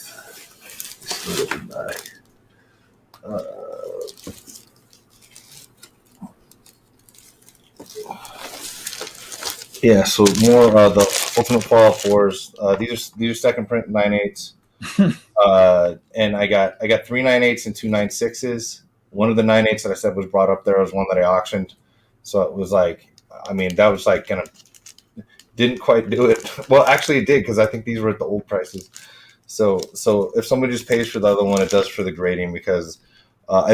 Yeah, so more the Ultimate Fallout 4s. These are second print 9.8s. And I got 3 9.8s and 2 9.6s. One of the 9.8s that I said was brought up there was one that I auctioned. So it was like, that was like didn't quite do it. Well, actually it did, because I think these were at the old prices. So if somebody just pays for the other one, it does for the grading, because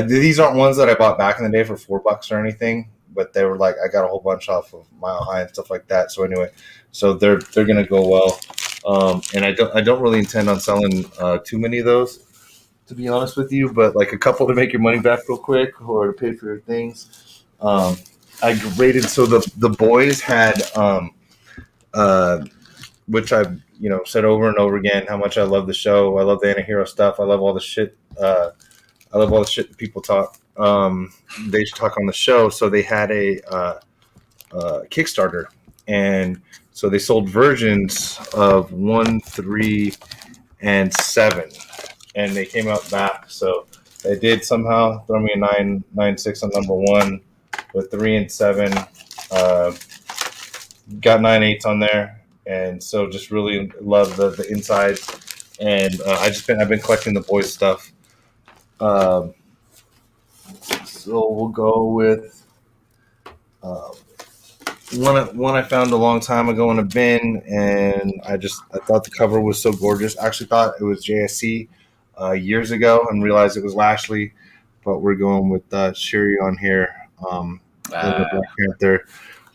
these aren't ones that I bought back in the day for $4 or anything. But they were like, I got a whole bunch off of Mile High and stuff like that. So anyway, so they're gonna go well, and I don't really intend on selling too many of those, to be honest with you. But like a couple to make your money back real quick, or to pay for your things. I graded, so the boys had, which I've said over and over again how much I love the show. I love the anti-hero stuff. I love all the shit. I love all the shit that people talk. They should talk on the show. So they had a Kickstarter, and so they sold versions of 1, 3, and 7, and they came out back. So they did somehow throw me a 9.6 on number 1 with 3 and 7. Got 9.8s on there, and so just really love the inside. And I've been collecting the boys stuff. So we'll go with one I found a long time ago in a bin, and I thought the cover was so gorgeous. I actually thought it was JSC years ago and realized it was Lashley, but we're going with Shuri on here. And the Black Panther,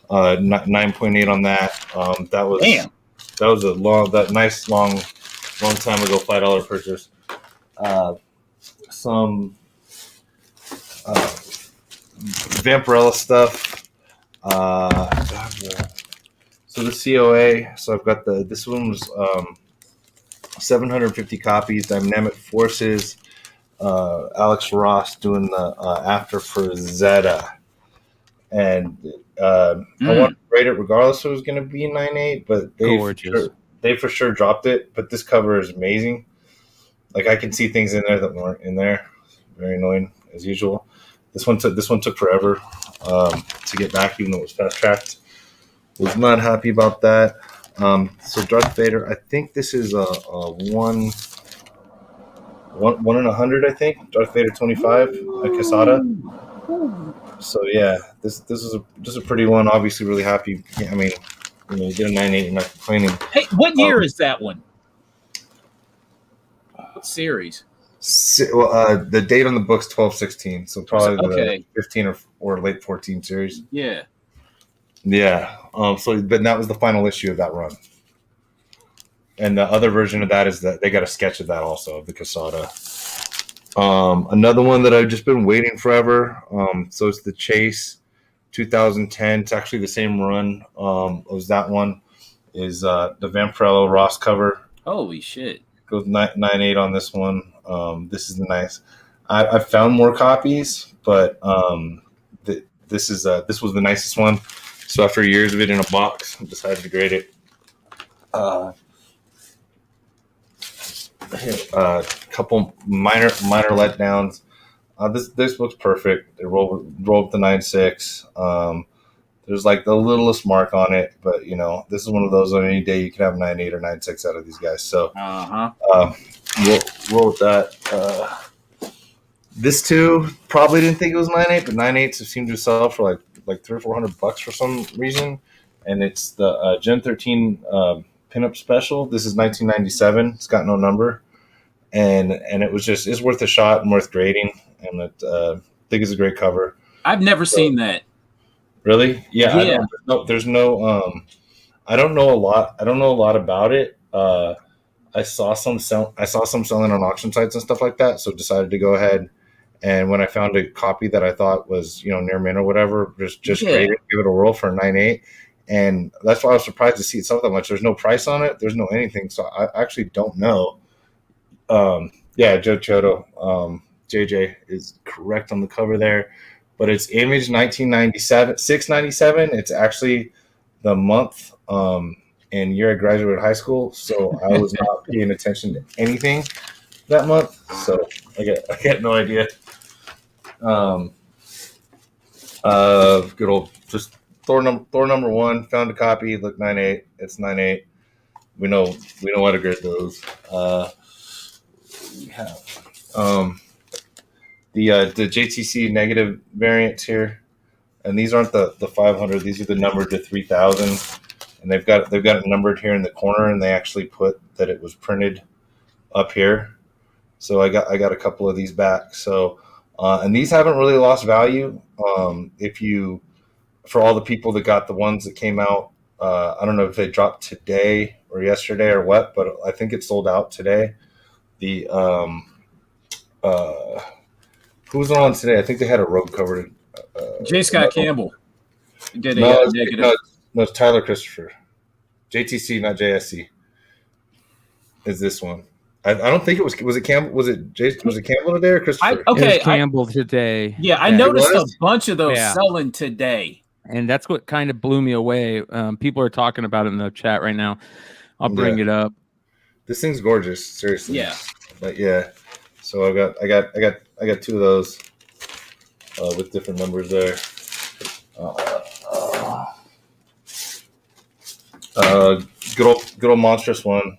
9.8 on that. That was a nice long time ago $5 purchase. Some Vampirella stuff. So the COA. So I've got this one was 750 copies. Dynamic Forces. Alex Ross doing the after for Zeta. And I wanted to rate it regardless if it was going to be 9.8, but they for sure dropped it. But this cover is amazing. Like I can see things in there that weren't in there. Very annoying as usual. This one took forever to get back, even though it was fast tracked. Was not happy about that. So Darth Vader, I think this is a one in 100. I think Darth Vader 25 at Quesada. So yeah, this is just a pretty one. Obviously, really happy. I mean, you get a 9.8, you're not complaining. Hey, what year is that one? What series? The date on the book's 12/16, so probably okay. the 15 or late 14 series. Yeah. Yeah. But that was the final issue of that run. And the other version of that is that they got a sketch of that also, of the Quesada. Another one that I've just been waiting forever. So it's the Chase 2010. It's actually the same run as that one. Is the Vampirella Ross cover. Holy shit. Goes 9.8 on this one. This is nice. I found more copies, but this was the nicest one. So after years of it in a box, I decided to grade it. A couple minor letdowns. This looks perfect. They roll up the 9.6. There's like the littlest mark on it, but this is one of those on any day you can have 9.8 or 9.6 out of these guys. So we'll roll with that. This too, probably didn't think it was 9.8, but 9.8s have seemed to sell for like $300 or $400 for some reason. And it's the Gen 13 pinup special. This is 1997. It's got no number, and it's worth a shot and worth grading. And I think it's a great cover. I've never seen that. Really? Yeah. Yeah. There's no. I don't know a lot. I don't know a lot about it. I saw some selling on auction sites and stuff like that, so decided to go ahead. And when I found a copy that I thought was near mint or whatever, just grade it, give it a whirl for a 9.8. And that's why I was surprised to see it sell that much. There's no price on it. There's no anything. So I actually don't know. Yeah, Joe Chodo, JJ is correct on the cover there. But it's Image 1997, 697. It's actually the month and year I graduated high school. So I was not paying attention to anything that month. So I got no idea. Good old just Thor number 1, found a copy, look 9.8. It's 9.8. We know how to grade those. We have the JTC negative variants here, and these aren't the 500. These are the numbered to 3000, and they've got it numbered here in the corner, and they actually put that it was printed up here. So I got a couple of these back. So and these haven't really lost value. For all the people that got the ones that came out, I don't know if they dropped today or yesterday or what, but I think it sold out today. The who was on today? I think they had a rogue covered. J. Scott Campble did a negative. No, it's Tyler Christopher. JTC, not JSC. Is this one? I don't think it was. Was it Campbell? Was it Campbell today or Christopher? It was Campbell today. Yeah, I noticed a bunch of those selling today. And that's what kind of blew me away. People are talking about it in the chat right now. I'll bring it up. This thing's gorgeous, seriously. Yeah. But yeah. So I got 2 of those with different numbers there. Good old monstrous one.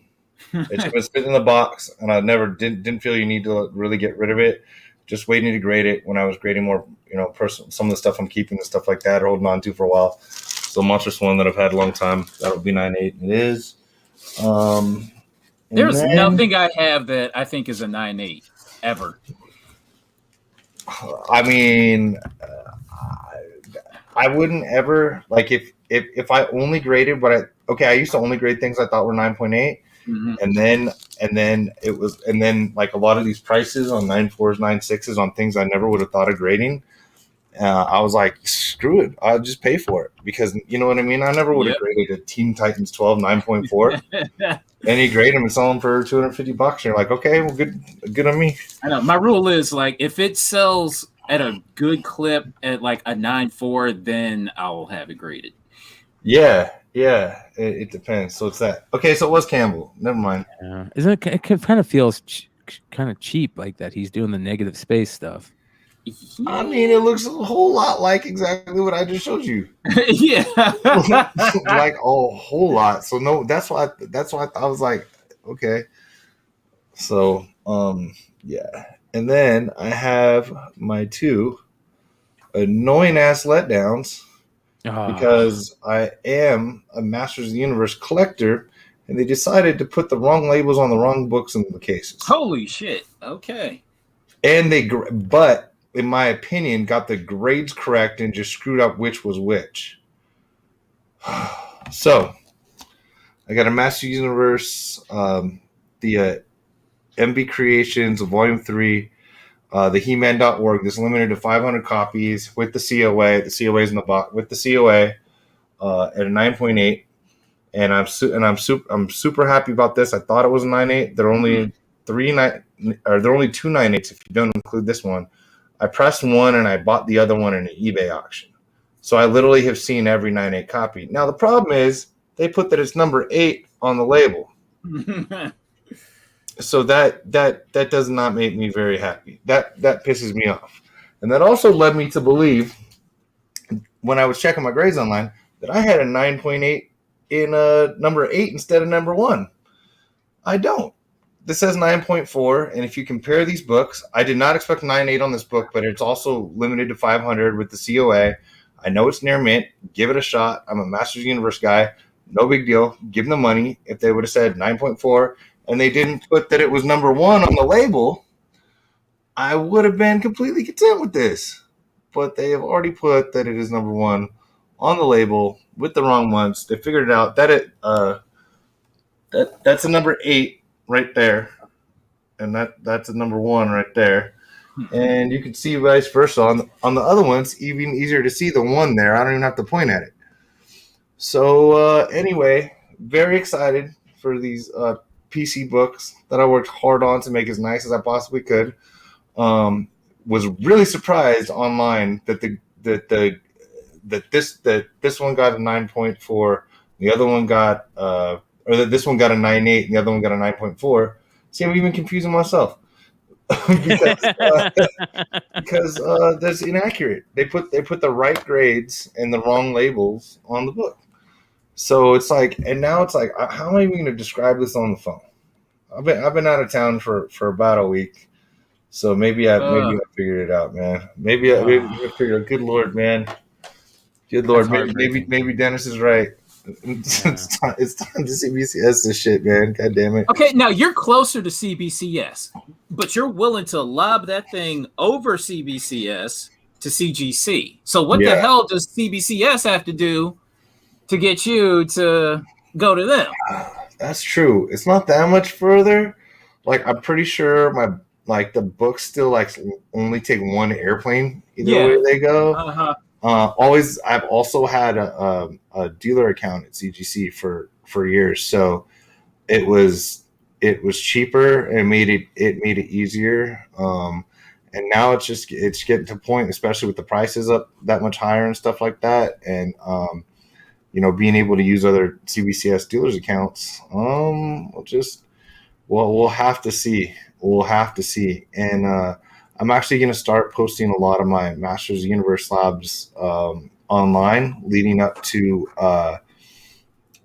It's been spit in the box, and I never didn't feel you need to really get rid of it. just waiting to grade it when I was grading more, personal, some of the stuff I'm keeping and stuff like that, or holding on to for a while. So Monstrous one that I've had a long time. That'll be 9.8. It is. There's nothing I have that I think is a 9.8 ever. I mean, I wouldn't ever like if I only graded I used to only grade things I thought were 9.8, and then like a lot of these prices on 9.4s, 9.6s on things I never would have thought of grading. I was like, screw it, I'll just pay for it, because you know what I mean. I never would have graded a Teen Titans 12 9.4, and you grade them and sell them for $250. And you're like, okay, well, good on me. I know. My rule is like if it sells at a good clip at like a 9.4, then I'll have it graded. Yeah, it depends. So it's that. Okay, so it was Campbell. Never mind. Yeah. Isn't it? It kind of feels kind of cheap, like that he's doing the negative space stuff. I mean, it looks a whole lot like exactly what I just showed you. Yeah, like a whole lot. So no, that's why I was like, okay. So yeah, and then I have my two annoying ass letdowns because I am a Masters of the Universe collector, and they decided to put the wrong labels on the wrong books in the cases. Holy shit! Okay, and but in my opinion, got the grades correct and just screwed up which was which. So, I got a Master Universe, the MB Creations Volume 3, the He-Man.org. This limited to 500 copies with the COA. The COA is in the box with the COA at a 9.8, and I'm super happy about this. I thought it was a 9.8. There are only there are only two 9.8s if you don't include this one. I pressed one and I bought the other one in an eBay auction. So I literally have seen every 9.8 copy. Now the problem is they put that it's number 8 on the label. So that does not make me very happy. That pisses me off. And that also led me to believe, when I was checking my grades online, that I had a 9.8 in number 8 instead of number 1. I don't. This says 9.4, and if you compare these books, I did not expect 9.8 on this book, but it's also limited to 500 with the COA. I know it's near mint. Give it a shot. I'm a Masters Universe guy. No big deal. Give them the money. If they would have said 9.4 and they didn't put that it was number 1 on the label, I would have been completely content with this. But they have already put that it is number 1 on the label with the wrong ones. They figured it out. That's a number 8 right there, and that's a number 1 right there, and you can see vice versa on the other ones. Even easier to see the 1 there. I don't even have to point at it. So anyway, very excited for these PC books that I worked hard on to make as nice as I possibly could. Was really surprised online that this one got a 9.4, the other one got or that this one got a 9.8 and the other one got a 9.4. See, I'm even confusing myself because that's inaccurate. They put the right grades and the wrong labels on the book. So it's like, and now it's like, how am I even going to describe this on the phone? I've been out of town for about a week, so maybe I figured it out, man. Maybe I figured. Good Lord, man. Good Lord, maybe Dennis is right. It's time to CBCS this shit, man. God damn it. Okay, now you're closer to CBCS, but you're willing to lob that thing over CBCS to CGC. So what the hell does CBCS have to do to get you to go to them? That's true. It's not that much further. Like, I'm pretty sure the books still only take one airplane either way they go. I've also had a dealer account at CGC for years, so it was cheaper and made it easier. And now it's getting to a point, especially with the prices up that much higher and stuff like that, and being able to use other CBCS dealers accounts. We'll have to see. We'll have to see. And I'm actually going to start posting a lot of my Masters of the Universe labs online leading up to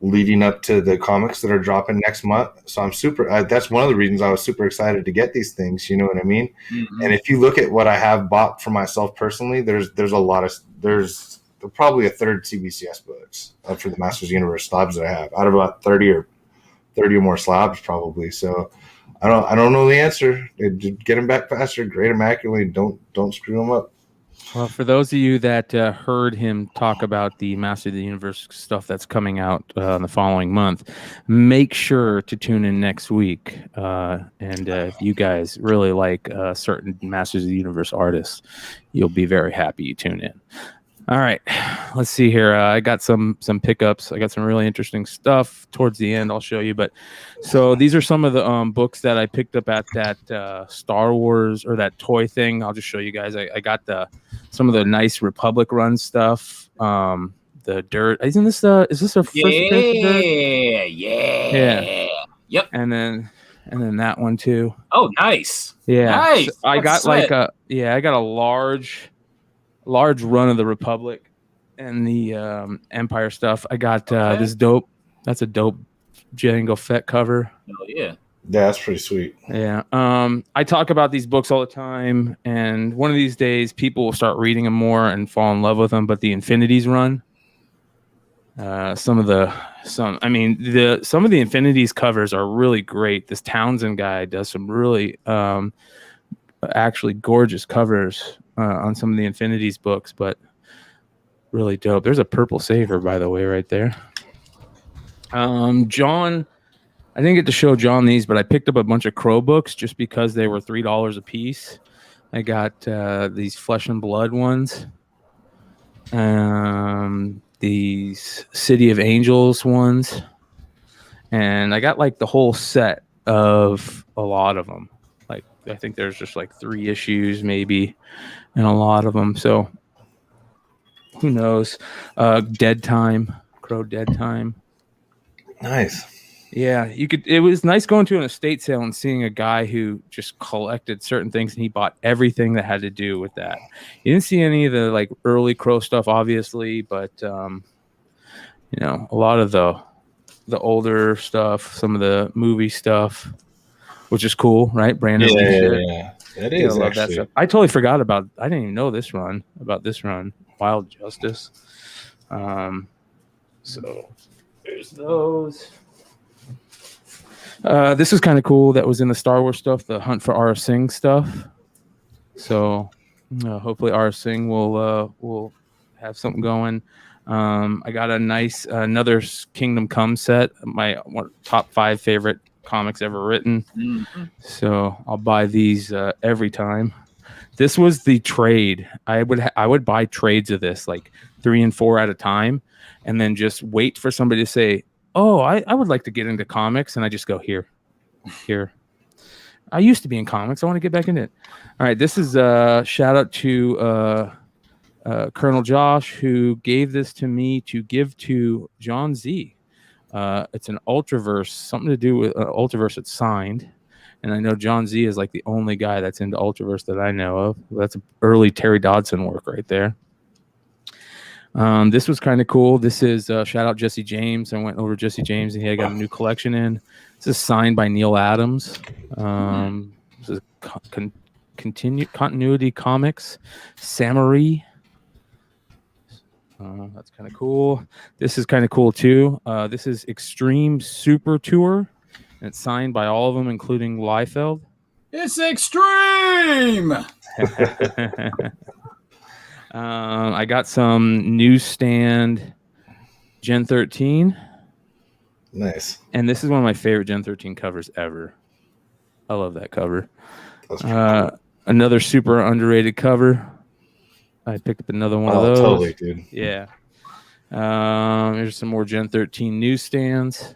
leading up to the comics that are dropping next month. So I'm super. That's one of the reasons I was super excited to get these things. You know what I mean? Mm-hmm. And if you look at what I have bought for myself personally, there's a lot of there's probably a third CBCS books for the Masters Universe slabs that I have out of about 30 or more slabs probably. So I don't know the answer. Get them back faster, grade them accurately. Don't screw them up. Well, for those of you that heard him talk about the Master of the Universe stuff that's coming out in the following month, make sure to tune in next week. And if you guys really like certain Masters of the Universe artists, you'll be very happy you tune in. All right, let's see here. I got some pickups. I got some really interesting stuff towards the end. I'll show you. But so these are some of the books that I picked up at that Star Wars or that toy thing. I'll just show you guys. I got some of the nice Republic run stuff. The Dirt. Isn't this is this a first appearance of Dirt? Yeah. Yep. And then that one too. Oh, nice. Yeah. Nice. So I got I got a large run of the Republic and the Empire stuff. I got this dope. That's a dope Jango Fett cover. Oh yeah. That's pretty sweet. Yeah. I talk about these books all the time, and one of these days people will start reading them more and fall in love with them. But the Infinities run, some of the Infinities covers are really great. This Townsend guy does some really actually gorgeous covers on some of the Infinities books, but really dope. There's a purple saver, by the way, right there. John, I didn't get to show John these, but I picked up a bunch of Crow books just because they were $3 a piece. I got these Flesh and Blood ones, these City of Angels ones, and I got like the whole set of a lot of them. Like I think there's just like 3 issues maybe, and a lot of them. So who knows? Dead Time, Crow Dead Time. Nice. Yeah, it was nice going to an estate sale and seeing a guy who just collected certain things, and he bought everything that had to do with that. You didn't see any of the like early Crow stuff, obviously, but a lot of the older stuff, some of the movie stuff, which is cool, right? Brandon, yeah, it is. I love that stuff. I totally forgot I didn't even know this run. Wild Justice. So there's those. This is kind of cool. That was in the Star Wars stuff, the Hunt for Aurra Sing stuff. So hopefully Aurra Sing will have something going. I got a nice another Kingdom Come set. My top 5 favorite comics ever written. Mm-hmm. So I'll buy these every time. This was the trade. I would buy trades of this, like 3 and 4 at a time, and then just wait for somebody to say, "Oh, I would like to get into comics," and I just go here. I used to be in comics. I want to get back into it. All right, this is a shout out to Colonel Josh, who gave this to me to give to John Z. It's an Ultraverse, something to do with Ultraverse that's signed. And I know John Z is like the only guy that's into Ultraverse that I know of. That's early Terry Dodson work right there. This was kind of cool. This is shout out Jesse James. I went over to Jesse James and he had got a new collection in. This is signed by Neil Adams. This is Continuity Comics, Samurai. That's kind of cool. This is kind of cool too. This is Extreme Super Tour. And it's signed by all of them, including Liefeld. It's extreme. I got some newsstand Gen 13. Nice. And this is one of my favorite Gen 13 covers ever. I love that cover. Another super underrated cover. I picked up another one of those. Totally, dude. Yeah. There's some more Gen 13 newsstands.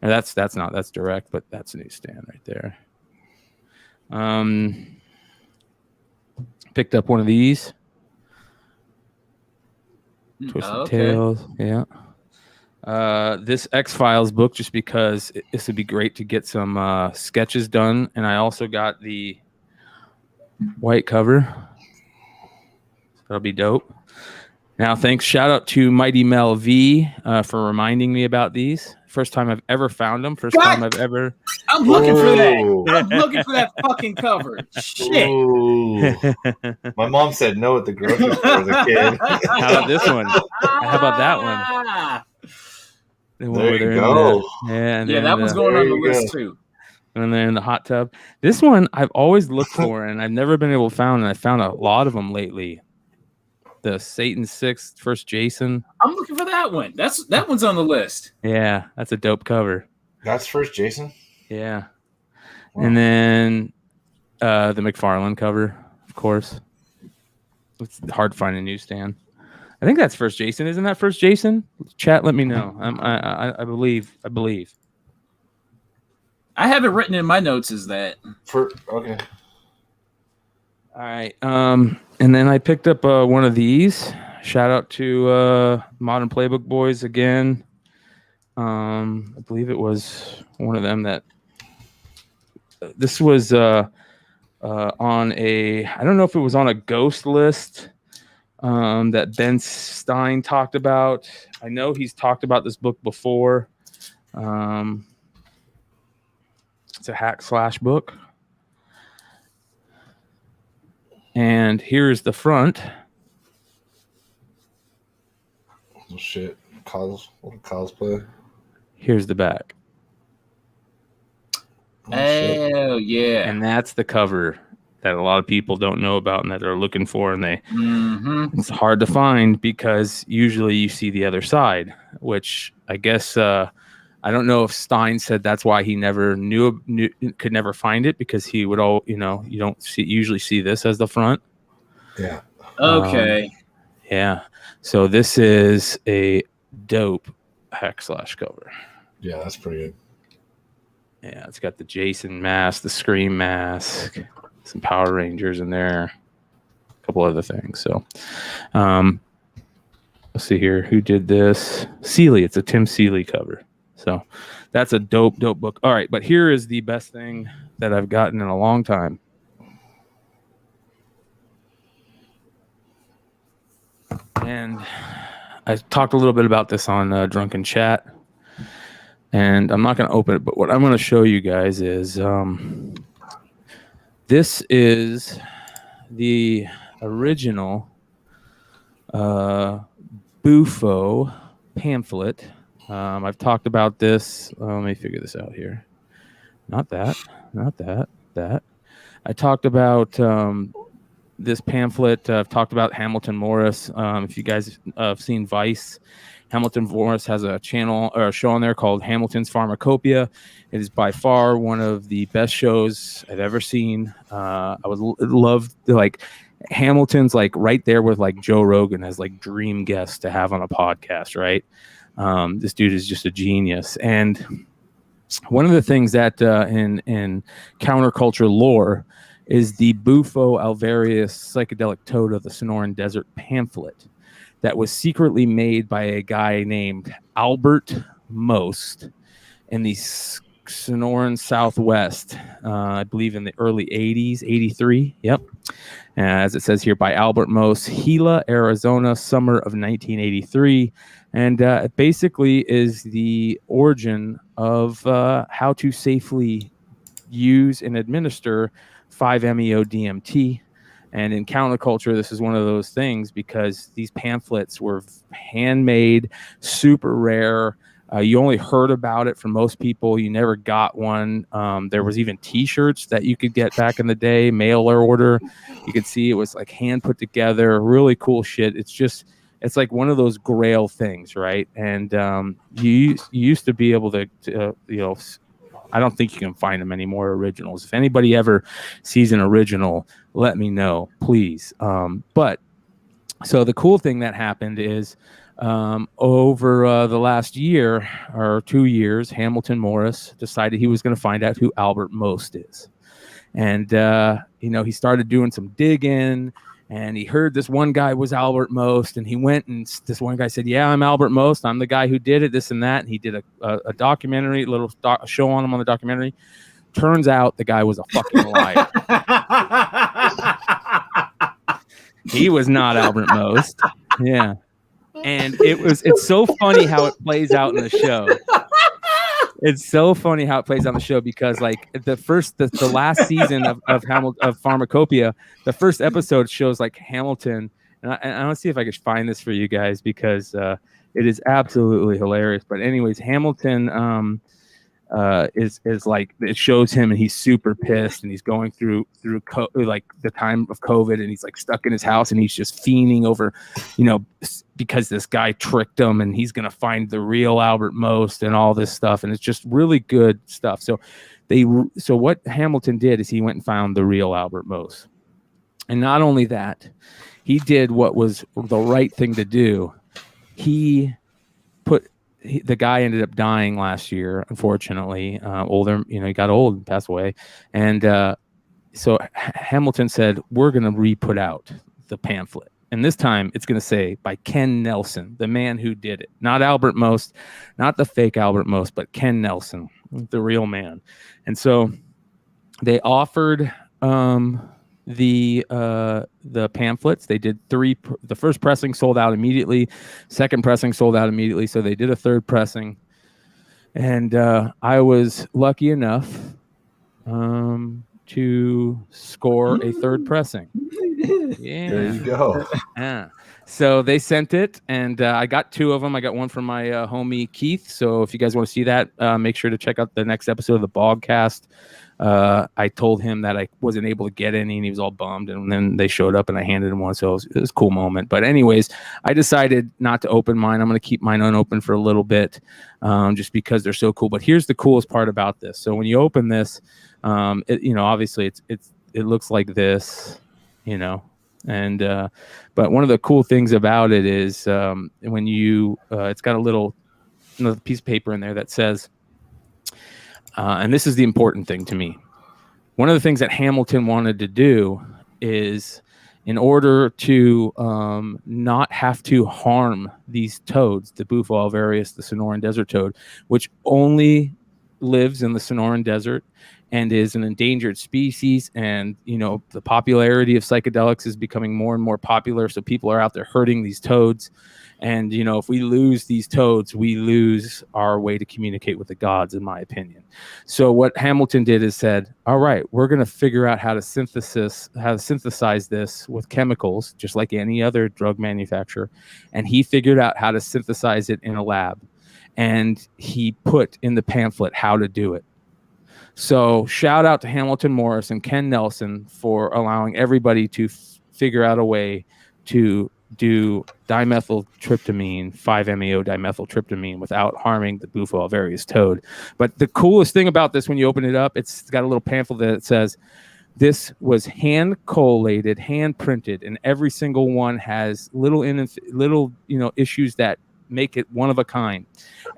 And that's direct, but that's a newsstand right there. Picked up one of these. Twisted Tales. Yeah. This X-Files book, just because this would be great to get some sketches done. And I also got the white cover. That'll be dope. Now, thanks. Shout out to Mighty Mel V for reminding me about these. First time I've ever found them. First time I've ever. I'm looking for Ooh. that. I'm looking for that fucking cover. Shit. Ooh. My mom said no at the grocery store as a kid. How about this one? How about that one? The one There where you they're go. and Yeah, then that one's going there on the you list go. too. and they're in the hot tub. This one I've always looked for, and I've never been able to find, and I found a lot of them lately. The Satan's Sixth, first Jason. I'm looking for that one. That one's on the list. Yeah, that's a dope cover. That's first Jason? Yeah. Wow. And then the McFarlane cover, of course. It's hard to find a newsstand. I think that's first Jason. Isn't that first Jason? Chat, let me know. I believe. I have it written in my notes as that. Okay. All right. And then I picked up one of these. Shout out to Modern Playbook Boys again. I believe it was one of them that this was on a, I don't know if it was on a ghost list that Ben Stein talked about. I know he's talked about this book before. It's a hack/slash book. And here's the front. Oh, shit. Cosplay. Here's the back. Oh, yeah. And that's the cover that a lot of people don't know about and that they're looking for. And it's hard to find because usually you see the other side, which I guess I don't know if Stein said that's why he never could never find it, because he would you don't usually see this as the front. Yeah. Okay. Yeah. So this is a dope hack/slash cover. Yeah, that's pretty good. Yeah, it's got the Jason mask, the Scream mask, some Power Rangers in there, a couple other things. So let's see here. Who did this? Seeley. It's a Tim Seeley cover. So that's a dope book. All right, but here is the best thing that I've gotten in a long time. And I talked a little bit about this on Drunken Chat. And I'm not going to open it, but what I'm going to show you guys is this is the original Bufo pamphlet. I've talked about this. Let me figure this out here. Not that. I talked about this pamphlet. I've talked about Hamilton Morris. If you guys have seen Vice, Hamilton Morris has a channel or a show on there called Hamilton's Pharmacopoeia. It is by far one of the best shows I've ever seen. I would love to, like, Hamilton's like right there with like Joe Rogan as like dream guest to have on a podcast, right? This dude is just a genius. And one of the things that in counterculture lore is the Bufo alvarius psychedelic toad of the Sonoran Desert pamphlet that was secretly made by a guy named Albert Most in the Sonoran Southwest, I believe in the early 80s, 83. Yep. As it says here, by Albert Most, Gila, Arizona, summer of 1983. And it basically is the origin of how to safely use and administer 5-MeO-DMT. And in counterculture, this is one of those things because these pamphlets were handmade, super rare. You only heard about it from most people. You never got one. There was even T-shirts that you could get back in the day, mailer order. You could see it was like hand put together, really cool shit. It's like one of those grail things, right? And you used to be able to I don't think you can find them anymore, originals. If anybody ever sees an original, let me know, please. But so the cool thing that happened is over the last year or 2 years, Hamilton Morris decided he was going to find out who Albert Most is. And, he started doing some digging. And he heard this one guy was Albert Most, and he went and this one guy said, "Yeah, I'm Albert Most. I'm the guy who did it, this and that." And he did a documentary, a little show on him on the documentary. Turns out the guy was a fucking liar. He was not Albert Most. Yeah. And it's so funny how it plays out in the show. It's so funny how it plays on the show because like the last season of Pharmacopoeia, the first episode shows like Hamilton, and I want to see if I can find this for you guys because it is absolutely hilarious. But anyways, Hamilton is like, it shows him and he's super pissed and he's going through like the time of COVID and he's like stuck in his house and he's just fiending over, because this guy tricked him and he's gonna find the real Albert Most and all this stuff, and it's just really good stuff. So what Hamilton did is he went and found the real Albert Most, and not only that, he did what was the right thing to do. The guy ended up dying last year, unfortunately. Older, he got old and passed away. And so Hamilton said, we're going to re-put out the pamphlet. And this time it's going to say by Ken Nelson, the man who did it. Not Albert Most, not the fake Albert Most, but Ken Nelson, the real man. And so they offered the pamphlets. They did 3. The first pressing sold out immediately. Second pressing sold out immediately. So they did a third pressing, and I was lucky enough to score a third pressing. Yeah, there you go. Yeah. So they sent it, and I got 2 of them. I got one from my homie Keith. So if you guys want to see that, make sure to check out the next episode of the Bogcast. I told him that I wasn't able to get any, and he was all bummed. And then they showed up, and I handed him one. So it was a cool moment. But anyways, I decided not to open mine. I'm going to keep mine unopened for a little bit, just because they're so cool. But here's the coolest part about this. So when you open this, obviously it looks like this, and but one of the cool things about it is when you it's got a little another piece of paper in there that says, and this is the important thing to me, one of the things that Hamilton wanted to do is, in order to not have to harm these toads, the Bufo alvarius, the Sonoran desert toad, which only lives in the Sonoran desert and is an endangered species, and the popularity of psychedelics is becoming more and more popular, so people are out there hurting these toads, and if we lose these toads, we lose our way to communicate with the gods, in my opinion. So what Hamilton did is said, all right, we're going to figure out how to synthesize this with chemicals, just like any other drug manufacturer, and he figured out how to synthesize it in a lab, and he put in the pamphlet how to do it. So shout out to Hamilton Morris and Ken Nelson for allowing everybody to figure out a way to do dimethyltryptamine, 5-MeO dimethyltryptamine, without harming the Bufo alvarius toad. But the coolest thing about this, when you open it up, it's got a little pamphlet that says this was hand collated, hand printed, and every single one has little issues that make it one of a kind.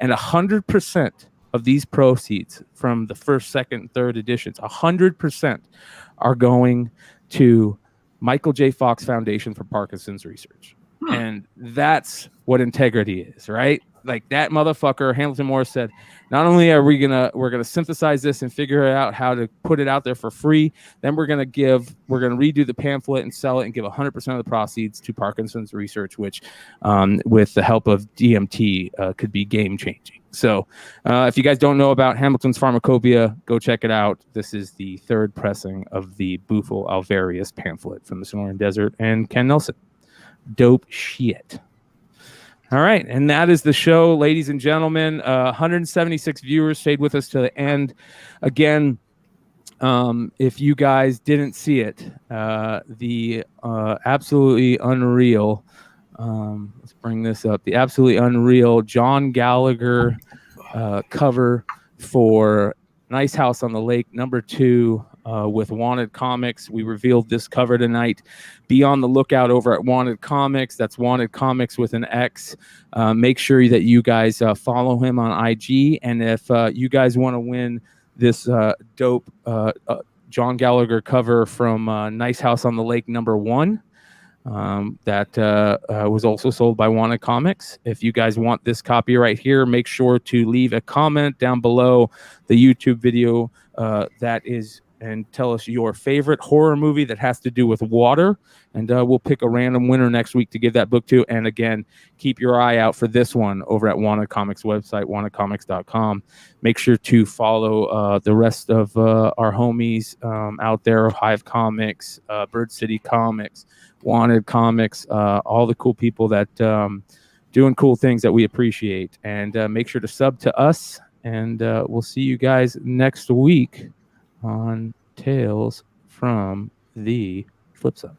And 100% of these proceeds from the first, second, third editions, 100% are going to Michael J. Fox Foundation for Parkinson's Research. And that's what integrity is, right? Like that motherfucker, Hamilton Morris said, not only are we're gonna synthesize this and figure out how to put it out there for free, then we're gonna redo the pamphlet and sell it and give 100% of the proceeds to Parkinson's Research, which with the help of DMT could be game changing. So if you guys don't know about Hamilton's Pharmacopoeia, go check it out. This is the 3rd pressing of the Bufo alvarius pamphlet from the Sonoran Desert and Ken Nelson. Dope shit. All right, and that is the show, ladies and gentlemen. 176 viewers stayed with us to the end. Again, if you guys didn't see it, the absolutely unreal, let's bring this up, the absolutely unreal John Gallagher cover for Nice House on the Lake #2 with Wanted Comics. We revealed this cover tonight. Be on the lookout over at Wanted Comics. That's Wanted Comics with an X. Make sure that you guys follow him on IG. And if you guys want to win this dope John Gallagher cover from Nice House on the Lake #1, that was also sold by Wanted Comics. If you guys want this copy right here, make sure to leave a comment down below the YouTube video that is and tell us your favorite horror movie that has to do with water. And we'll pick a random winner next week to give that book to. And again, keep your eye out for this one over at Wanted Comics website, wantedcomics.com. Make sure to follow the rest of our homies out there, Hive Comics, Bird City Comics, Wanted Comics, all the cool people that doing cool things that we appreciate. And make sure to sub to us. And we'll see you guys next week on Tales from the Flipside.